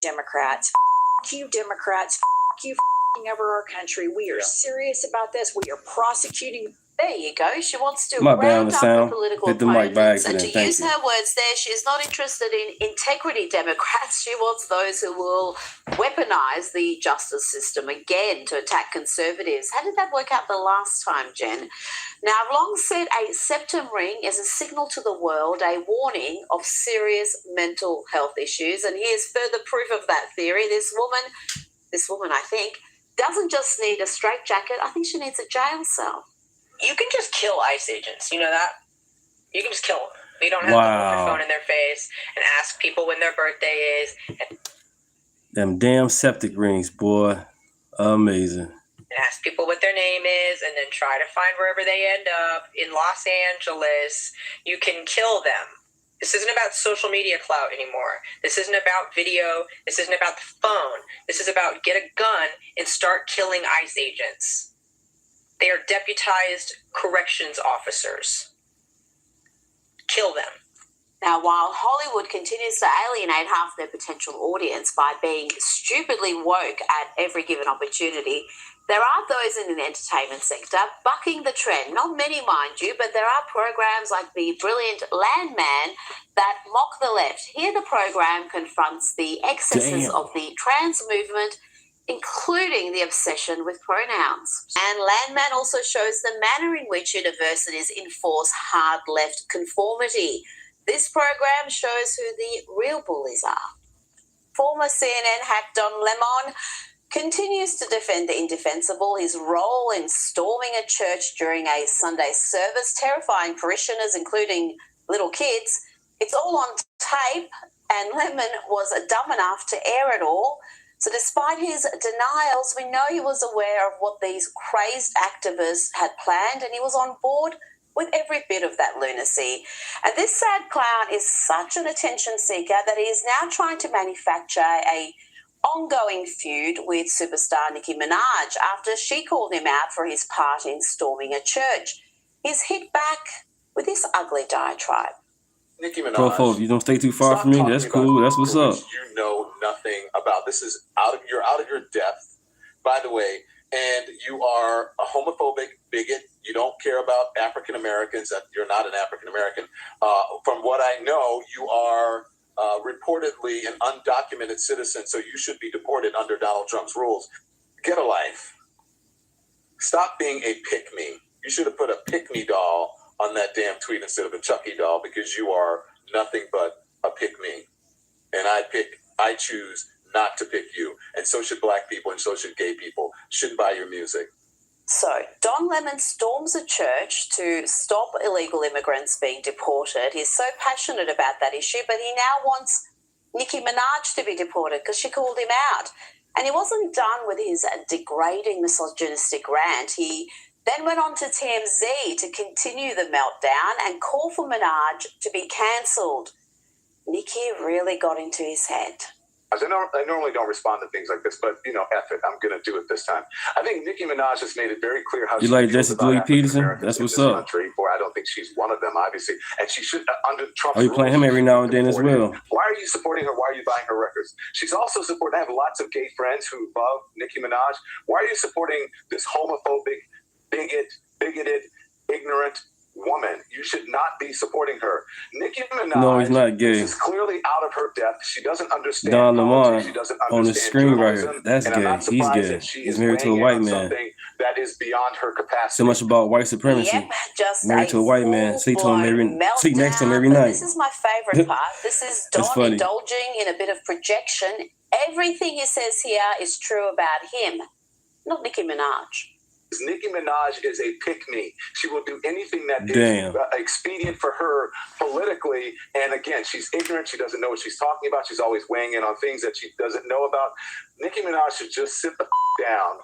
Democrats. You Democrats. You ever our country. We are serious about this. We are prosecuting. There you go. She wants to My bad on round the up her sound. political Hit the mic by opponents, and accident. to Thank use you. her words there, she's not interested in integrity Democrats. She wants those who will weaponize the justice system again to attack conservatives. How did that work out the last time, Jen? Now, I've long said a septum ring is a signal to the world, a warning of serious mental health issues. And here's further proof of that theory. This woman, I think, doesn't just need a straitjacket. I think she needs a jail cell. You can just kill ICE agents. You know that? You can just kill them. You don't have to hold your phone in their face and ask people when their birthday is. Them damn septic rings, boy. Amazing. And ask people what their name is and then try to find wherever they end up. In Los Angeles, you can kill them. This isn't about social media clout anymore. This isn't about video. This isn't about the phone. This is about get a gun and start killing ICE agents. They are deputized corrections officers. Kill them. Now, while Hollywood continues to alienate half their potential audience by being stupidly woke at every given opportunity, there are those in the entertainment sector bucking the trend. Not many, mind you, but there are programs like the brilliant Landman that mock the left. Here the program confronts the excesses of the trans movement, including the obsession with pronouns. And Landman also shows the manner in which universities enforce hard left conformity. This program shows who the real bullies are. Former CNN hack Don Lemon continues to defend the indefensible, his role in storming a church during a Sunday service, terrifying parishioners, including little kids. It's all on tape, and Lemon was dumb enough to air it all. So despite his denials, we know he was aware of what these crazed activists had planned, and he was on board with every bit of that lunacy. And this sad clown is such an attention seeker that he is now trying to manufacture a ongoing feud with superstar Nicki Minaj after she called him out for his part in storming a church. He's hit back with this ugly diatribe. Nicki Minaj. Profo, if you don't stay too far from me, that's cool. That's what's up. You know nothing about. This is you're out of your depth, by the way, and you are a homophobic bigot. You don't care about African Americans. You're not an African American. From what I know, you are reportedly an undocumented citizen, so you should be deported under Donald Trump's rules. Get a life. Stop being a pick-me. You should have put a pick-me doll on that damn tweet instead of a Chucky doll, because you are nothing but a pick-me. And I choose not to pick you. And so should black people, and so should gay people. Shouldn't buy your music. So, Don Lemon storms a church to stop illegal immigrants being deported. He's so passionate about that issue, but he now wants Nicki Minaj to be deported because she called him out. And he wasn't done with his degrading, misogynistic rant. He then went on to TMZ to continue the meltdown and call for Minaj to be cancelled. Nicki really got into his head. I normally don't respond to things like this, but, F it. I'm going to do it this time. I think Nicki Minaj has made it very clear how you like Jesse Louis Peterson? That's what's up. I don't think she's one of them, obviously. And she should, under Trump's you playing him every now and then as well. Why are you supporting her? Why are you buying her records? She's also supporting, I have lots of gay friends who love Nicki Minaj. Why are you supporting this homophobic, bigoted, ignorant woman? You should not be supporting her. Nicki Minaj, no, he's not gay. Is clearly out of her depth. She doesn't understand Don Lemon she doesn't on the understand screenwriter. That's gay. He's gay. He's married to a white man. That is beyond her capacity. So much about white supremacy. Yep, just married to a white man. Sleep next to him every night. This is my favourite part. This is Don indulging in a bit of projection. Everything he says here is true about him, not Nicki Minaj. Nicki Minaj is a pick-me. She will do anything that is expedient for her politically. And again, she's ignorant. She doesn't know what she's talking about. She's always weighing in on things that she doesn't know about. Nicki Minaj should just sit the down.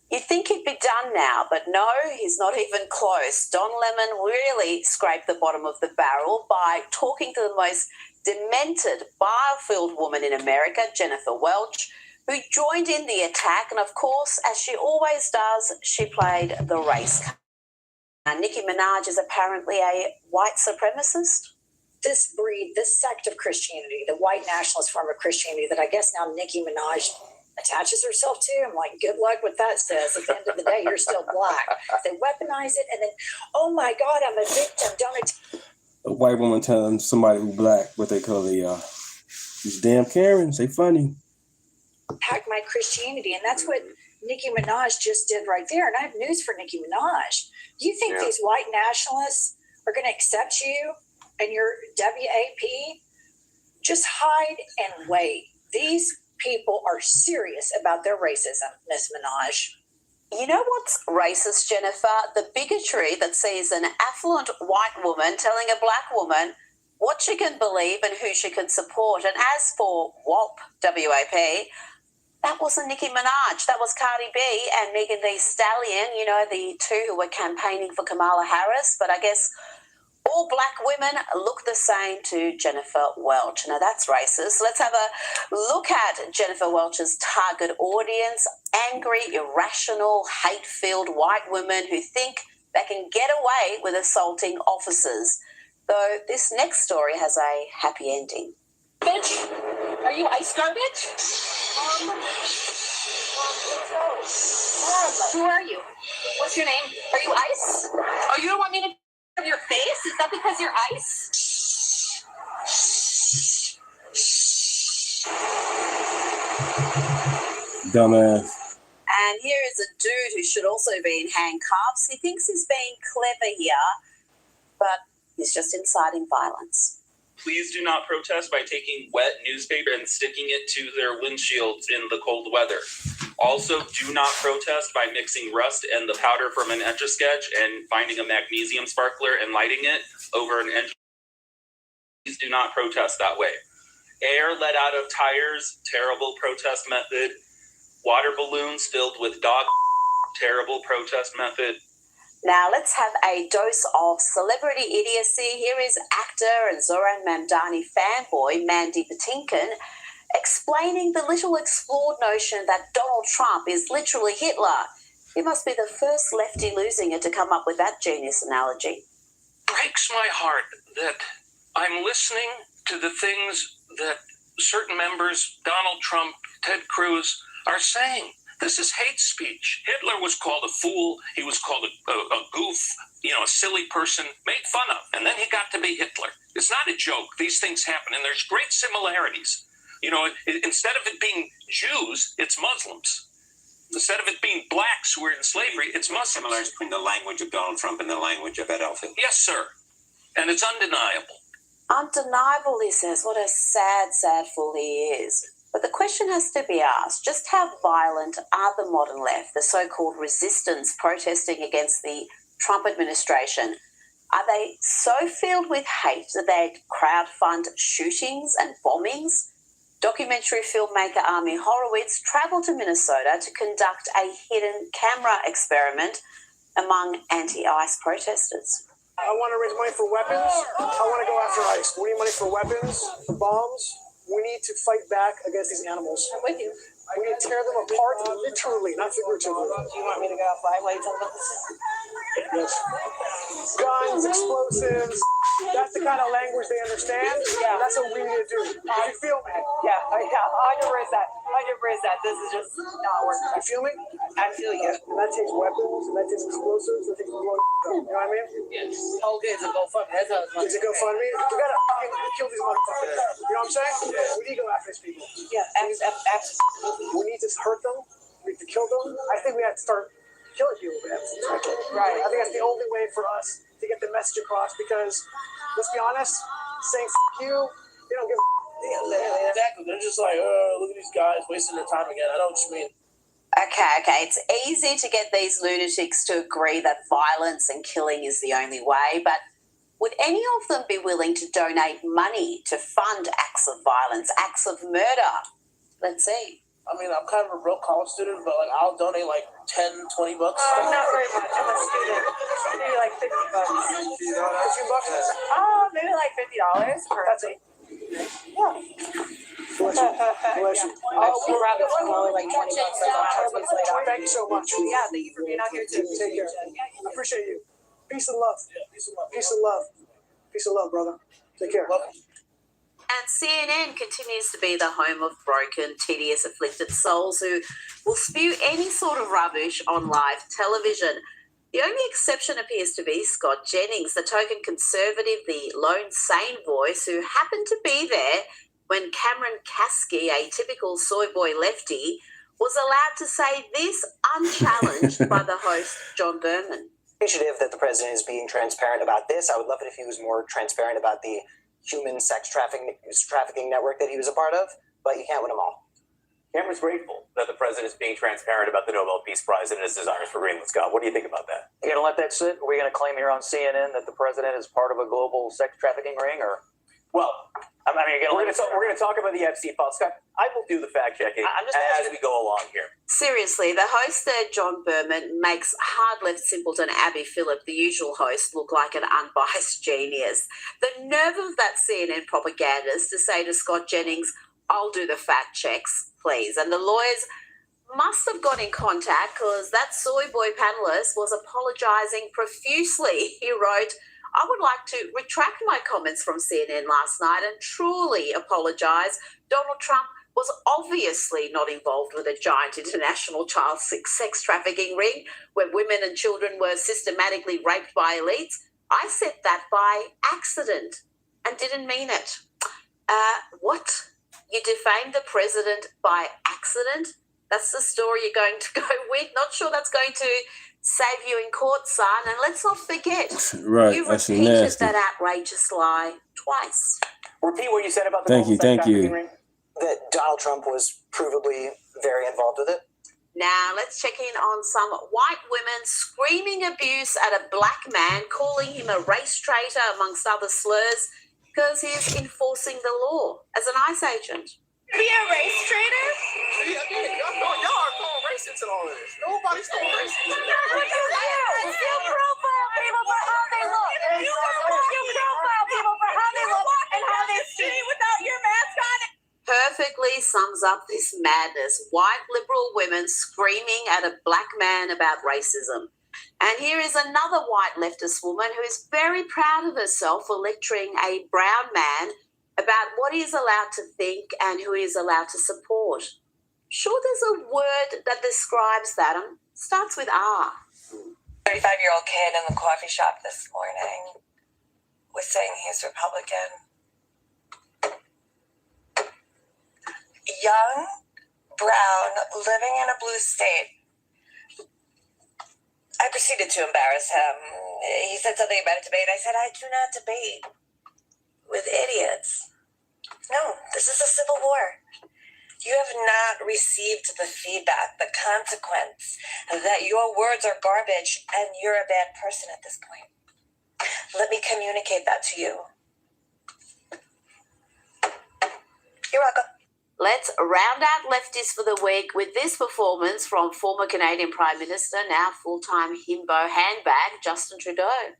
You'd think he'd be done now, but no, he's not even close. Don Lemon really scraped the bottom of the barrel by talking to the most demented, bile-filled woman in America, Jennifer Welch, who joined in the attack. And of course, as she always does, she played the race card. Nicki Minaj is apparently a white supremacist. this breed, this sect of Christianity, the white nationalist form of Christianity that I guess now Nicki Minaj attaches herself to. I'm like, good luck with that, sis. At the end of the day, you're still black. They weaponize it, and then, oh my God, I'm a victim. Don't A white woman telling somebody who black what they call these damn Karens. They funny. attack my Christianity. And that's what Nicki Minaj just did right there. And I have news for Nicki Minaj. You think these white nationalists are going to accept you and your WAP? Just hide and wait. These people are serious about their racism, Miss Minaj. You know what's racist, Jennifer? The bigotry that sees an affluent white woman telling a black woman what she can believe and who she can support. And as for WAP, W-A-P, that wasn't Nicki Minaj. That was Cardi B and Megan Thee Stallion, you know, the two who were campaigning for Kamala Harris. But I guess all black women look the same to Jennifer Welch. Now, that's racist. Let's have a look at Jennifer Welch's target audience: angry, irrational, hate-filled white women who think they can get away with assaulting officers. Though this next story has a happy ending. Bitch, are you ice garbage? Who are you? What's your name? Are you ice? Oh, you don't want me to of your face? Is that because you're ice? Dumbass. And here is a dude who should also be in handcuffs. He thinks he's being clever here, but he's just inciting violence. Please do not protest by taking wet newspaper and sticking it to their windshields in the cold weather. Also, do not protest by mixing rust and the powder from an Etch-a-Sketch and finding a magnesium sparkler and lighting it over an engine. Please do not protest that way. Air let out of tires, terrible protest method. Water balloons filled with dog, terrible protest method. Now let's have a dose of celebrity idiocy. Here is actor and Zoran Mamdani fanboy Mandy Patinkin explaining the little explored notion that Donald Trump is literally Hitler. He must be the first lefty losing it to come up with that genius analogy. Breaks my heart that I'm listening to the things that certain members, Donald Trump, Ted Cruz, are saying. This is hate speech. Hitler was called a fool. He was called a goof, a silly person, made fun of. And then he got to be Hitler. It's not a joke. These things happen. And there's great similarities. Instead of it being Jews, it's Muslims. Instead of it being blacks who were in slavery, it's Muslims. Similarities between the language of Donald Trump and the language of Adolf Hitler. Yes, sir. And it's undeniable. Undeniable, he says. What a sad, sad fool he is. But the question has to be asked, just how violent are the modern left, the so-called resistance protesting against the Trump administration? Are they so filled with hate that they'd crowdfund shootings and bombings? Documentary filmmaker Ami Horowitz travelled to Minnesota to conduct a hidden camera experiment among anti-ICE protesters. I want to raise money for weapons. I want to go after ICE. We need money for weapons, for bombs. We need to fight back against these animals. I'm with you. We need to tear them apart, literally, not figuratively. Do you want me to go out 5 ways on this? Yes. Guns, explosives. That's the kind of language they understand. Yeah. That's what we need to do. You feel me? Yeah. 100%. This is just not working. You feel me? I feel you. That takes weapons, and that takes explosives, that takes blood. You know what I mean? Yes. Okay, it's a GoFundMe. That's how it's It's a GoFundMe. You gotta fucking kill these motherfuckers. You know what I'm saying? We need to go after these people. Yeah, absolutely. We need to hurt them. We need to kill them. I think we have to start killing people. Right. I think that's the only way for us to get the message across, because let's be honest, saying you, they don't give a exactly. They're just like, look at these guys wasting their time again. I know what you mean. Okay. It's easy to get these lunatics to agree that violence and killing is the only way, but would any of them be willing to donate money to fund acts of violence, acts of murder? Let's see. I mean, I'm kind of a broke college student, but I'll donate like $10, $20. Not very much. I'm a student. Maybe like $50. $50? Oh, maybe like $50 per. That's it. Yeah. Bless you. We'll grab it for only like $20. Thank you so much. Yeah, thank you for being out here too. Take care. I appreciate you. Peace and love. Peace and love. Peace and love. Peace and love, brother. Take care. And CNN continues to be the home of broken, tedious, afflicted souls who will spew any sort of rubbish on live television. The only exception appears to be Scott Jennings, the token conservative, the lone sane voice who happened to be there when Cameron Kasky, a typical soy boy lefty, was allowed to say this unchallenged by the host, John Berman. Appreciative that the president is being transparent about this. I would love it if he was more transparent about the human sex trafficking network that he was a part of, but you can't win them all. Cameron's grateful that the president is being transparent about the Nobel Peace Prize and his desires for Greenland. Scott, what do you think about that? You gonna let that sit? Are we gonna claim here on CNN that the president is part of a global sex trafficking ring, or? Well, I mean, we're going to talk about the Epstein files. Scott, I will do the fact checking as we go along here. Seriously, the host there, John Berman, makes hard-left simpleton Abby Phillip, the usual host, look like an unbiased genius. The nerve of that CNN propagandist to say to Scott Jennings, I'll do the fact checks, please. And the lawyers must have got in contact because that soy boy panelist was apologising profusely. He wrote, I would like to retract my comments from CNN last night and truly apologise. Donald Trump was obviously not involved with a giant international child sex trafficking ring where women and children were systematically raped by elites. I said that by accident and didn't mean it. What? You defamed the president by accident? That's the story you're going to go with? Not sure that's going to save you in court, son. And let's not forget, Right, you that's repeated nasty. that outrageous lie twice. Repeat what you said about the Thank you, global sex thank you. trafficking ring. That Donald Trump was provably very involved with it. Now, let's check in on some white women screaming abuse at a black man, calling him a race traitor, amongst other slurs, because he's enforcing the law as an ICE agent. Be a race traitor? Y'all are throwing race into all of this. Nobody's throwing race into You profile people for how they look. You profile people for how they look and how they see without your mask on. Perfectly sums up this madness. White liberal women screaming at a black man about racism. And here is another white leftist woman who is very proud of herself for lecturing a brown man about what he is allowed to think and who he is allowed to support. Sure, there's a word that describes that. Starts with R. 35-year-old kid in the coffee shop this morning was saying he's Republican. Young, brown, living in a blue state. I proceeded to embarrass him. He said something about a debate. I said, I do not debate with idiots. No, this is a civil war. You have not received the feedback, the consequence that your words are garbage and you're a bad person at this point. Let me communicate that to you. You're welcome. Let's round out lefties for the week with this performance from former Canadian Prime Minister, now full-time himbo handbag, Justin Trudeau.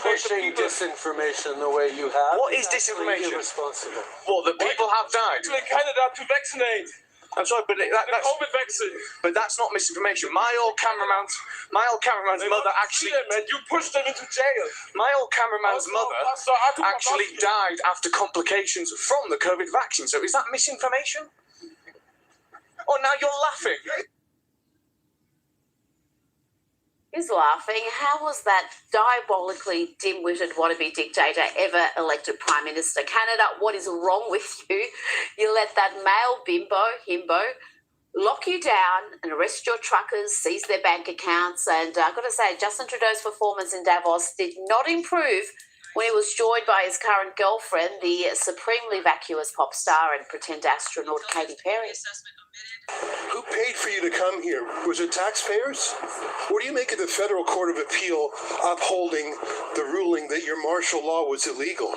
Pushing disinformation the way you have. What is disinformation? Irresponsible. Well, the people have died. To Canada to vaccinate. I'm sorry, but that's COVID vaccine. But that's not misinformation. My old cameraman's mother actually. Man, you pushed them into jail. My old cameraman's mother actually died after complications from the COVID vaccine. So is that misinformation? Oh, now you're laughing. He's laughing. How was that diabolically dim-witted wannabe dictator ever elected Prime Minister? Canada, what is wrong with you? You let that male himbo, lock you down and arrest your truckers, seize their bank accounts. And I've got to say, Justin Trudeau's performance in Davos did not improve when he was joined by his current girlfriend, the supremely vacuous pop star and pretend astronaut Katy Perry. Who paid for you to come here? Was it taxpayers? What do you make of the Federal Court of Appeal upholding the ruling that your martial law was illegal?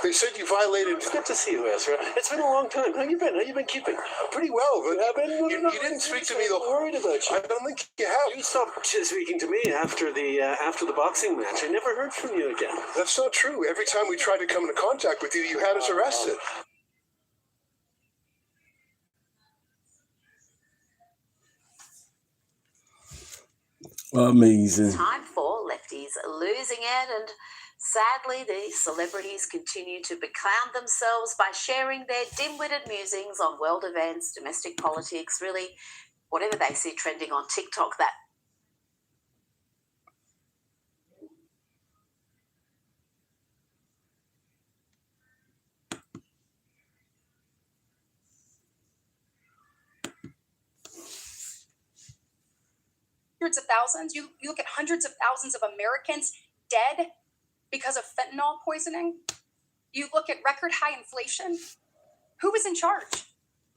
They said you violated. It's good to see you, Ezra. It's been a long time. How you been? How you been keeping? Pretty well, but you didn't speak to me the whole. Worried about you. I don't think you have. You stopped speaking to me after the boxing match. I never heard from you again. That's not true. Every time we tried to come into contact with you, you had us arrested. Amazing. Time for lefties losing it, and Sadly, these celebrities continue to beclown themselves by sharing their dim-witted musings on world events, domestic politics, really whatever they see trending on TikTok. That hundreds of thousands. You look at hundreds of thousands of Americans dead because of fentanyl poisoning. You look at record high inflation. Who was in charge?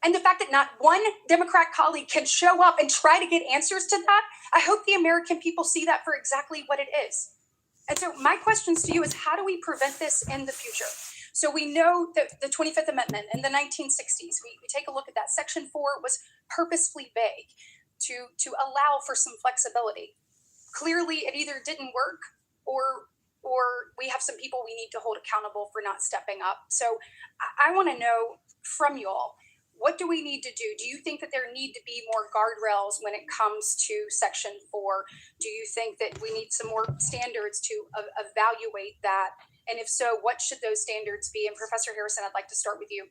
And the fact that not one Democrat colleague can show up and try to get answers to that, I hope the American people see that for exactly what it is. And so my questions to you is, how do we prevent this in the future? So we know that the 25th Amendment in the 1960s, we take a look at that. Section 4 was purposefully vague to allow for some flexibility. Clearly, it either didn't work or we have some people we need to hold accountable for not stepping up. So I want to know from you all, what do we need to do? Do you think that there need to be more guardrails when it comes to Section 4? Do you think that we need some more standards to evaluate that? And if so, what should those standards be? And Professor Harrison, I'd like to start with you.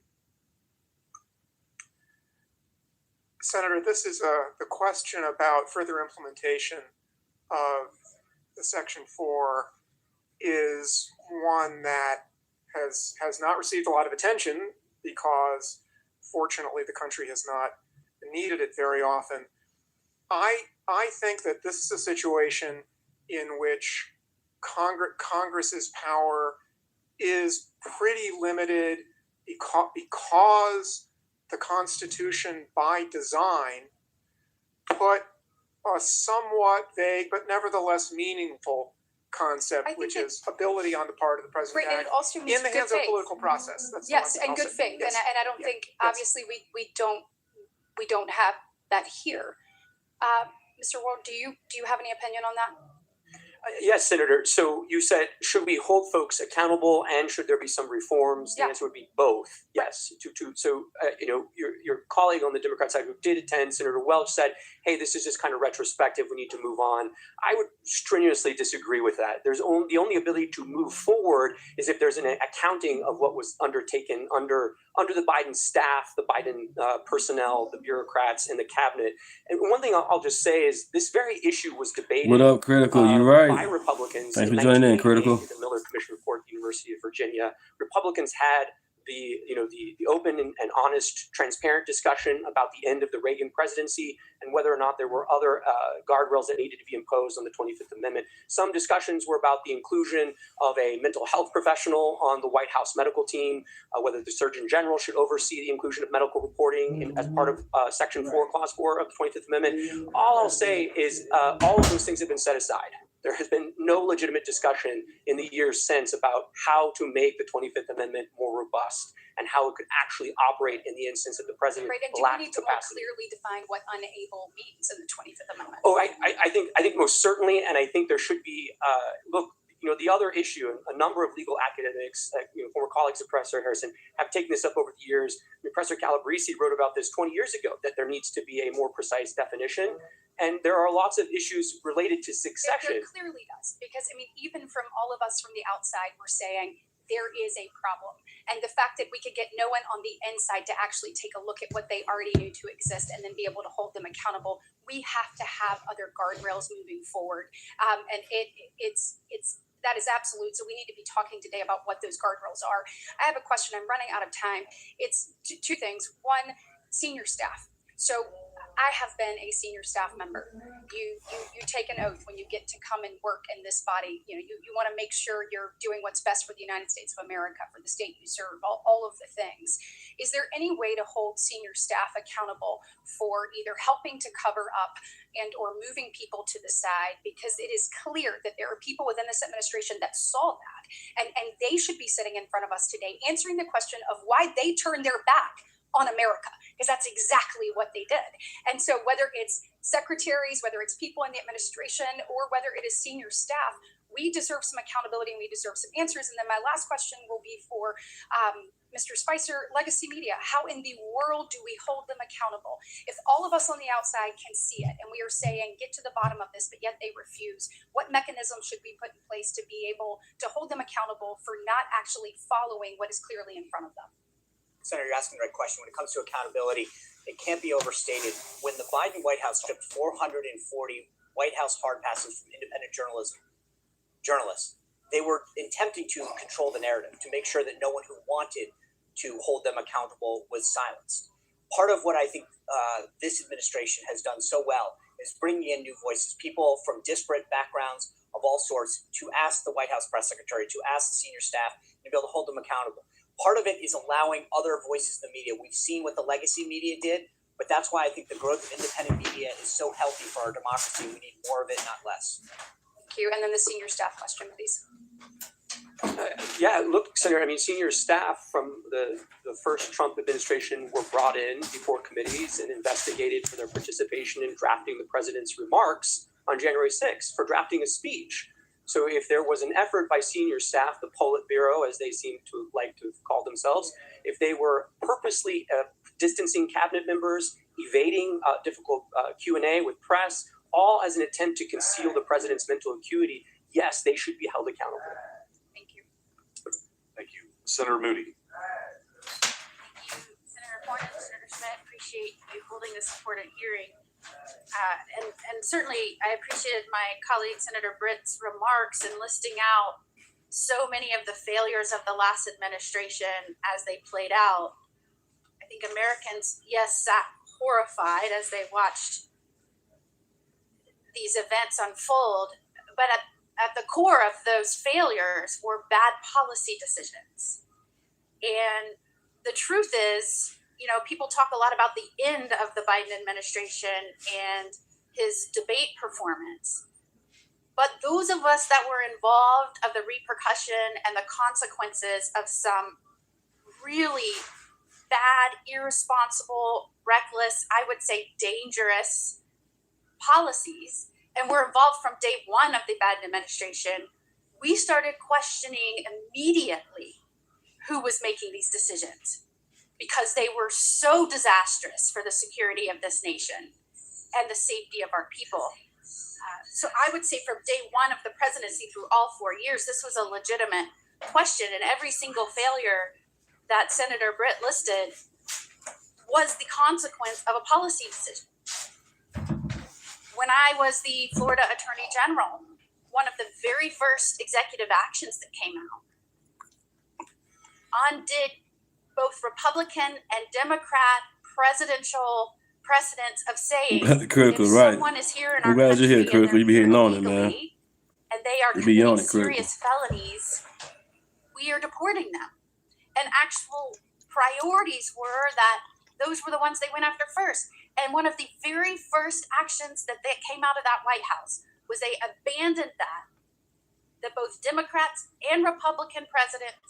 Senator, this is the question about further implementation of the Section 4 is one that has not received a lot of attention because, fortunately, the country has not needed it very often. I think that this is a situation in which Congress's power is pretty limited because the Constitution, by design, put a somewhat vague but nevertheless meaningful concept, which is ability on the part of the president and it also means in the hands of the political process. That's yes, and good faith. Yes. And I don't think, obviously, we don't have that here. Mr. Ward, do you have any opinion on that? Yes, Senator. So you said, should we hold folks accountable and should there be some reforms? The answer would be both. Yes. So your colleague on the Democrat side who did attend, Senator Welch, said, hey, this is just kind of retrospective. We need to move on. I would strenuously disagree with that. The only ability to move forward is if there's an accounting of what was undertaken under the Biden staff, the Biden personnel, the bureaucrats, and the cabinet. And one thing I'll just say is this very issue was debated. What up, Critical? You right. By Republicans. Thanks for joining in, Critical. The Miller Commission report at the University of Virginia. Republicans had the open and honest, transparent discussion about the end of the Reagan presidency and whether or not there were other guardrails that needed to be imposed on the 25th Amendment. Some discussions were about the inclusion of a mental health professional on the White House medical team, whether the Surgeon General should oversee the inclusion of medical reporting as part of Section 4, Clause 4 of the 25th Amendment. All I'll say is all of those things have been set aside. There has been no legitimate discussion in the years since about how to make the 25th Amendment more robust and how it could actually operate in the instance that the president Right, and do lacked we need to more capacity. clearly define what unable means in the 25th Amendment? Oh, I think most certainly, and I think there should be. The other issue, a number of legal academics, former colleagues of Professor Harrison, have taken this up over the years. Professor Calabrese wrote about this 20 years ago, that there needs to be a more precise definition. And there are lots of issues related to succession. There clearly does, because even from all of us from the outside, we're saying there is a problem. And the fact that we could get no one on the inside to actually take a look at what they already knew to exist and then be able to hold them accountable, we have to have other guardrails moving forward. And that is absolute. So we need to be talking today about what those guardrails are. I have a question. I'm running out of time. It's two things. One, senior staff. So I have been a senior staff member. You take an oath when you get to come and work in this body. You want to make sure you're doing what's best for the United States of America, for the state you serve, all of the things. Is there any way to hold senior staff accountable for either helping to cover up and or moving people to the side? Because it is clear that there are people within this administration that saw that. And they should be sitting in front of us today answering the question of why they turned their back on America, because that's exactly what they did. And so whether it's secretaries, whether it's people in the administration, or whether it is senior staff, we deserve some accountability and we deserve some answers. And then my last question will be for Mr. Spicer, Legacy Media. How in the world do we hold them accountable? If all of us on the outside can see it and we are saying, get to the bottom of this, but yet they refuse, what mechanism should we put in place to be able to hold them accountable for not actually following what is clearly in front of them? Senator, you're asking the right question. When it comes to accountability, it can't be overstated. When the Biden White House stripped 440 White House hard passes from independent journalists, they were attempting to control the narrative, to make sure that no one who wanted to hold them accountable was silenced. Part of what I think this administration has done so well is bringing in new voices, people from disparate backgrounds of all sorts, to ask the White House press secretary, to ask the senior staff, and be able to hold them accountable. Part of it is allowing other voices in the media. We've seen what the legacy media did, but that's why I think the growth of independent media is so healthy for our democracy. We need more of it, not less. Thank you. And then the senior staff question, please. Yeah, look, Senator, I mean, senior staff from the first Trump administration were brought in before committees and investigated for their participation in drafting the president's remarks on January 6th, for drafting a speech. So if there was an effort by senior staff, the Politburo, as they seem to like to call themselves, if they were purposely distancing cabinet members, evading difficult Q&A with press, all as an attempt to conceal the president's mental acuity, yes, they should be held accountable. Thank you. Senator Moody. Thank you, Senator Horn and Senator Schmidt. Appreciate you holding this important hearing. And certainly I appreciated my colleague Senator Britt's remarks in listing out so many of the failures of the last administration as they played out. I think Americans, yes, sat horrified as they watched these events unfold, but at the core of those failures were bad policy decisions. And the truth is, you know, people talk a lot about the end of the Biden administration and his debate performance. But those of us that were involved of the repercussion and the consequences of some really bad, irresponsible, reckless, I would say dangerous policies, and were involved from day one of the Biden administration, we started questioning immediately who was making these decisions, because they were so disastrous for the security of this nation and the safety of our people. So I would say from day one of the presidency through all 4 years, this was a legitimate question, and every single failure that Senator Britt listed was the consequence of a policy decision. When I was the Florida Attorney General, one of the very first executive actions that came out undid both Republican and Democrat presidential precedents of saying Critical, if right. someone is here in I'm our glad country you're here, Critical. You be hitting on it, man. and they are You be on committing it, Critical. serious felonies, we are deporting them. And actual priorities were that those were the ones they went after first. And one of the very first actions that came out of that White House was they abandoned that both Democrats and Republican presidents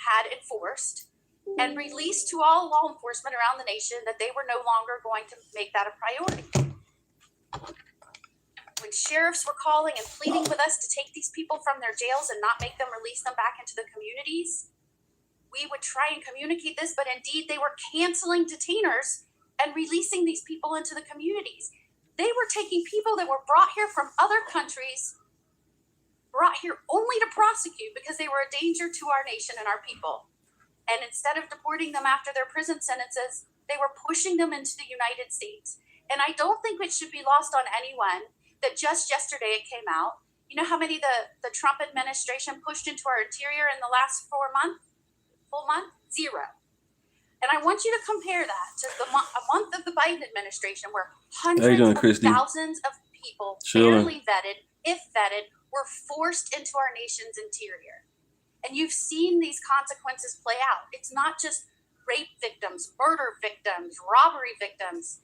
had enforced, and released to all law enforcement around the nation that they were no longer going to make that a priority. When sheriffs were calling and pleading with us to take these people from their jails and not make them release them back into the communities, we would try and communicate this, but indeed they were canceling detainers and releasing these people into the communities. They were taking people that were brought here from other countries, brought here only to prosecute because they were a danger to our nation and our people. And instead of deporting them after their prison sentences, they were pushing them into the United States. And I don't think it should be lost on anyone that just yesterday it came out. You know how many the Trump administration pushed into our interior in the last full month? 0. And I want you to compare that to a month of the Biden administration, where hundreds of thousands of people, barely vetted, if vetted, were forced into our nation's interior. And you've seen these consequences play out. It's not just rape victims, murder victims, robbery victims.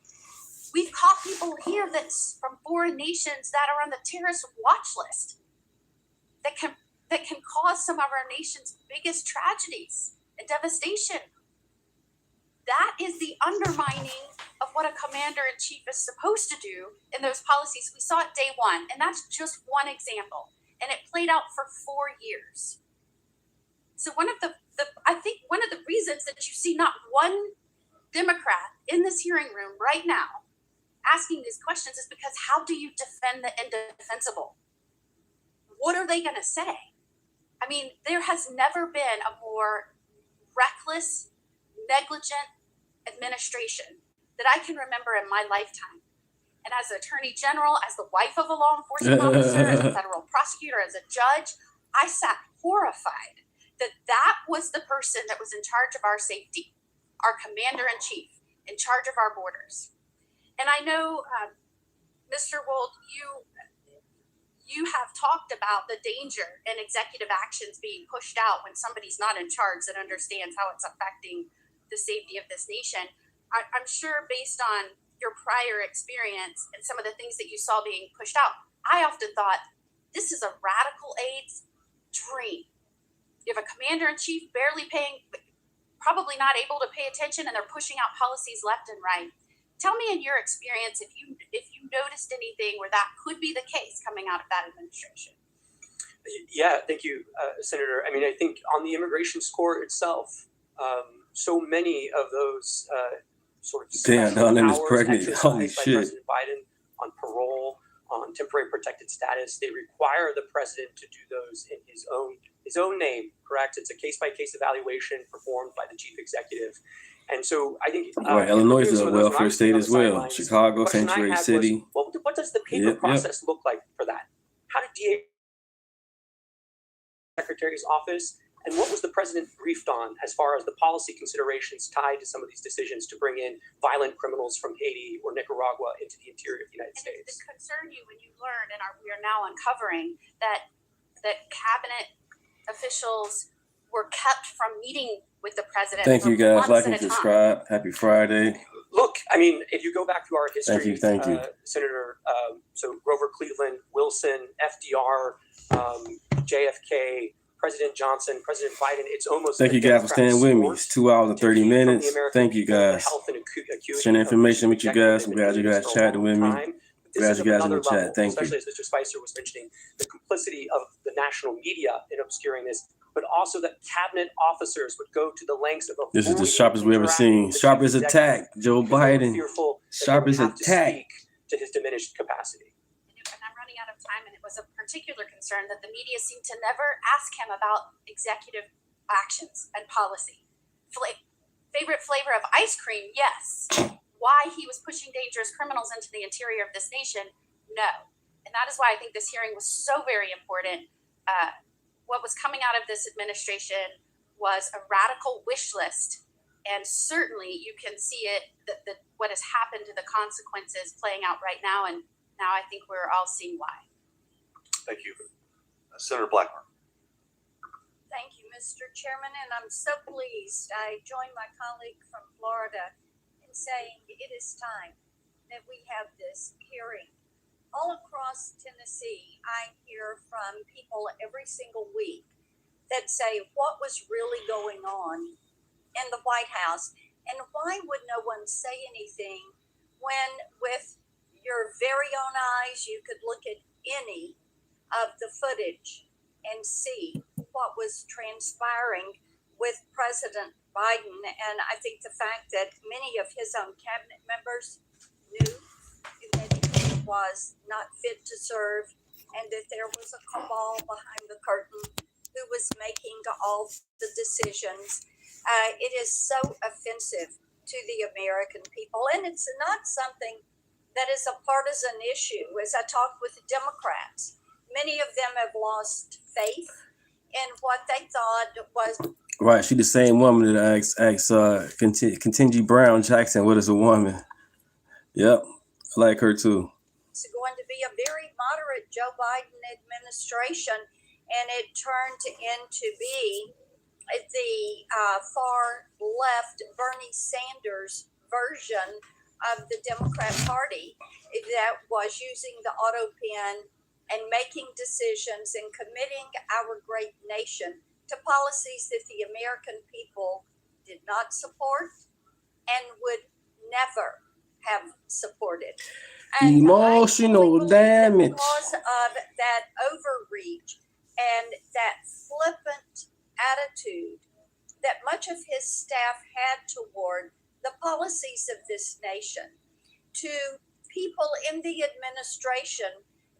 We've caught people here that's from foreign nations that are on the terrorist watch list that can cause some of our nation's biggest tragedies and devastation. That is the undermining of what a commander-in-chief is supposed to do in those policies. We saw it day one, and that's just one example. and it played out for 4 years. So I think one of the reasons that you see not one Democrat in this hearing room right now asking these questions is because how do you defend the indefensible? What are they going to say? I mean, there has never been a more reckless, negligent administration that I can remember in my lifetime. And as an attorney general, as the wife of a law enforcement officer, as a federal prosecutor, as a judge, I sat horrified that was the person that was in charge of our safety, our commander-in-chief, in charge of our borders. And I know, Mr. Wold, you have talked about the danger in executive actions being pushed out when somebody's not in charge that understands how it's affecting the safety of this nation. I'm sure based on your prior experience and some of the things that you saw being pushed out, I often thought, this is a radical aide's dream. You have a commander-in-chief probably not able to pay attention, and they're pushing out policies left and right. Tell me in your experience if you noticed anything where that could be the case coming out of that administration. Yeah, thank you, Senator. I mean, I think on the immigration score itself, so many of those sort of damn, powers pregnant. Holy exercised by shit. President Biden on parole, on temporary protected status, they require the president to do those in his own name, correct? It's a case-by-case evaluation performed by the chief executive. And so I think Illinois is a welfare state as well. Sidelines, Chicago, Sanctuary City. What does the paper process look like for that? How did DA Secretary's office, and what was the president briefed on as far as the policy considerations tied to some of these decisions to bring in violent criminals from Haiti or Nicaragua into the interior of the United States? Does it concern you when you learn, and we are now uncovering that cabinet officials were kept from meeting with the president? Thank you guys. Like and at a time? subscribe. Happy Friday. Look, I mean, if you go back through our history, Thank you. Senator, so Grover Cleveland, Wilson, FDR, JFK, President Johnson, President Biden, it's almost. Thank you guys for staying with me. It's 2 hours and 30 minutes. Thank you guys. Sharing information with you guys. I'm glad you guys chatted with me. Glad you guys in the chat. Thank you. Especially as Mr. Spicer was mentioning, the complicity of the national media in obscuring this, but also that cabinet officers would go to the lengths of. This is the sharpest we've ever seen. Sharpest attack, Joe Biden. Sharpest attack. To his diminished capacity. And I'm running out of time, and it was a particular concern that the media seemed to never ask him about executive actions and policy. Favorite flavor of ice cream? Yes. Why he was pushing dangerous criminals into the interior of this nation? No. And that is why I think this hearing was so very important. What was coming out of this administration was a radical wish list. And certainly you can see it, what has happened to the consequences playing out right now. And now I think we're all seeing why. Thank you. Senator Blackburn. Thank you, Mr. Chairman. And I'm so pleased. I join my colleague from Florida in saying it is time that we have this hearing. All across Tennessee, I hear from people every single week that say, what was really going on in the White House? And why would no one say anything when with your very own eyes you could look at any of the footage and see what was transpiring with President Biden? And I think the fact that many of his own cabinet members knew that he was not fit to serve and that there was a cabal behind the curtain who was making all the decisions. It is so offensive to the American people, and it's not something that is a partisan issue. As I talked with the Democrats, many of them have lost faith in what they thought was. Right, she the same woman that asked Ketanji Brown Jackson, what is a woman? Yep, I like her too. It's going to be a very moderate Joe Biden administration, and it turned into be the far left Bernie Sanders version of the Democrat Party that was using the auto pen and making decisions and committing our great nation to policies that the American people did not support and would never have supported. And emotional damage. Because of that overreach this nation, to people in the administration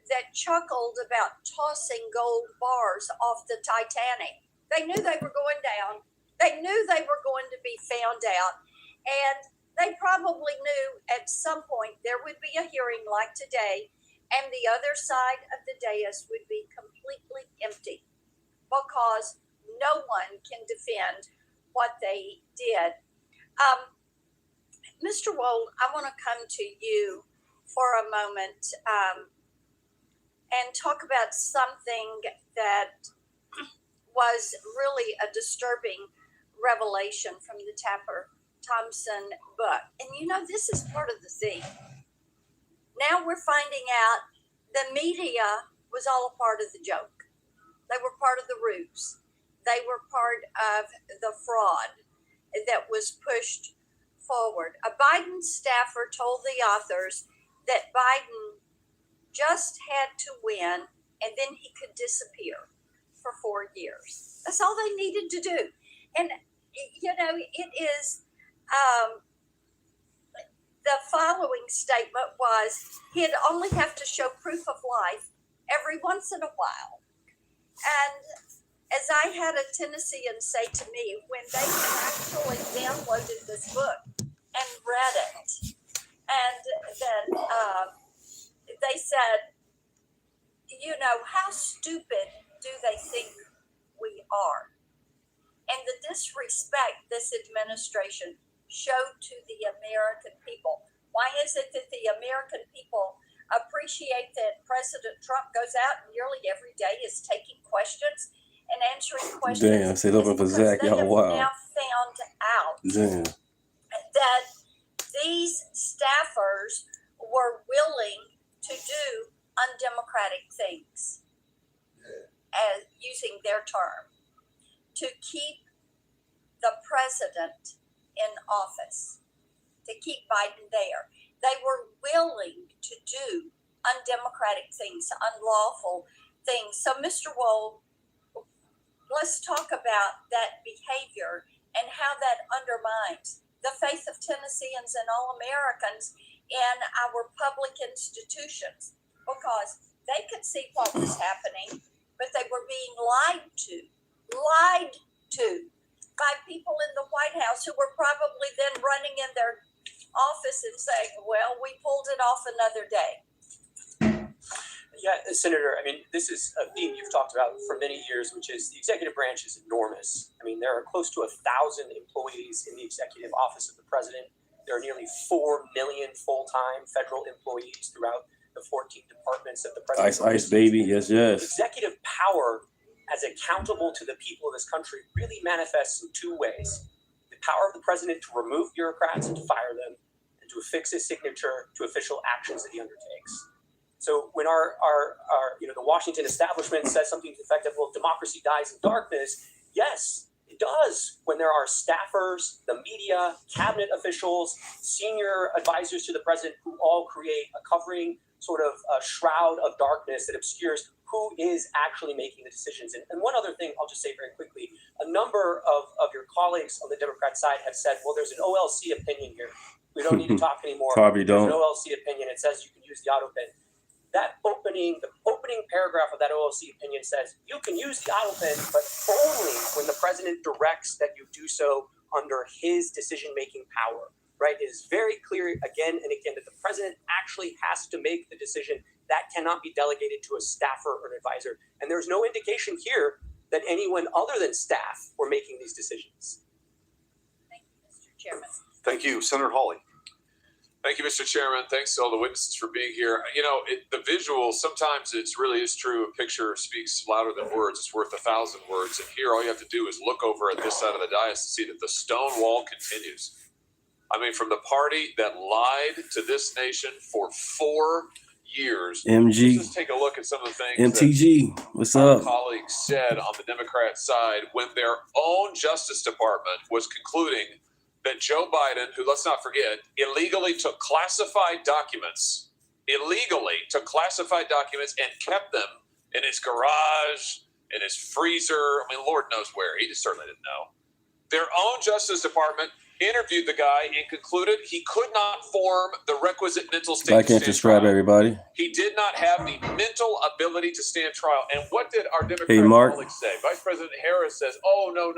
that chuckled about tossing gold bars off the Titanic. They knew they were going down. They knew they were going to be found out. And they probably knew at some point there would be a hearing like today, and the other side of the dais would be completely empty because no one can defend what they did. Mr. Wold, I want to come to you for a moment and talk about something that was really a disturbing revelation from the Tapper Thompson book. And you know, this is part of the theme. Now we're finding out the media was all a part of the joke. They were part of the ruse. They were part of the fraud that was pushed forward. A Biden staffer told the authors that Biden just had to win and then he could disappear for 4 years. That's all they needed to do. And, you know, it is, the following statement was he'd only have to show proof of life every once in a while. And as I had a Tennessean say to me, when they actually downloaded this book and read it, and then they said, you know, how stupid do they think we are? And the disrespect this administration showed to the American people. Why is it that the American people appreciate that President Trump goes out and nearly every day is taking questions and answering questions? Damn, say looking for Zach, y'all wow. Now found out Damn. that these staffers were willing to do undemocratic things, as using their term, to keep the president in office, to keep Biden there. They were willing to do undemocratic things, unlawful things. So, Mr. Wold, let's talk about that behavior and how that undermines the faith of Tennesseans and all Americans in our public institutions, because they could see what was happening, but they were being lied to by people in the White House who were probably then running in their office and saying, well, we pulled it off another day. Yeah, Senator, I mean, this is a theme you've talked about for many years, which is the executive branch is enormous. I mean, there are close to 1,000 employees in the executive office of the president. There are nearly 4 million full-time federal employees throughout the 14 departments of the president. Ice, baby, yes. Executive power as accountable to the people of this country really manifests in two ways. The power of the president to remove bureaucrats and to fire them, and to affix his signature to official actions that he undertakes. So when our the Washington establishment says something to the effect of, well, democracy dies in darkness, yes, it does. When there are staffers, the media, cabinet officials, senior advisors to the president who all create a covering sort of a shroud of darkness that obscures who is actually making the decisions. And one other thing I'll just say very quickly, a number of your colleagues on the Democrat side have said, well, there's an OLC opinion here. We don't need to talk anymore. Probably don't. There's an OLC opinion. It says you can use the auto pen. The opening paragraph of that OLC opinion says you can use the auto pen, but only when the president directs that you do so under his decision-making power. Right? It is very clear again and again that the president actually has to make the decision. That cannot be delegated to a staffer or an advisor. And there's no indication here that anyone other than staff were making these decisions. Thank you, Mr. Chairman. Thank you, Senator Hawley. Thank you, Mr. Chairman. Thanks to all the witnesses for being here. You know, the visual, sometimes it really is true. A picture speaks louder than words. It's worth 1,000 words. And here, all you have to do is look over at this side of the dais to see that the stone wall continues. I mean, from the party that lied to this nation for 4 years. MG. Let's just take a look at some of the things MTG. What's our up? colleagues said on the Democrat side when their own Justice Department was concluding that Joe Biden, who, let's not forget, illegally took classified documents and kept them in his garage, in his freezer. I mean, Lord knows where. He just certainly didn't know. Their own Justice Department interviewed the guy and concluded he could not form the requisite mental state. Like and subscribe, everybody. He did not have the mental ability to stand trial. And what did our Democratic Mark. colleagues say? Vice President Harris says, "Oh no.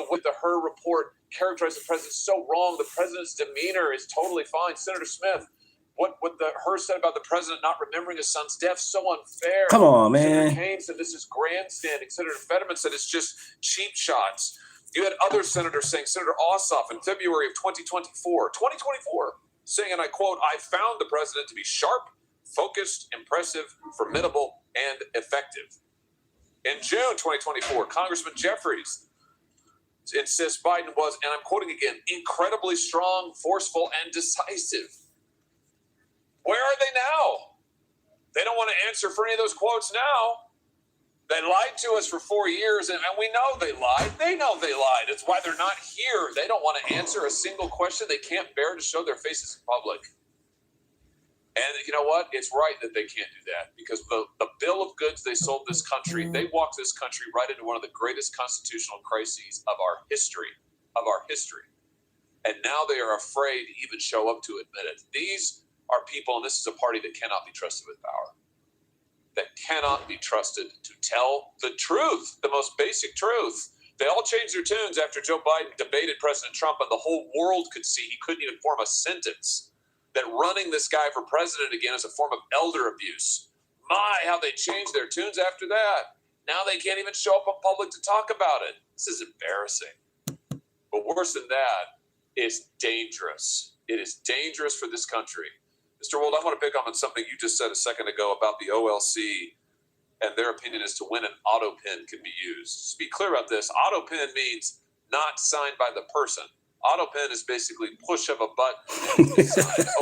With the Her report characterized the president so wrong. The president's demeanor is totally fine." Senator Smith, what the Her said about the president not remembering his son's death, so unfair. Come on, man. Senator Kane said this is grandstanding. Senator Fetterman said it's just cheap shots. You had other senators saying, Senator Ossoff in February of 2024, saying, and I quote, "I found the president to be sharp, focused, impressive, formidable, and effective." In June 2024, Congressman Jeffries insists Biden was, and I'm quoting again, "incredibly strong, forceful, and decisive." Where are they now? They don't want to answer for any of those quotes now. They lied to us for 4 years, and we know they lied. They know they lied. It's why they're not here. They don't want to answer a single question. They can't bear to show their faces in public. And you know what? It's right that they can't do that, because the bill of goods they sold this country, they walked this country right into one of the greatest constitutional crises of our history. And now they are afraid to even show up to admit it. These are people, and this is a party that cannot be trusted with power, that cannot be trusted to tell the truth, the most basic truth. They all changed their tunes after Joe Biden debated President Trump, and the whole world could see he couldn't even form a sentence. That running this guy for president again is a form of elder abuse. My, how they changed their tunes after that. Now they can't even show up in public to talk about it. This is embarrassing. But worse than that, it's dangerous. It is dangerous for this country. Mr. Wold, I want to pick up on something you just said a second ago about the OLC and their opinion as to when an auto pen can be used. Just be clear about this. Auto pen means not signed by the person. Auto pen is basically push of a button.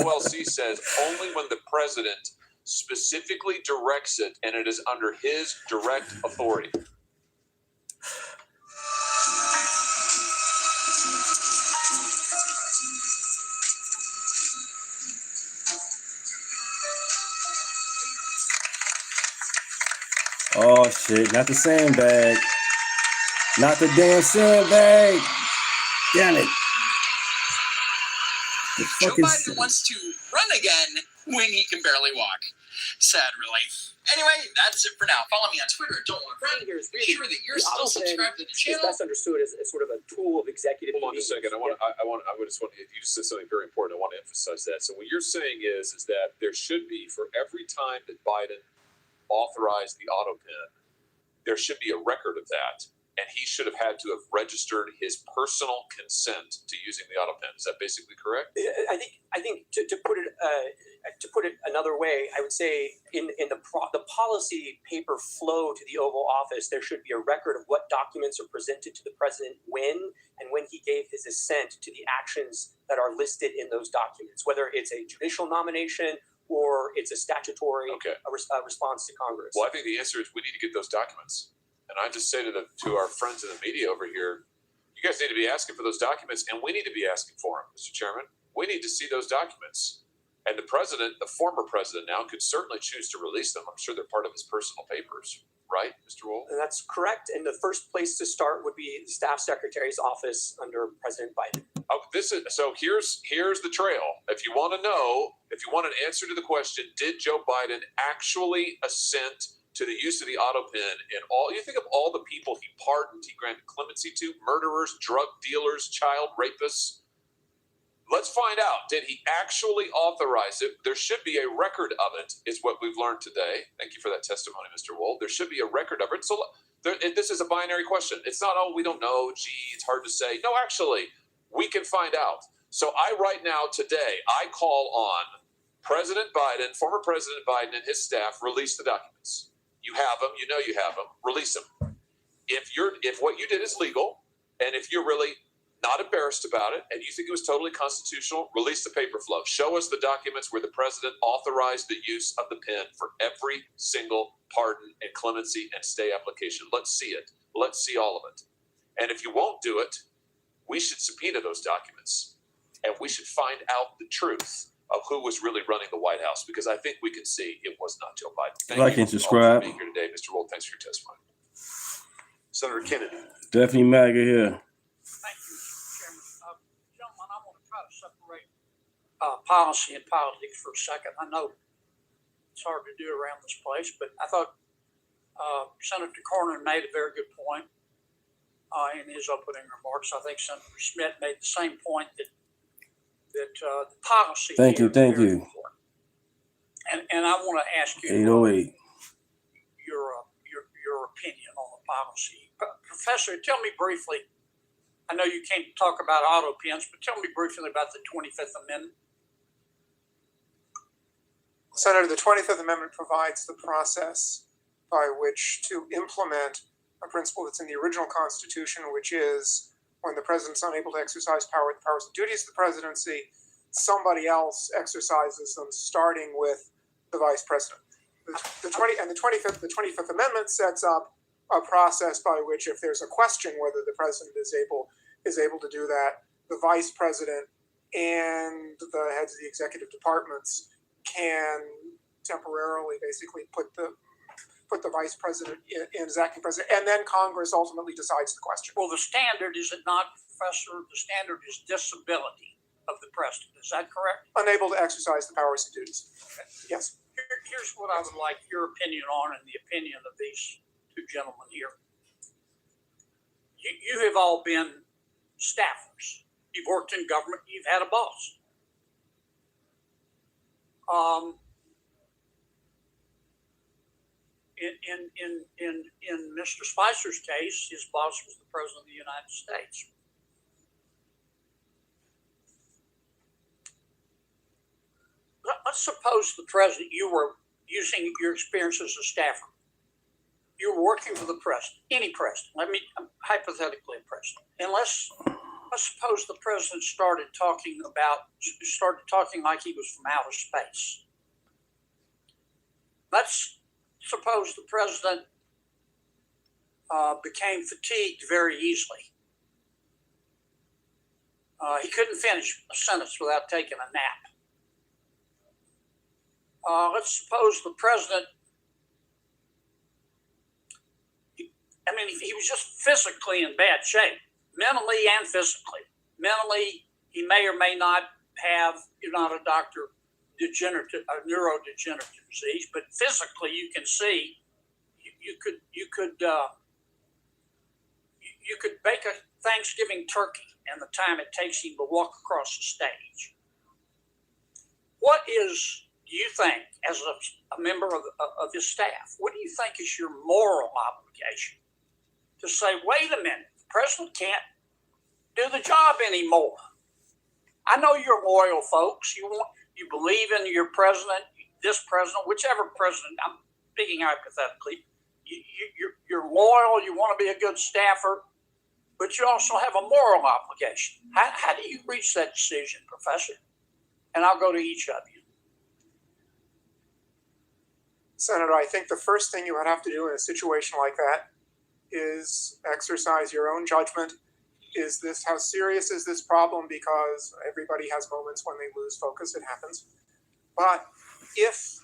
OLC says only when the president specifically directs it and it is under his direct authority. Oh shit, not the sandbag. Not the damn sandbag. Damn it. Joe Biden wants to run again when he can barely walk. Sad, really. Anyway, that's it for now. Follow me on Twitter. Don't want to Make sure that you're still subscribed to the channel. It's best understood as sort of a tool of executive. Hold on a second. I just want. If you just said something very important, I want to emphasize that. So what you're saying is that there should be, for every time that Biden authorized the auto pen, there should be a record of that. And he should have had to have registered his personal consent to using the auto pen. Is that basically correct? I think to put it another way, I would say in the policy paper flow to the Oval Office, there should be a record of what documents are presented to the president when he gave his assent to the actions that are listed in those documents, whether it's a judicial nomination or it's a statutory response to Congress. Well, I think the answer is we need to get those documents. And I just say to our friends in the media over here, you guys need to be asking for those documents, and we need to be asking for them, Mr. Chairman. We need to see those documents. And the president, the former president now, could certainly choose to release them. I'm sure they're part of his personal papers, right, Mr. Wolf? And that's correct. And the first place to start would be the staff secretary's office under President Biden. Oh, here's the trail. If you want to know, if you want an answer to the question, did Joe Biden actually assent to the use of the auto pen and all? You think of all the people he pardoned, he granted clemency to: murderers, drug dealers, child rapists. Let's find out. Did he actually authorize it? There should be a record of it, is what we've learned today. Thank you for that testimony, Mr. Wold. There should be a record of it. So this is a binary question. It's not, we don't know. Gee, it's hard to say. No, actually, we can find out. So right now, today, I call on President Biden, former President Biden, and his staff, release the documents. You have them. You know you have them. Release them. If what you did is legal, and if you're really not embarrassed about it, and you think it was totally constitutional, release the paper flow. Show us the documents where the president authorized the use of the pen for every single pardon and clemency and stay application. Let's see it. Let's see all of it. And if you won't do it, we should subpoena those documents, and we should find out the truth of who was really running the White House, because I think we can see it was not Joe Biden. Thank you and subscribe. for being here today, Mr. Wold. Thanks for your testimony. Senator Kennedy. Definitely MAGA here. Thank you, Mr. Chairman. policy and politics for a second. I know it's hard to do around this place, but I thought Senator Cornyn made a very good point in his opening remarks. I think Senator Schmidt made the same point that the policy. Thank you. And I want to ask you 808. your opinion on the policy. Professor, tell me briefly, I know you can't talk about auto pens, but tell me briefly about the 25th Amendment. Senator, the 25th Amendment provides the process by which to implement a principle that's in the original Constitution, which is when the president's unable to exercise the powers and duties of the presidency, somebody else exercises them, starting with the vice president. The 25th Amendment sets up a process by which, if there's a question whether the president is able to do that, the vice president and the heads of the executive departments can temporarily basically put the vice president in as acting president, and then Congress ultimately decides the question. Well, the standard, is it not, Professor? The standard is disability of the president. Is that correct? Unable to exercise the powers and duties. Yes. Here's what I would like your opinion on, and the opinion of these two gentlemen here. You have all been staffers. You've worked in government. You've had a boss. In Mr. Spicer's case, his boss was the President of the United States. Let's suppose the president, you were using your experience as a staffer. You were working for the president, any president. Hypothetically a president. And let's suppose the president started talking like he was from outer space. Let's suppose the president became fatigued very easily. He couldn't finish a sentence without taking a nap. Let's suppose the president, he was just physically in bad shape, mentally and physically. Mentally, he may or may not have, you're not a doctor, a neurodegenerative disease, but physically you can see you could bake a Thanksgiving turkey and the time it takes him to walk across the stage. What is, do you think, as a member of his staff, what do you think is your moral obligation to say, wait a minute, the president can't do the job anymore? I know you're loyal folks. You believe in your president, this president, whichever president. I'm speaking hypothetically. You're loyal. You want to be a good staffer, but you also have a moral obligation. How do you reach that decision, Professor? And I'll go to each of you. Senator, I think the first thing you would have to do in a situation like that is exercise your own judgment. How serious is this problem? Because everybody has moments when they lose focus. It happens. But if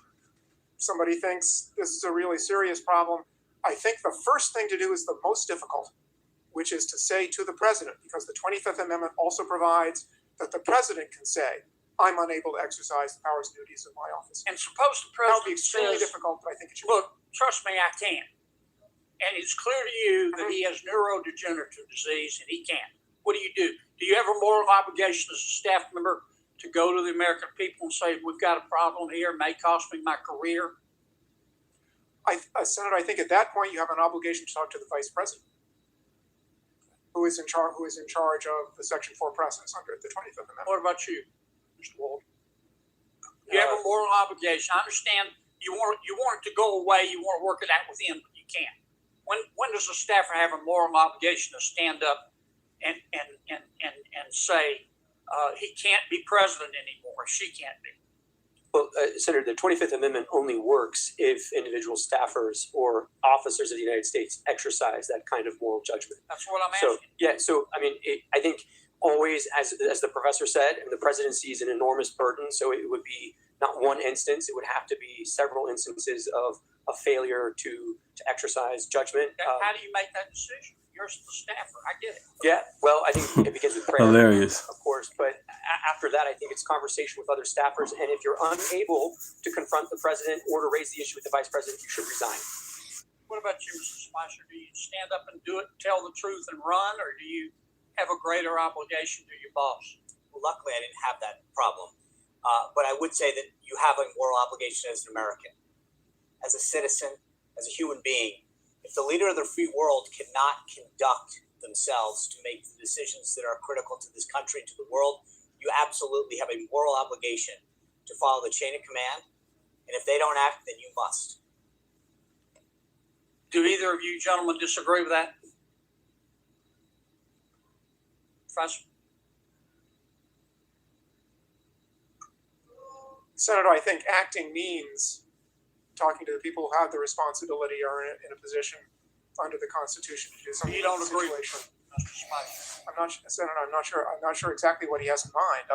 somebody thinks this is a really serious problem, I think the first thing to do is the most difficult, which is to say to the president, because the 25th Amendment also provides that the president can say, I'm unable to exercise the powers and duties of my office. And suppose the president That would be extremely difficult, but I think it should. Look, trust me, I can. And it's clear to you that he has neurodegenerative disease and he can't. What do? Do you have a moral obligation as a staff member to go to the American people and say, we've got a problem here, it may cost me my career? Senator, I think at that point you have an obligation to talk to the vice president, who is in charge of the Section 4 process under the 25th Amendment. What about you, Mr. Wald? You have a moral obligation. I understand you want it to go away, you want to work it out with him, but you can't. When does a staffer have a moral obligation to stand up and say he can't be president anymore, she can't be? Well, Senator, the 25th Amendment only works if individual staffers or officers of the United States exercise that kind of moral judgment. That's what I'm asking. I think always, as the professor said, the presidency is an enormous burden, so it would be not one instance, it would have to be several instances of a failure to exercise judgment. How do you make that decision? You're the staffer. I get it. Yeah, well, I think it begins with prayer. Hilarious. Of course, but after that, I think it's conversation with other staffers. And if you're unable to confront the president or to raise the issue with the vice president, you should resign. What about you, Mr. Spicer? Do you stand up and do it, tell the truth and run, or do you have a greater obligation to your boss? Well, luckily, I didn't have that problem. But I would say that you have a moral obligation as an American, as a citizen, as a human being. If the leader of the free world cannot conduct themselves to make the decisions that are critical to this country and to the world, you absolutely have a moral obligation to follow the chain of command. And if they don't act, then you must. Do either of you gentlemen disagree with that? Professor? Senator, I think acting means talking to the people who have the responsibility or in a position under the Constitution to do something. You don't agree with situation. Mr. Spicer? Senator, I'm not sure exactly what he has in mind,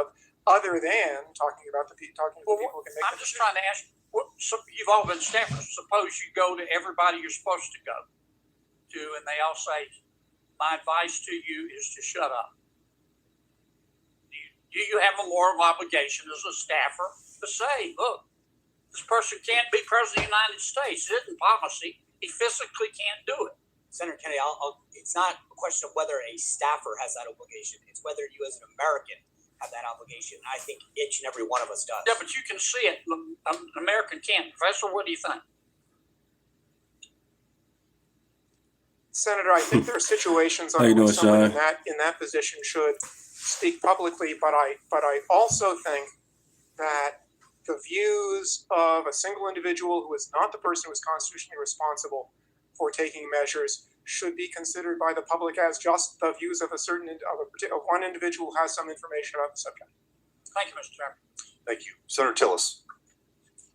other than talking about the people who can make. I'm just trying to ask. So you've all been staffers. Suppose you go to everybody you're supposed to go to, and they all say, "My advice to you is to shut up." Do you have a moral obligation as a staffer to say, "Look, this person can't be president of the United States. It isn't policy. He physically can't do it." Senator Kennedy, it's not a question of whether a staffer has that obligation. It's whether you as an American have that obligation. I think each and every one of us does. Yeah, but you can see it. An American can't. Professor, what do you think? Senator, I think there are situations How you under doing, which someone Sean? in that position should speak publicly, but I also think that the views of a single individual who is not the person who is constitutionally responsible for taking measures should be considered by the public as just the views of of one individual who has some information about the subject. Thank you, Mr. Chairman. Thank you. Senator Tillis.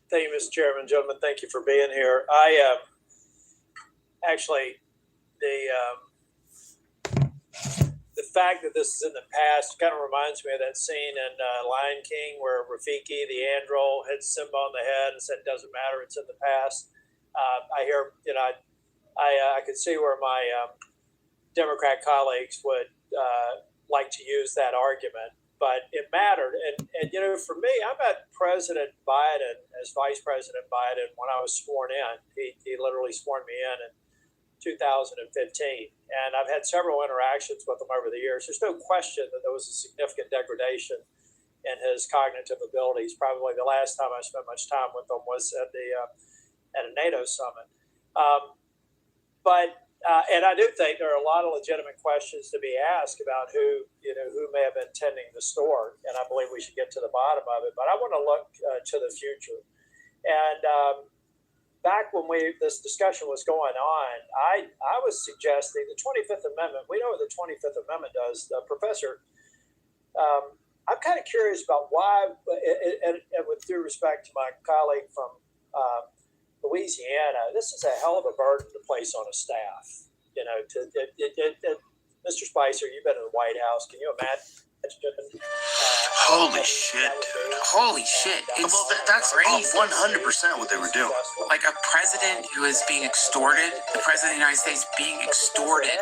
Thank you, Mr. Chairman. Gentlemen, thank you for being here. Actually, the fact that this is in the past kind of reminds me of that scene in Lion King where Rafiki, the android, hit Simba on the head and said, "It doesn't matter, it's in the past." I hear, I could see where my Democrat colleagues would like to use that argument, but it mattered. And for me, I met President Biden as Vice President Biden when I was sworn in. He literally sworn me in 2015, and I've had several interactions with him over the years. There's no question that there was a significant degradation in his cognitive abilities. Probably the last time I spent much time with him was at a NATO summit. And I do think there are a lot of legitimate questions to be asked about who may have been tending the store, and I believe we should get to the bottom of it. But I want to look to the future. And back when this discussion was going on, I was suggesting the 25th Amendment. We know what the 25th Amendment does, Professor. I'm kind of curious about why, and with due respect to my colleague from Louisiana, this is a hell of a burden to place on a staff. Mr. Spicer, you've been in the White House. Can you imagine? Holy shit, dude. Holy shit. It's that's crazy. 100% what they were doing. Like a president who is being extorted, the president of the United States being extorted.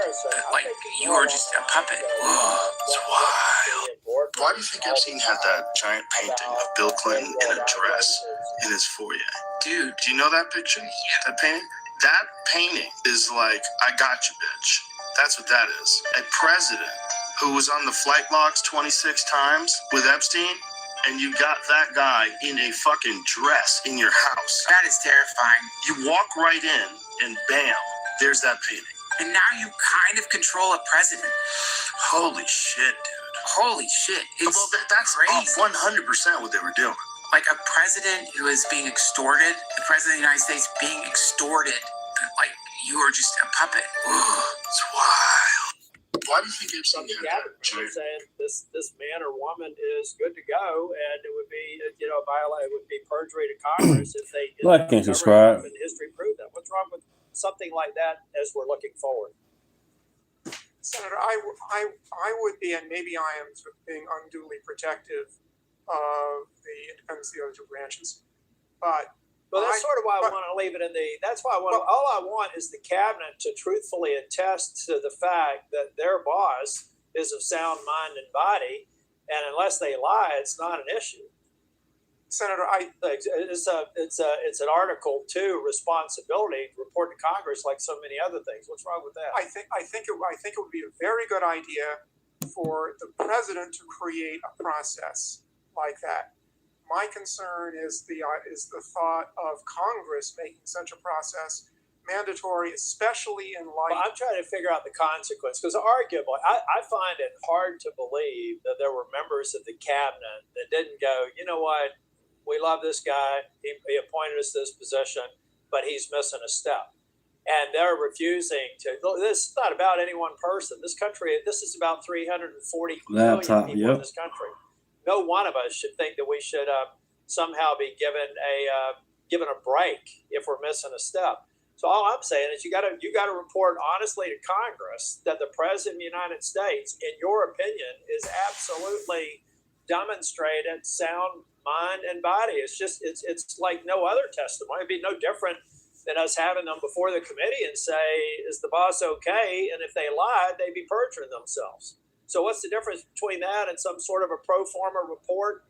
Like you are just a puppet. Whoa, it's wild. Why do you think Epstein had that giant painting of Bill Clinton in a dress in his foyer? Dude, do you know that picture? Yeah. That painting? That painting is like, I got you, bitch. That's what that is. A president who was on the flight logs 26 times with Epstein, and you got that guy in a fucking dress in your house. That is terrifying. You walk right in, and bam, there's that painting. And now you kind of control a president. Holy shit, dude. Holy shit. It's that's crazy. 100% what they were doing. Like a president who is being extorted, the president of the United States being extorted, like you are just a puppet. It's wild. Why do you think Epstein had that? Saying this man or woman is good to go, and it would be it would be perjury to Congress if they did. Like and subscribe. History proved that. What's wrong with something like that as we're looking forward? Senator, I would be, and maybe I am being unduly protective of the independence of the other two branches, but. Well, that's sort of why I want to leave it in the. That's why all I want is the cabinet to truthfully attest to the fact that their boss is of sound mind and body, and unless they lie, it's not an issue. Senator, it's an Article 2 responsibility to report to Congress like so many other things. What's wrong with that? I think it would be a very good idea for the president to create a process like that. My concern is the thought of Congress making such a process mandatory, especially in light. Well, I'm trying to figure out the consequence because arguably, I find it hard to believe that there were members of the cabinet that didn't go, you know what, we love this guy, he appointed us this position, but he's missing a step. And they're refusing to. This is not about any one person. This is about 340 million people in this country. No one of us should think that we should somehow be given a break if we're missing a step. So all I'm saying is you got to report honestly to Congress that the President of the United States, in your opinion, is absolutely demonstrated sound mind and body. It's like no other testimony. It'd be no different than us having them before the committee and say, is the boss okay? And if they lied, they'd be perjuring themselves. So what's the difference between that and some sort of a pro forma report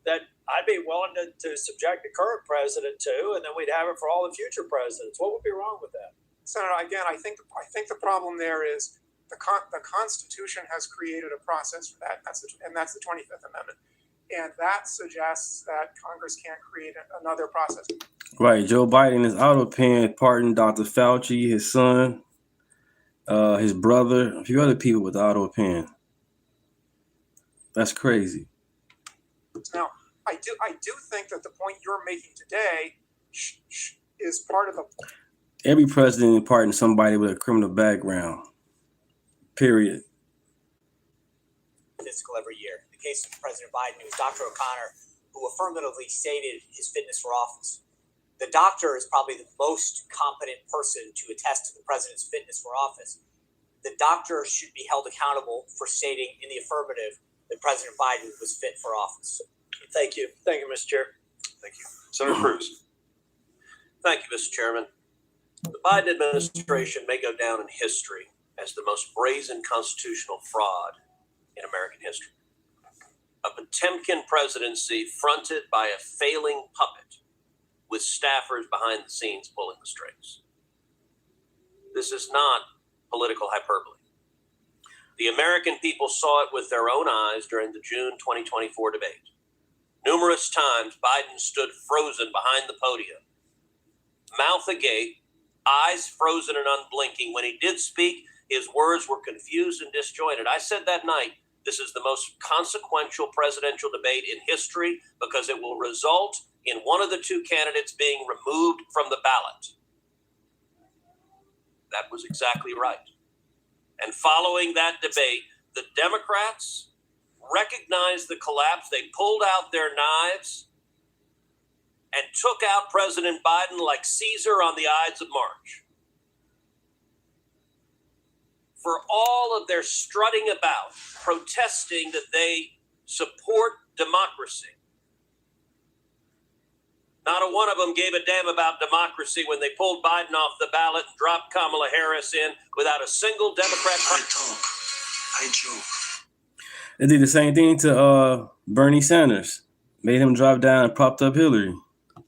that I'd be willing to subject the current president to, and then we'd have it for all the future presidents? What would be wrong with that? Senator, again, I think the problem there is the Constitution has created a process for that, and that's the 25th Amendment. And that suggests that Congress can't create another process. Right. Joe Biden is auto pen pardoned Dr. Fauci, his son, his brother, a few other people with auto pen. That's crazy. Now, I do think that the point you're making today is part of the. Every president pardoned somebody with a criminal background. Period. Fiscal every year. In the case of President Biden, it was Dr. O'Connor who affirmatively stated his fitness for office. The doctor is probably the most competent person to attest to the president's fitness for office. The doctor should be held accountable for stating in the affirmative that President Biden was fit for office. Thank you. Thank you, Mr. Chair. Thank you. Senator Cruz. Thank you, Mr. Chairman. The Biden administration may go down in history as the most brazen constitutional fraud in American history. A Potemkin presidency fronted by a failing puppet with staffers behind the scenes pulling the strings. This is not political hyperbole. The American people saw it with their own eyes during the June 2024 debate. Numerous times, Biden stood frozen behind the podium, mouth agape, eyes frozen and unblinking. When he did speak, his words were confused and disjointed. I said that night, this is the most consequential presidential debate in history because it will result in one of the two candidates being removed from the ballot. That was exactly right. And following that debate, the Democrats recognized the collapse. They pulled out their knives and took out President Biden like Caesar on the Ides of March. For all of their strutting about, protesting that they support democracy, not a one of them gave a damn about democracy when they pulled Biden off the ballot and dropped Kamala Harris in without a single Democrat. I joke. They did the same thing to Bernie Sanders. Made him drop down and propped up Hillary.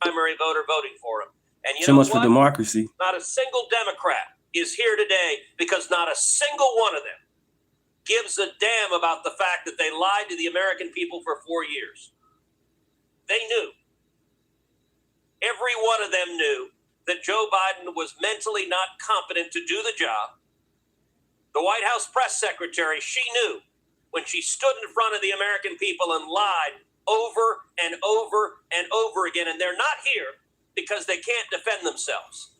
Primary voter voting for him. And you So know much what? for democracy. Not a single Democrat is here today because not a single one of them gives a damn about the fact that they lied to the American people for 4 years. They knew. Every one of them knew that Joe Biden was mentally not competent to do the job. The White House press secretary, she knew when she stood in front of the American people and lied over and over and over again. And they're not here because they can't defend themselves.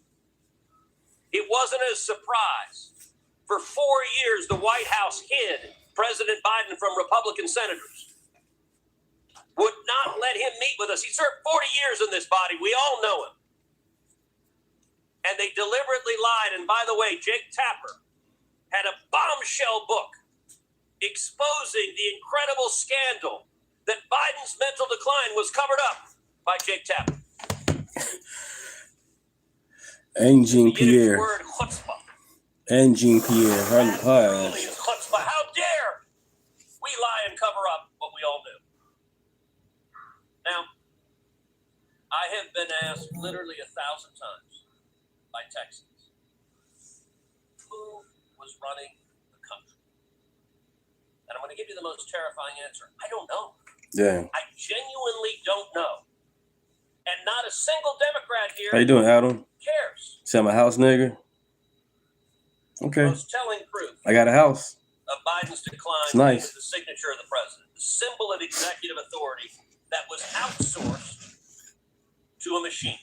It wasn't a surprise. For 4 years, the White House hid President Biden from Republican senators. Would not let him meet with us. He served 40 years in this body. We all know him. And they deliberately lied. And by the way, Jake Tapper had a bombshell book exposing the incredible scandal that Biden's mental decline was covered up by Jake Tapper. And Jean Pierre. Word chutzpah. And Jean Pierre. Her ass. Chutzpah. How dare we lie and cover up what we been asked literally 1,000 times by Texans who was running the country. And I'm going to give you the most terrifying answer. I don't know. Yeah. I genuinely don't know. And not a single Democrat here How you doing, Adam? cares. See, I'm a house nigga. Okay. Most telling proof I got a house. of Biden's decline It's nice. is the signature of the president, the symbol of executive authority that was outsourced to a machine.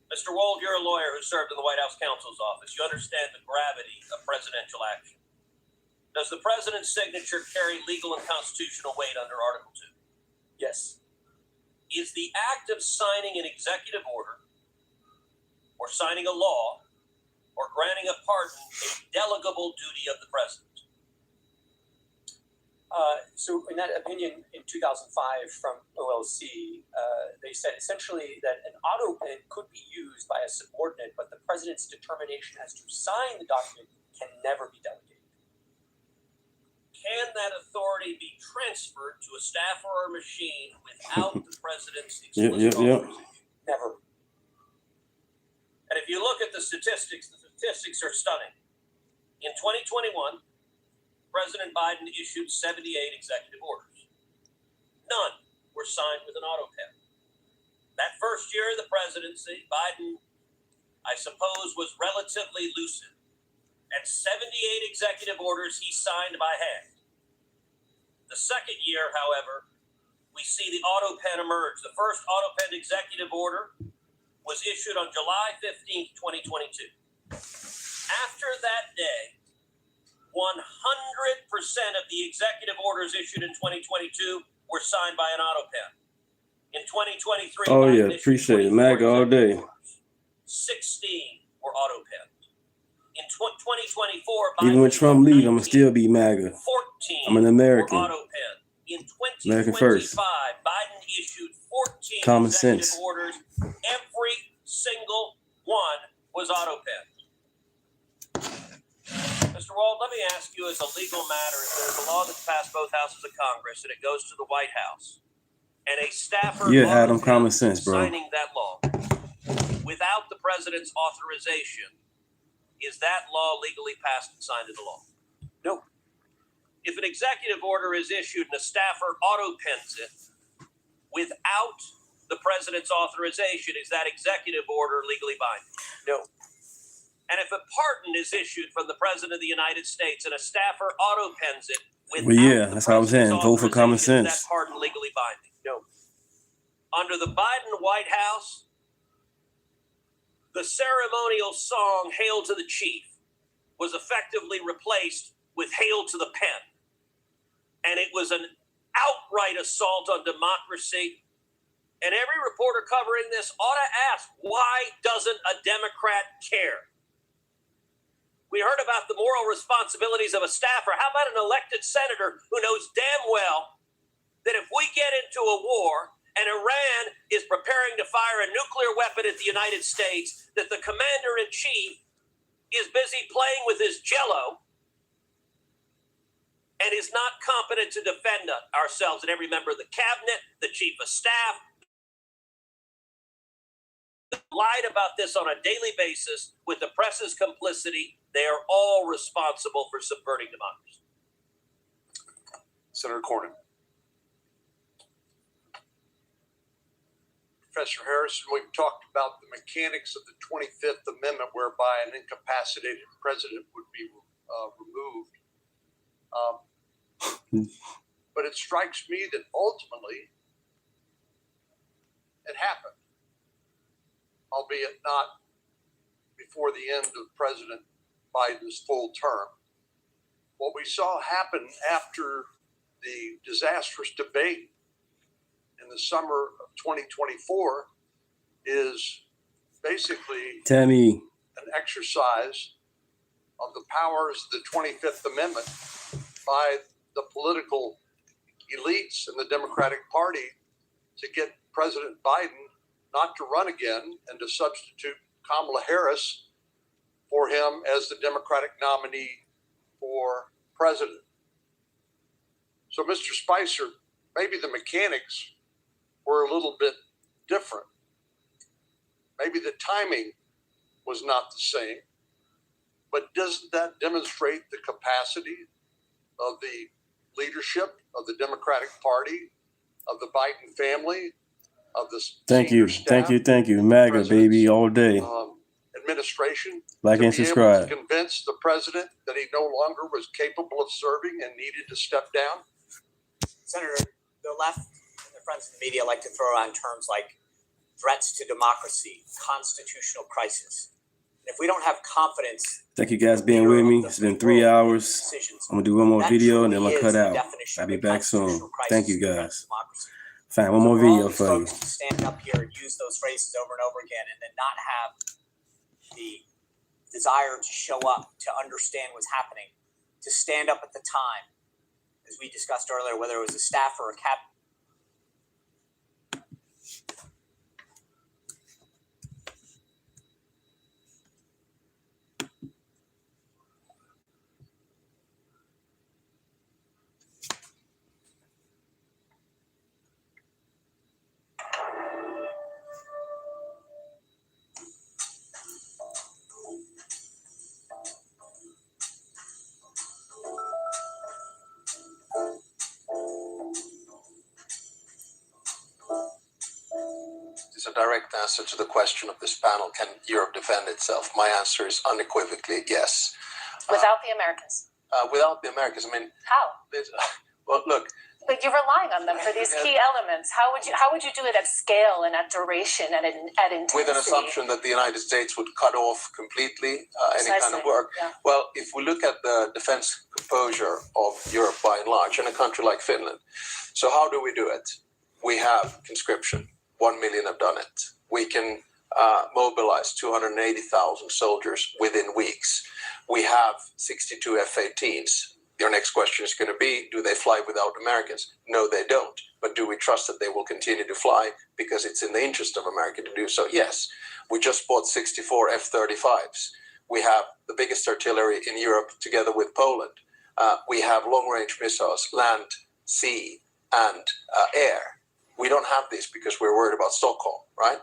Mr. Wold, you're a lawyer who served in the White House counsel's office. You understand the gravity of presidential action. Does the president's signature carry legal and constitutional weight under Article 2? Yes. Is the act of signing an executive order or signing a law or granting a pardon a delegable duty of the president? So in that opinion in 2005 from OLC, they said essentially that an auto pen could be used by a subordinate, but the president's determination as to sign the document can never be delegated. Can that authority be transferred to a staff or a machine without the president's explicit Yep. authorization? Never. And if you look at the statistics are stunning. In 2021, President Biden issued 78 executive orders. None were signed with an auto pen. That first year of the presidency, Biden, I suppose, was relatively lucid. And 78 executive orders he signed by hand. The second year, however, we see the auto pen emerge. The first auto pen executive order was issued on July 15th, 2022. After that day, 100% of the executive orders issued in 2022 were signed by an auto pen. In 2023, Oh, Biden yeah. issued Appreciate it. 24 MAGA all day. executive orders. 16 were auto penned. In 2024, Biden Even when Trump issued leaves, I'm 19, going to still be MAGA. 14 I'm an American. were auto penned. In American 2025, first. Biden issued 14 Common executive sense. orders. Every single one was auto penned. Mr. Wald, let me ask you as a legal matter, if there's a law that's passed both houses of Congress and it goes to the White House, and a staffer Yeah, Adam, auto-pens common sense, bro. signing that law without the president's authorization, is that law legally passed and signed into law? No. If an executive order is issued and a staffer auto-pens it without the president's authorization, is that executive order legally binding? No. And if a pardon is issued from the president of the United States and a staffer auto-pens it without Well, yeah, the that's what I'm saying. president's Vote for common authorization, is sense. that pardon legally binding? No. Under the Biden White House, the ceremonial song "Hail to the Chief" was effectively replaced with "Hail to the Pen." And it was an outright assault on democracy. And every reporter covering this ought to ask, why doesn't a Democrat care? We heard about the moral responsibilities of a staffer. How about an elected senator who knows damn well that if we get into a war and Iran is preparing to fire a nuclear weapon at the United States, that the commander-in-chief is busy playing with his jello and is not competent to defend ourselves? And every member of the cabinet, the chief of staff, lied about this on a daily basis with the press's complicity. They are all responsible for subverting democracy. Senator Cornyn. Professor Harrison, we've talked about the mechanics of the 25th Amendment, whereby an incapacitated president would be removed. But it strikes me that ultimately it happened, albeit not before the end of President Biden's full term. What we saw happen after the disastrous debate in the summer of 2024 is basically Tammy. an exercise of the powers of the 25th Amendment by the political elites in the Democratic Party to get President Biden not to run again and to substitute Kamala Harris for him as the Democratic nominee for president. So, Mr. Spicer, maybe the mechanics were a little bit different. Maybe the timing was not the same, but doesn't that demonstrate the capacity of the leadership of the Democratic Party, of the Biden family, of the Thank you, staff, thank you. MAGA, baby, all day. administration, Like to and be able subscribe. to convince the president that he no longer was capable of serving and needed to step down? Senator, the left and their friends in the media like to throw around terms like threats to democracy, constitutional crisis. And if we don't have confidence, Thank you guys being with me. It's been 3 hours. I'm gonna do one more video and then I'm gonna cut out. I'll be back soon. Thank you guys. Fine, one more video for you. folks to stand up here and use those phrases over and over again and then not have the desire to show up, to understand what's happening, to stand up at the time, as we discussed earlier, whether it was a staff or a cap. Is a direct answer to the question of this panel: can Europe defend itself? My answer is unequivocally yes. Without the Americans. Without the Americans, I mean, How? well, look. But you're relying on them for these key elements. How would you do it at scale and at duration and at intensity? With an assumption that the United States would cut off completely any kind of work. Yeah. Well, if we look at the defense composure of Europe by and large, in a country like Finland, so how do we do it? We have conscription. 1 million have done it. We can mobilize 280,000 soldiers within weeks. We have 62 F-18s. Your next question is going to be, do they fly without Americans? No, they don't. But do we trust that they will continue to fly because it's in the interest of America to do so? Yes. We just bought 64 F-35s. We have the biggest artillery in Europe together with Poland. We have long-range missiles, land, sea, and air. We don't have these because we're worried about Stockholm, right?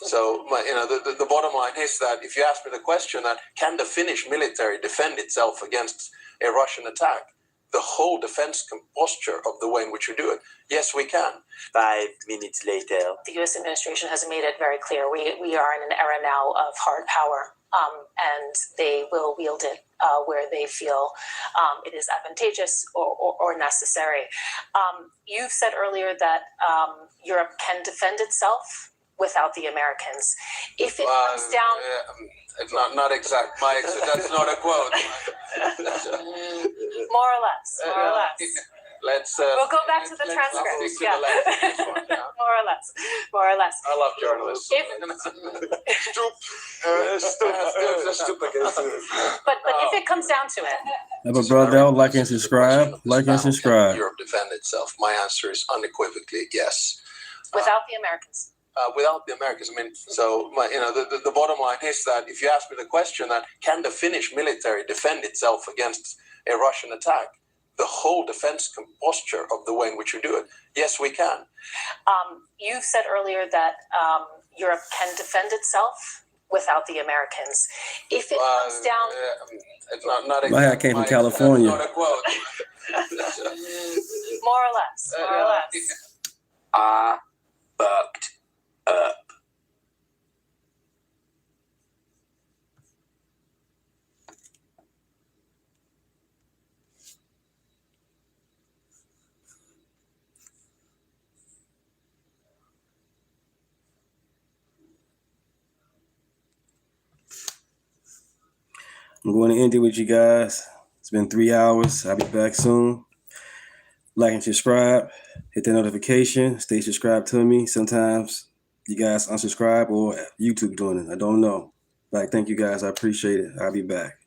So, the bottom line is that if you ask me the question that can the Finnish military defend itself against a Russian attack, the whole defense posture of the way in which you do it, yes, we can. 5 minutes later. The U.S. administration has made it very clear. We are in an era now of hard power, and they will wield it where they feel it is advantageous or necessary. You've said earlier that Europe can defend itself without the Americans. If it comes down... It's not exact. That's not a quote. More or less. Let's. We'll go back to the transcript. Yeah. More or less. I love journalists. But if it comes down to it. Have a brother, like and subscribe. Like and subscribe. Europe defend itself. My answer is unequivocally yes. Without the Americans. Without the Americans, I mean, so the bottom line is that if you ask me the question that can the Finnish military defend itself against a Russian attack, the whole defense posture of the way in which you do it, yes, we can. You've said earlier that Europe can defend itself without the Americans. If it comes down, it's not my hat came from California. Not a quote. More or less. I fucked up. I'm going to end it with you guys. It's been 3 hours. I'll be back soon. Like and subscribe. Hit that notification. Stay subscribed to me. Sometimes you guys unsubscribe or YouTube doing it. I don't know. But thank you guys. I appreciate it. I'll be back.